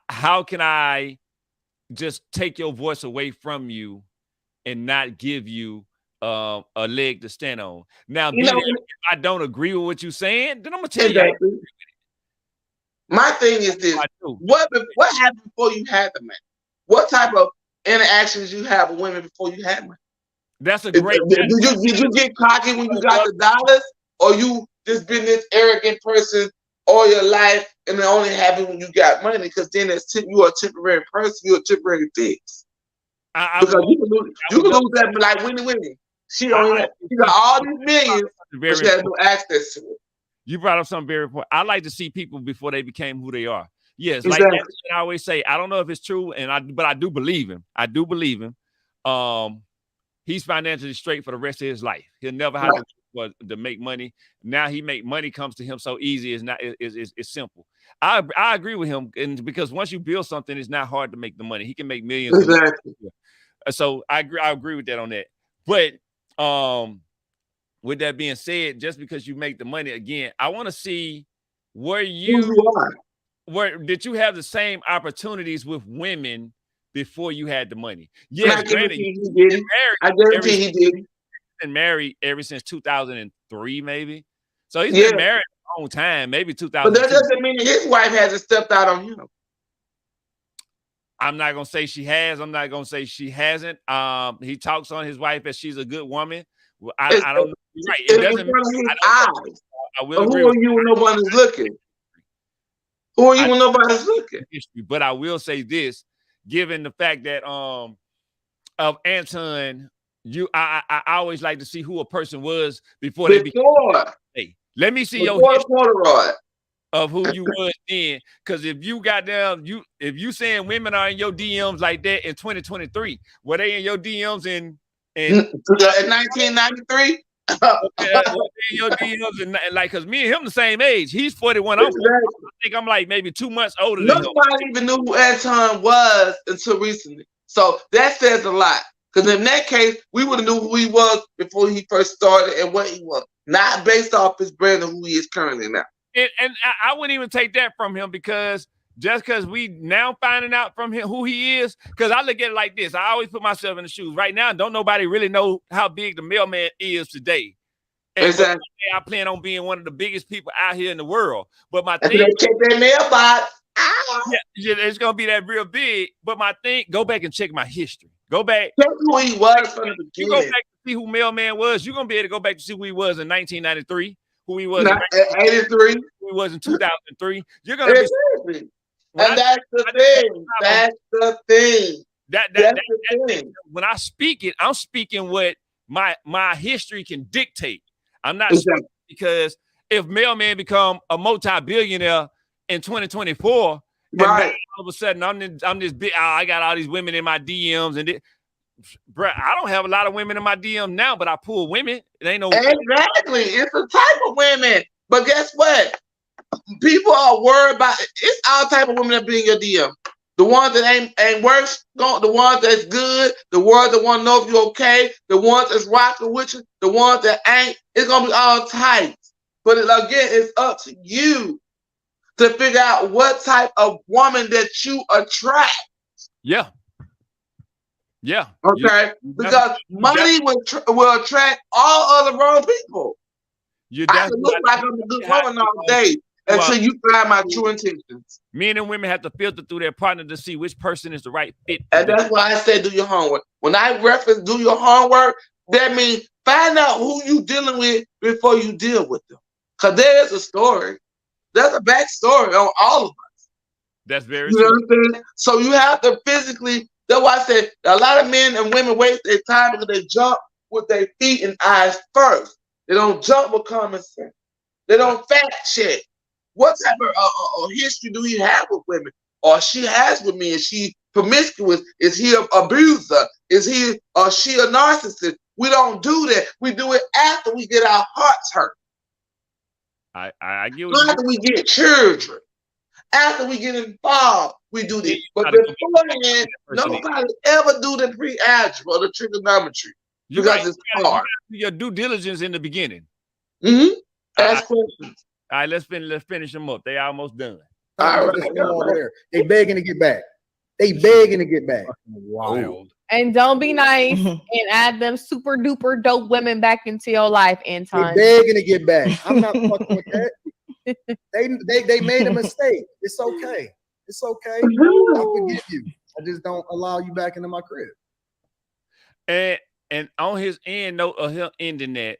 how can I just take your voice away from you and not give you a leg to stand on? Now, if I don't agree with what you're saying, then I'm gonna tell you. My thing is this: what happened before you had the man? What type of interactions you have with women before you had one? That's a great. Did you get cocky when you got the dollars, or you just been this arrogant person all your life and it only happened when you got money? Because then you are a temporary person, you're a temporary fix. Because you can lose that, like Winnie. She got all these millions, but she has no access to it. You brought up something very important. I like to see people before they became who they are. Yes, exactly. Like I always say, I don't know if it's true, but I do believe him. I do believe him. He's financially straight for the rest of his life. He'll never have to make money. Now money comes to him so easy. It's simple. I agree with him, and because once you build something, it's not hard to make the money. He can make millions. Exactly. So I agree with that on that. But with that being said, just because you make the money, again, I want to see where did you have the same opportunities with women before you had the money? Yes, granted, I guarantee he did. He's been married ever since 2003, maybe. So he's been married a long time, maybe 2000. But that doesn't mean his wife hasn't stepped out on him. I'm not gonna say she has. I'm not gonna say she hasn't. He talks on his wife as she's a good woman. Well, I don't know. Right. It It's in doesn't front of his I eyes. will But agree who with are you when nobody's looking? Who are you when nobody's looking? history, but I will say this, given the fact that of Anton, I always like to see who a person was before they became. Hey, let me see your history of who you was then. Because if you got down, if you saying women are in your DMs like that in 2023, were they in your DMs in 1993? Your DMs and like, cause me and him the same age. He's 41. I think I'm like maybe 2 months older than him. Nobody even knew who Anton was until recently. So that says a lot. Because in that case, we would have knew who he was before he first started and what he was, not based off his brand of who he is currently now. And I wouldn't even take that from him because just because we now finding out from him who he is, because I look at it like this. I always put myself in the shoes. Right now, don't nobody really know how big the mailman is today. And exactly. I plan on being one of the biggest people out here in the world. But my thing, check that mailbox. Yeah, it's gonna be that real big. But my thing, go back and check my history. Go back. Check who he was from the beginning. You go back to see who mailman was. You're gonna be able to go back to see who he was in 1993, who he was in 83, who he was in 2003. You're gonna be. And that's the thing. That's the thing. That's the thing. When I speak it, I'm speaking what my history can dictate. I'm not speaking because if mailman become a multi-billionaire in 2024, right? All of a sudden, I'm this big. I got all these women in my DMs, and bro, I don't have a lot of women in my DM now, but I pull women. It ain't no exactly. It's a type of women, but guess what? People are worried about it. It's all type of women that be in your DM. The ones that ain't worse, the ones that's good, the ones that want to know if you're okay, the ones that's rocking with you, the ones that ain't. It's gonna be all types. But again, it's up to you to figure out what type of woman that you attract. Yeah. Yeah. Okay. Because money will attract all other wrong people. I can look like I'm a good woman all day until you find my true intentions. Men and women have to filter through their partner to see which person is the right fit. And that's why I say do your homework. When I reference do your homework, that means find out who you dealing with before you deal with them. Because there is a story. There's a backstory on all of us. That's very true. You know what I'm saying? So you have to physically, that's why I said a lot of men and women waste their time because they jump with their feet and eyes first. They don't jump with common sense. They don't fact check. What type of history do you have with women? Or she has with me? Is she promiscuous? Is he an abuser? Is he or she a narcissist? We don't do that. We do it after we get our hearts hurt. I get what after we get children. After we get involved, we do this. But beforehand, nobody ever do the pre-algebra or the trigonometry. Because it's hard. Your due diligence in the beginning. Ask questions. All right, let's finish them up. They almost done. All right. They begging to get back. They begging to get back. Wild. And don't be nice and add them super duper dope women back into your life, Anton. They begging to get back. I'm not fucking with that. They made a mistake. It's okay. It's okay. I forgive you. I just don't allow you back into my crib. And on his end note of him ending that,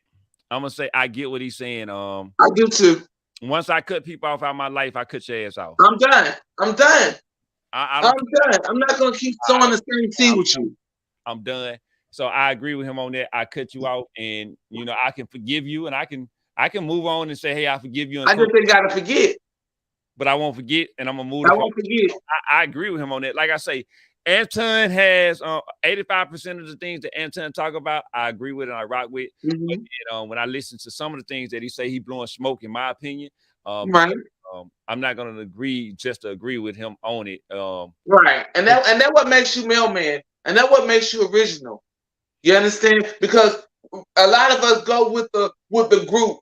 I'm gonna say I get what he's saying. I do too. Once I cut people off out of my life, I cut your ass off. I'm done. I'm done. I'm done. I'm not gonna keep throwing the same seed with you. I'm done. So I agree with him on that. I cut you out, and I can forgive you, and I can move on and say, hey, I forgive you. I just ain't gotta forget. But I won't forget, and I'm gonna move. I won't forget. I agree with him on that. Like I say, Anton has 85% of the things that Anton talk about. I agree with and I rock with. But, when I listen to some of the things that he say, he blowing smoke. In my opinion, right. I'm not gonna agree just to agree with him on it. Right, and that what makes you mailman, and that what makes you original. You understand? Because a lot of us go with the group.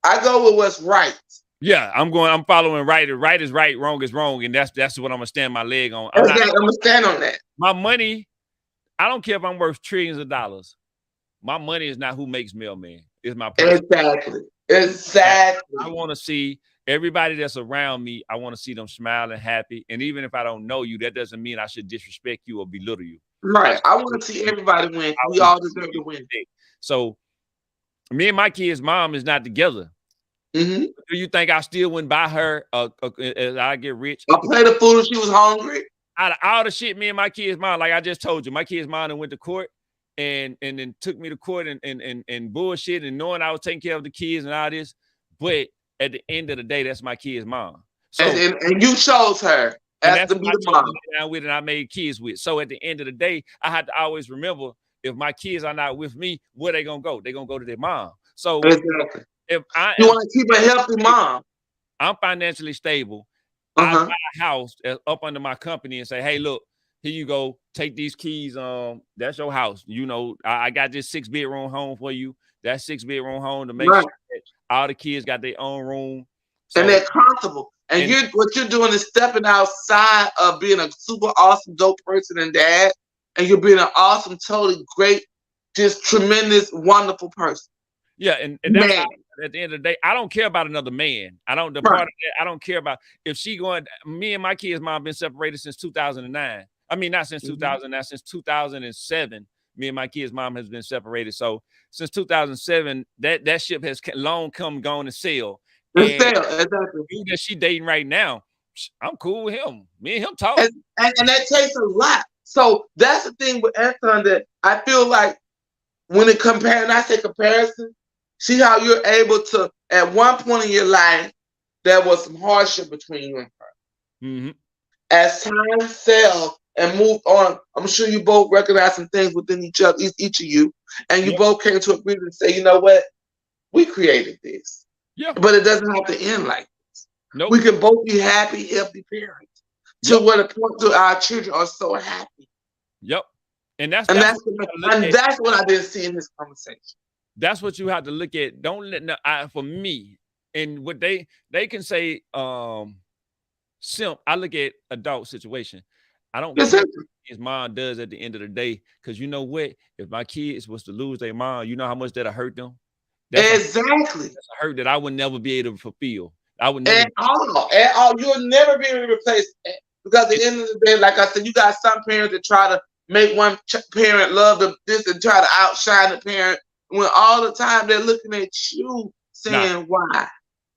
I go with what's right. Yeah, I'm following right. Right is right, wrong is wrong, and that's what I'm gonna stand my leg on. I'm gonna stand on that. My money, I don't care if I'm worth trillions of dollars. My money is not who makes mailman. It's my person. Exactly. I want to see everybody that's around me. I want to see them smiling, happy, and even if I don't know you, that doesn't mean I should disrespect you or belittle you. Right. I want to see everybody win. We all deserve to win. So Me and my kid's mom is not together. Mm-hmm. Do you think I still wouldn't buy her as I get rich? A plate of food if she was hungry? Out of all the shit me and my kid's mom, like I just told you, my kid's mom went to court and then took me to court and bullshit and knowing I was taking care of the kids and all this. But at the end of the day, that's my kid's mom. So and you chose her as to be the mom. Down with and I made kids with. So at the end of the day, I had to always remember if my kids are not with me, where they gonna go? They're gonna go to their mom. So exactly. If I you want to keep a healthy mom, I'm financially stable. I buy a house up under my company and say, hey, look, here you go. Take these keys. That's your house. You know, I got this 6-bedroom home for you. That 6-bedroom home to make sure that all the kids got their own room. So, and they're comfortable. And what you're doing is stepping outside of being a super awesome, dope person and dad, and you're being an awesome, totally great, just tremendous, wonderful person. Yeah, and that's how, at the end of the day, I don't care about another man. I don't. The part of that, I don't care about if she going. Me and my kid's mom been separated since 2009. I mean, not since 2009, since 2007. Me and my kid's mom has been separated. So since 2007, that ship has long come, gone, and sailed. Exactly. Dude that she dating right now, I'm cool with him. Me and him talk. And that takes a lot. So that's the thing with Anton that I feel like when it compares, and I say comparison, see how you're able to, at one point in your life, there was some hardship between you and her. Mm-hmm. As time fell and moved on, I'm sure you both recognize some things within each other, each of you, and you both came to agreement and say, you know what, we created this. Yeah. But it doesn't have to end like this. Nope. We can both be happy, healthy parents. To what a point to our children are so happy. Yep. And that's what I didn't see in this conversation. That's what you have to look at. Don't let for me and what they can say simp. I look at adult situation. I don't care what his mom does at the end of the day, because you know what? If my kids was to lose their mom, you know how much that'll hurt them. That's a hurt that I would never be able to fulfill. I would never. At all. You'll never be able to replace it. Because at the end of the day, like I said, you got some parents that try to make one parent love this and try to outshine the parent, when all the time they're looking at you saying, why?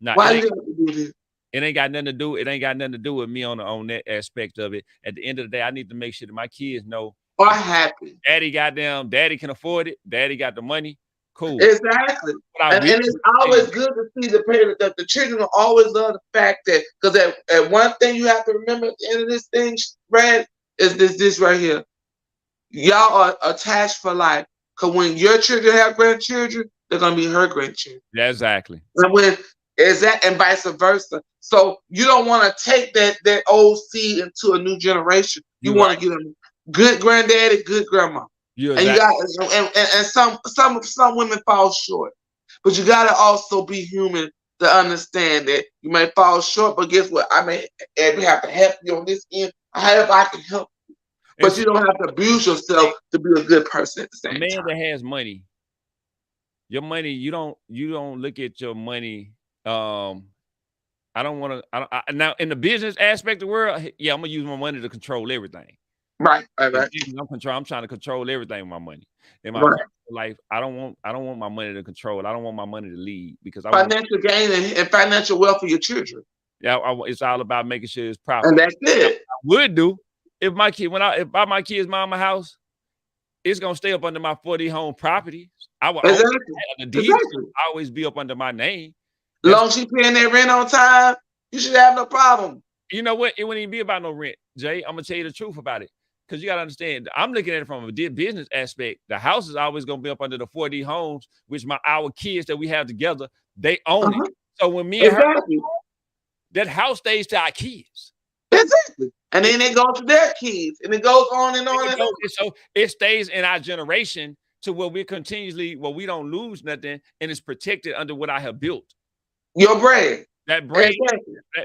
Why do you have to do this? It ain't got nothing to do. It ain't got nothing to do with me on that aspect of it. At the end of the day, I need to make sure that my kids know are happy. Daddy can afford it. Daddy got the money. Cool. Exactly. And it's always good to see the parent that the children will always love the fact that, because at one thing you have to remember at the end of this thing, Brad, is this right here. Y'all are attached for life. Because when your children have grandchildren, they're gonna be her grandchildren. Yeah, exactly. And vice versa. So you don't want to take that old seed into a new generation. You want to give them good granddaddy, good grandma. And you got and some women fall short, but you got to also be human to understand that you may fall short. But guess what? I may have to help you on this end. However, I can help you, but you don't have to abuse yourself to be a good person at the same time. Man that has money, your money, you don't look at your money. I don't want to. Now in the business aspect of the world, yeah, I'm gonna use my money to control everything. Right. I'm trying to control everything with my money. In my life, I don't want my money to control. I don't want my money to lead, because financial gain and financial wealth for your children. Yeah, it's all about making sure it's proper. And that's it. I would do if my kid if I buy my kid's mama house, it's gonna stay up under my 40 home property. I will the deed always be up under my name. As long as she paying that rent on time, you should have no problem. You know what? It wouldn't even be about no rent, Jay. I'm gonna tell you the truth about it. Because you got to understand, I'm looking at it from a business aspect. The house is always going to be up under the 4D homes, which our kids that we have together, they own it. So when me and her, that house stays to our kids. Exactly. And then it goes to their kids, and it goes on and on and on. So it stays in our generation to where we we don't lose nothing, and it's protected under what I have built. Your brand. That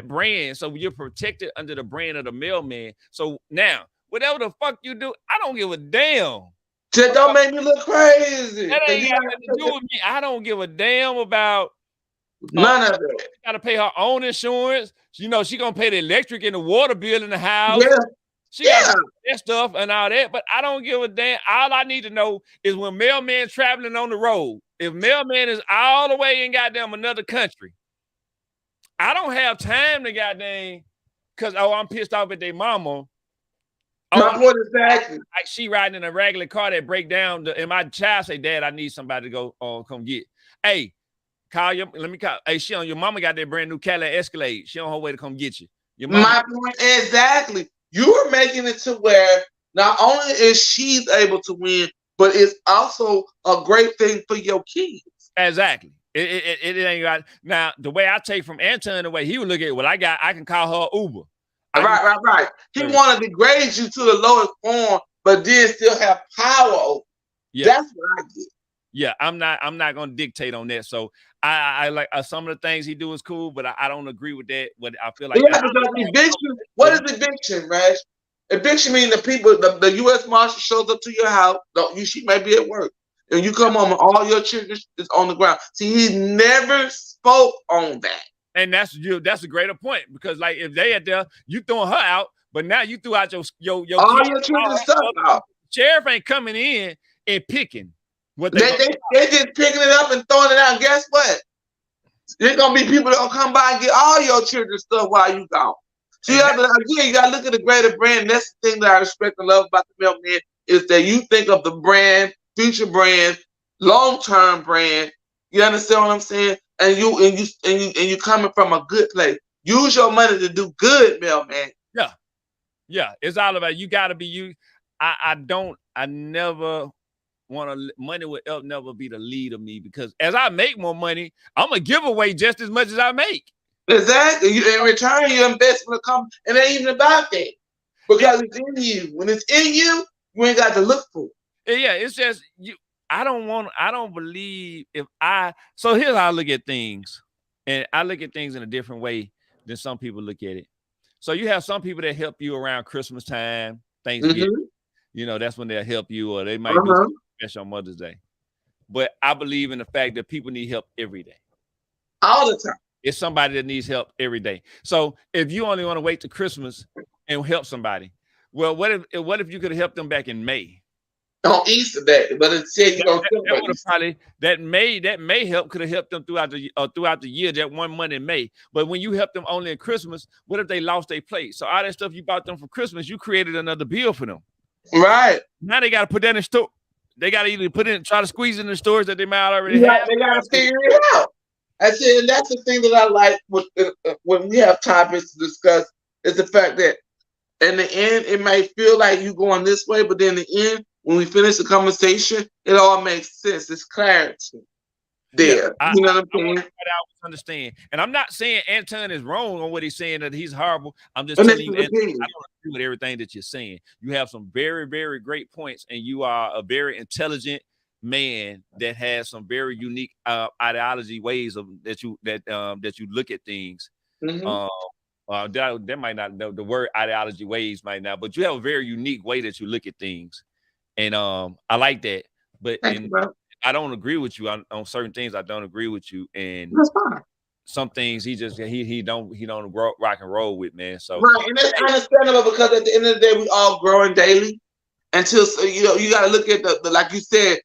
brand. So you're protected under the brand of the mailman. So now, whatever the fuck you do, I don't give a damn. Just don't make me look crazy. That ain't got nothing to do with me. I don't give a damn about none of it. She got to pay her own insurance. You know, she gonna pay the electric and the water bill in the house. Yeah. She got that stuff and all that, but I don't give a damn. All I need to know is when mailman traveling on the road, If mailman is all the way in goddamn another country, I don't have time to goddamn because I'm pissed off at their mama. My point exactly. Like she riding in a regular car that break down, and my child say, "Dad, I need somebody to go come get." Hey, let me call. Hey, your mama got that brand new Cadillac Escalade. She on her way to come get you. Your mama. My point exactly. You're making it to where not only is she able to win, but it's also a great thing for your kids. Exactly. It ain't right. Now, the way I take from Anton, the way he would look at it, well, I can call her Uber. Right. He want to degrade you to the lowest form, but then still have power over. Yeah. That's what I get. Yeah, I'm not gonna dictate on that. So I like some of the things he do is cool, but I don't agree with that. But I feel like eviction. What is eviction, Rash? Eviction means the people, the U.S. Marshal shows up to your house. She may be at work, and you come home and all your children is on the ground. See, he never spoke on that. And that's a greater point because like if they at there, you throwing her out, but now you threw out your all your children's stuff out. Sheriff ain't coming in and picking what they just picking it up and throwing it out. Guess what? There's gonna be people that gonna come by and get all your children's stuff while you gone. So you gotta look at the greater brand. That's the thing that I respect and love about the mailman is that you think of the brand, future brand, long-term brand. You understand what I'm saying? And you coming from a good place. Use your money to do good, mailman. Yeah. It's all about you. Got to be you. I never want to. Money will never be the lead of me because as I make more money, I'm gonna give away just as much as I make. Exactly. In return, your investment will come. It ain't even about that because it's in you. When it's in you, you ain't got to look for it. Yeah, it's just you. I don't believe so here's how I look at things. And I look at things in a different way than some people look at it. So you have some people that help you around Christmas time, Thanksgiving. Mm-hmm. That's when they'll help you, or they might do something special on Mother's Day. But I believe in the fact that people need help every day. All the time. It's somebody that needs help every day. So if you only want to wait to Christmas and help somebody, well, what if you could have helped them back in May? On Easter Day, but instead that May help could have helped them throughout the year, that one month in May. But when you help them only at Christmas, what if they lost their place? So all that stuff you bought them for Christmas, you created another bill for them. Right. Now they got to put that in store. They got to either try to squeeze in the stores that they might already have. They got to figure it out. I said, and that's the thing that I like when we have topics to discuss is the fact that in the end, it may feel like you going this way, but then in the end, when we finish the conversation, it all makes sense. It's clarity there. Yeah, you know what I'm saying? I understand. And I'm not saying Anton is wrong on what he's saying, that he's horrible. I'm just telling you, Anton, I don't agree with everything that you're saying. You have some very, very great points, and you are a very intelligent man that has some very unique ideology ways of that you look at things. Mm-hmm. That might not the word ideology ways might not, but you have a very unique way that you look at things. And I like that, but I don't agree with you on certain things. I don't agree with you, and that's fine. Some things he don't rock and roll with, man. So right, and that's understandable because at the end of the day, we all growing daily. Until you got to look at the like you said.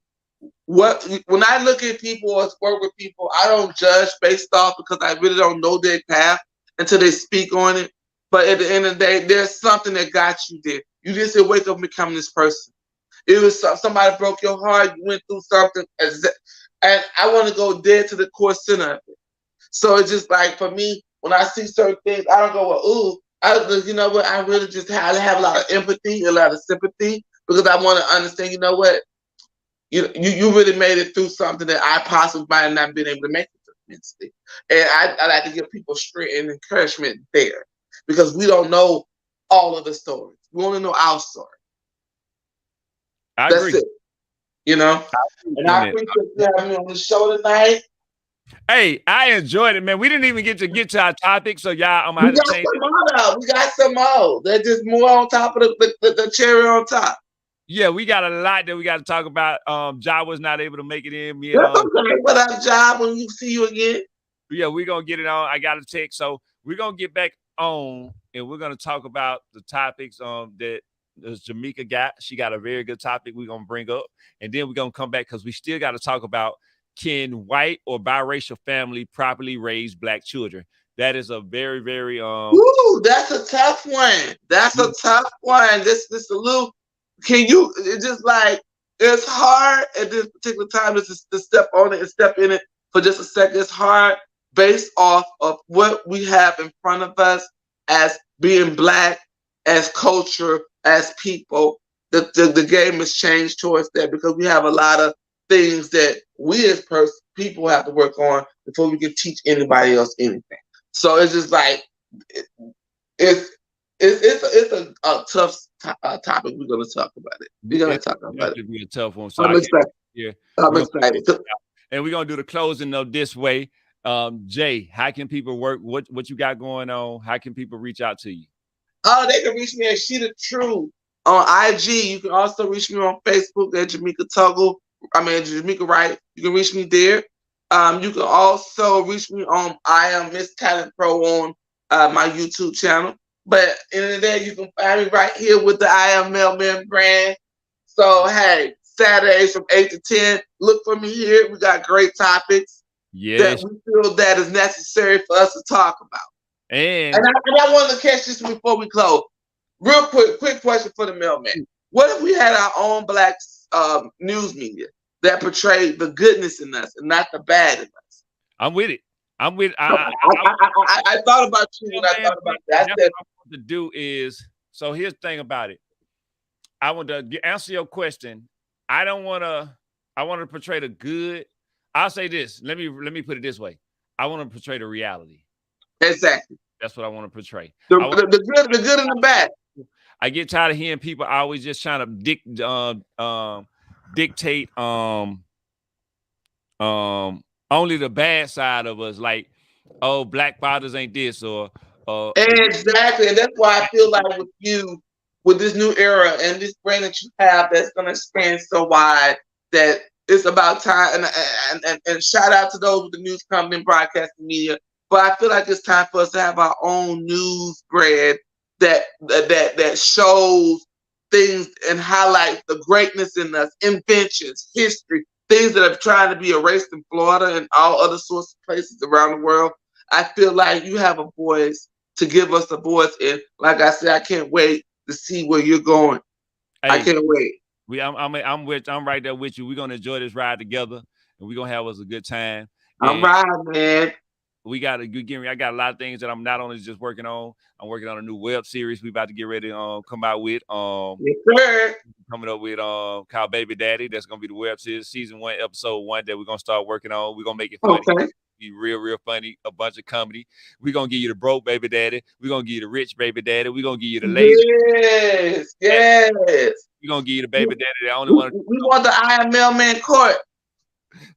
When I look at people or work with people, I don't judge based off because I really don't know their path until they speak on it. But at the end of the day, there's something that got you there. You just said, wake up and become this person. It was somebody broke your heart. You went through something, and I want to go dead to the core center of it. So it's just like for me, when I see certain things, I don't go, well, ooh. You know what? I really just have a lot of empathy, a lot of sympathy, because I want to understand. You know what? You really made it through something that I possibly might have not been able to make it through mentally. And I like to give people strength and encouragement there because we don't know all of the stories. We only know our story. That's it. And I appreciate you having me on the show tonight. Hey, I enjoyed it, man. We didn't even get to our topic, so y'all, I'm gonna change it. We got some more. They're just more on top of the cherry on top. Yeah, we got a lot that we got to talk about. Ja was not able to make it in. That's okay. What up, Ja? When you see you again. Yeah, we're gonna get it on. I got a text, so we're gonna get back on, and we're gonna talk about the topics that Jamaica got. She got a very good topic we're gonna bring up, and then we're gonna come back because we still got to talk about can white or biracial family properly raise black children? That is a very, very Ooh, that's a tough one. That's a tough one. This a little. Can you? It's just like it's hard at this particular time to step on it and step in it for just a second. It's hard based off of what we have in front of us as being black, as culture, as people. The game has changed towards that because we have a lot of things that we as people have to work on before we can teach anybody else anything. So it's just like it's a tough topic. We're gonna talk about it. We're gonna talk about it. Be a tough one. So I'm excited. Yeah, I'm excited. And we're gonna do the closing of this way. Jay, how can people work? What you got going on? How can people reach out to you? They can reach me at She the True on IG. You can also reach me on Facebook at Jamaica Jamaica Wright. You can reach me there. You can also reach me on I Am Miss Talent Pro on my YouTube channel. But in the day, you can find me right here with the I Am Mailman brand. So hey, Saturdays from 8 to 10, look for me here. We got great topics that we feel that is necessary for us to talk about. And I want to catch this before we close. Real quick question for the mailman. What if we had our own black news media that portrayed the goodness in us and not the bad in us? I'm with it. I thought about you when I thought about that. What I want to do is, so here's the thing about it. I want to answer your question. I want to portray the good. I'll say this. Let me put it this way. I want to portray the reality. Exactly. That's what I want to portray. The good and the bad. I get tired of hearing people always just trying to dictate only the bad side of us, like, oh, black fathers ain't this or exactly. And that's why I feel like with you, with this new era and this brand that you have that's gonna expand so wide that it's about time and shout out to those with the news company and broadcasting media. But I feel like it's time for us to have our own news brand that shows things and highlights the greatness in us, inventions, history, things that are trying to be erased in Florida and all other sorts of places around the world. I feel like you have a voice to give us a voice. And like I said, I can't wait to see where you're going. Hey, I can't wait. I'm right there with you. We're gonna enjoy this ride together, and we're gonna have us a good time. All right, man. I got a lot of things that I'm not only just working on. I'm working on a new web series we about to get ready to come out with. Yes, sir. Coming up with called Baby Daddy. That's gonna be the web series, season 1, episode 1 that we're gonna start working on. We're gonna make it funny. Okay. Be real funny, a bunch of comedy. We're gonna give you the broke baby daddy. We're gonna give you the rich baby daddy. We're gonna give you the lazy. Yes. We're gonna give you the baby daddy. The only one. We want the I Am Mailman Court.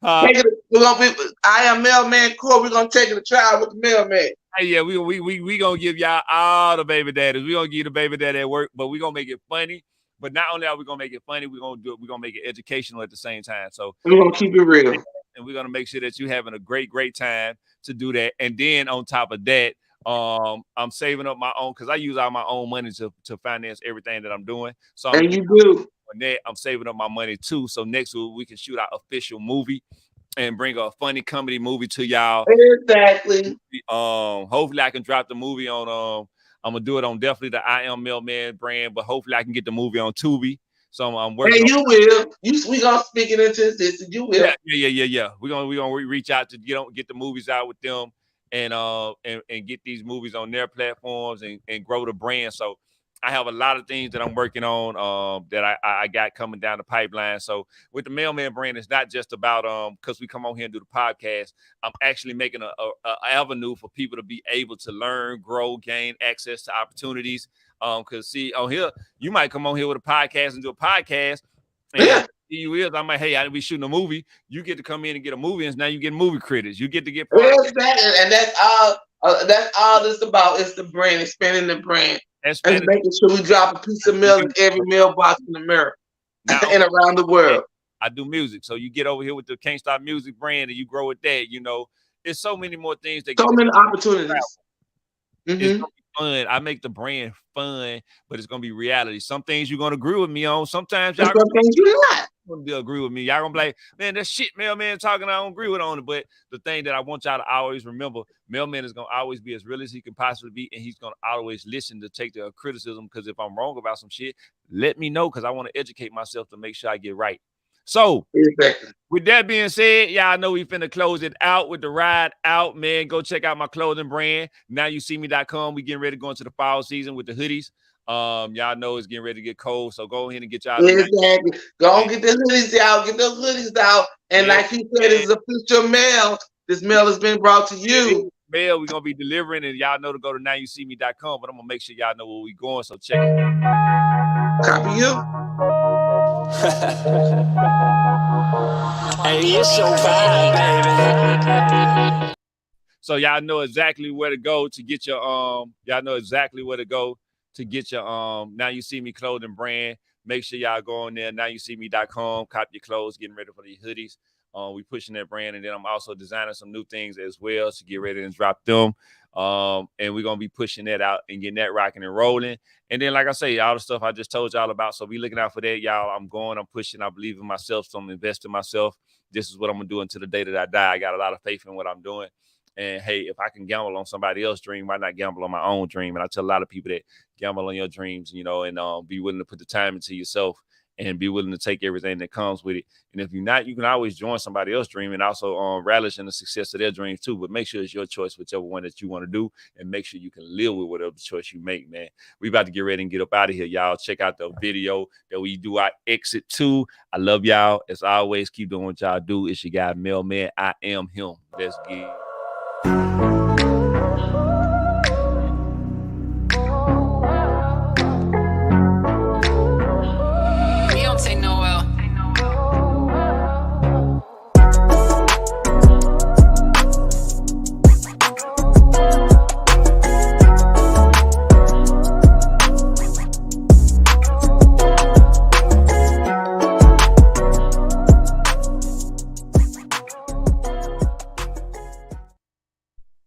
We're gonna be I Am Mailman Court. We're gonna take it to trial with the mailman. Hey, yeah, we gonna give y'all all the baby daddies. We're gonna give you the baby daddy at work, but we're gonna make it funny. But not only are we gonna make it funny, we're gonna make it educational at the same time. So we're gonna keep it real. And we're gonna make sure that you're having a great time to do that. And then on top of that, I'm saving up my own because I use all my own money to finance everything that I'm doing. So and you do. On that, I'm saving up my money too. So next week we can shoot our official movie and bring a funny comedy movie to y'all. Exactly. Hopefully I can drop the movie on. I'm gonna do it on definitely the I Am Mailman brand, but hopefully I can get the movie on Tubi. So I'm working. And you will. We gonna speak it into existence. You will. Yeah. We're gonna reach out to get the movies out with them and get these movies on their platforms and grow the brand. So I have a lot of things that I'm working on that I got coming down the pipeline. So with the Mailman brand, it's not just about because we come on here and do the podcast. I'm actually making a avenue for people to be able to learn, grow, gain access to opportunities. Because see, on here, you might come on here with a podcast and do a podcast. And I'm like, hey, I be shooting a movie. You get to come in and get a movie, and now you get movie credits. You get to get exactly, and that's all it's about. It's the brand, expanding the brand. And making sure we drop a piece of mail in every mailbox in America and around the world. I do music. So you get over here with the Can't Stop Music brand and you grow with that, it's so many more things. So many opportunities. It's gonna be fun. I make the brand fun, but it's gonna be reality. Some things you're gonna agree with me on. Sometimes y'all some things you're not. gonna agree with me. Y'all gonna be like, man, that shit Mailman talking, I don't agree with on it. But the thing that I want y'all to always remember, Mailman is gonna always be as real as he can possibly be, and he's gonna always listen to take the criticism. Because if I'm wrong about some shit, let me know, because I want to educate myself to make sure I get right. So with that being said, y'all know we finna close it out with the ride out, man. Go check out my clothing brand, NowYouSeeMe.com. We getting ready to go into the fall season with the hoodies. Y'all know it's getting ready to get cold, so go ahead and get y'all. Exactly. Go on, get the hoodies out. Get the hoodies out. And like he said, it's official mail. This mail has been brought to you. Mail, we're gonna be delivering, and y'all know to go to NowYouSeeMe.com. But I'm gonna make sure y'all know where we going. So check it. Copy you. Hey, it's your vibe, baby. So y'all know exactly where to go to get your y'all know exactly where to go to get your Now You See Me clothing brand. Make sure y'all go on there, NowYouSeeMe.com, cop your clothes, getting ready for the hoodies. We pushing that brand, and then I'm also designing some new things as well to get ready and drop them. And we're gonna be pushing that out and getting that rocking and rolling. And then, like I say, all the stuff I just told y'all about. So be looking out for that, y'all. I'm pushing, I believe in myself, so I'm investing in myself. This is what I'm gonna do until the day that I die. I got a lot of faith in what I'm doing. And hey, if I can gamble on somebody else's dream, why not gamble on my own dream? And I tell a lot of people that gamble on your dreams, you know, and be willing to put the time into yourself and be willing to take everything that comes with it. And if you're not, you can always join somebody else's dream and also relish in the success of their dreams too. But make sure it's your choice, whichever one that you want to do, and make sure you can live with whatever choice you make, man. We about to get ready and get up out of here, y'all. Check out the video that we do our exit to. I love y'all. As always, keep doing what y'all do. It's your guy, Mailman. I am him. Let's get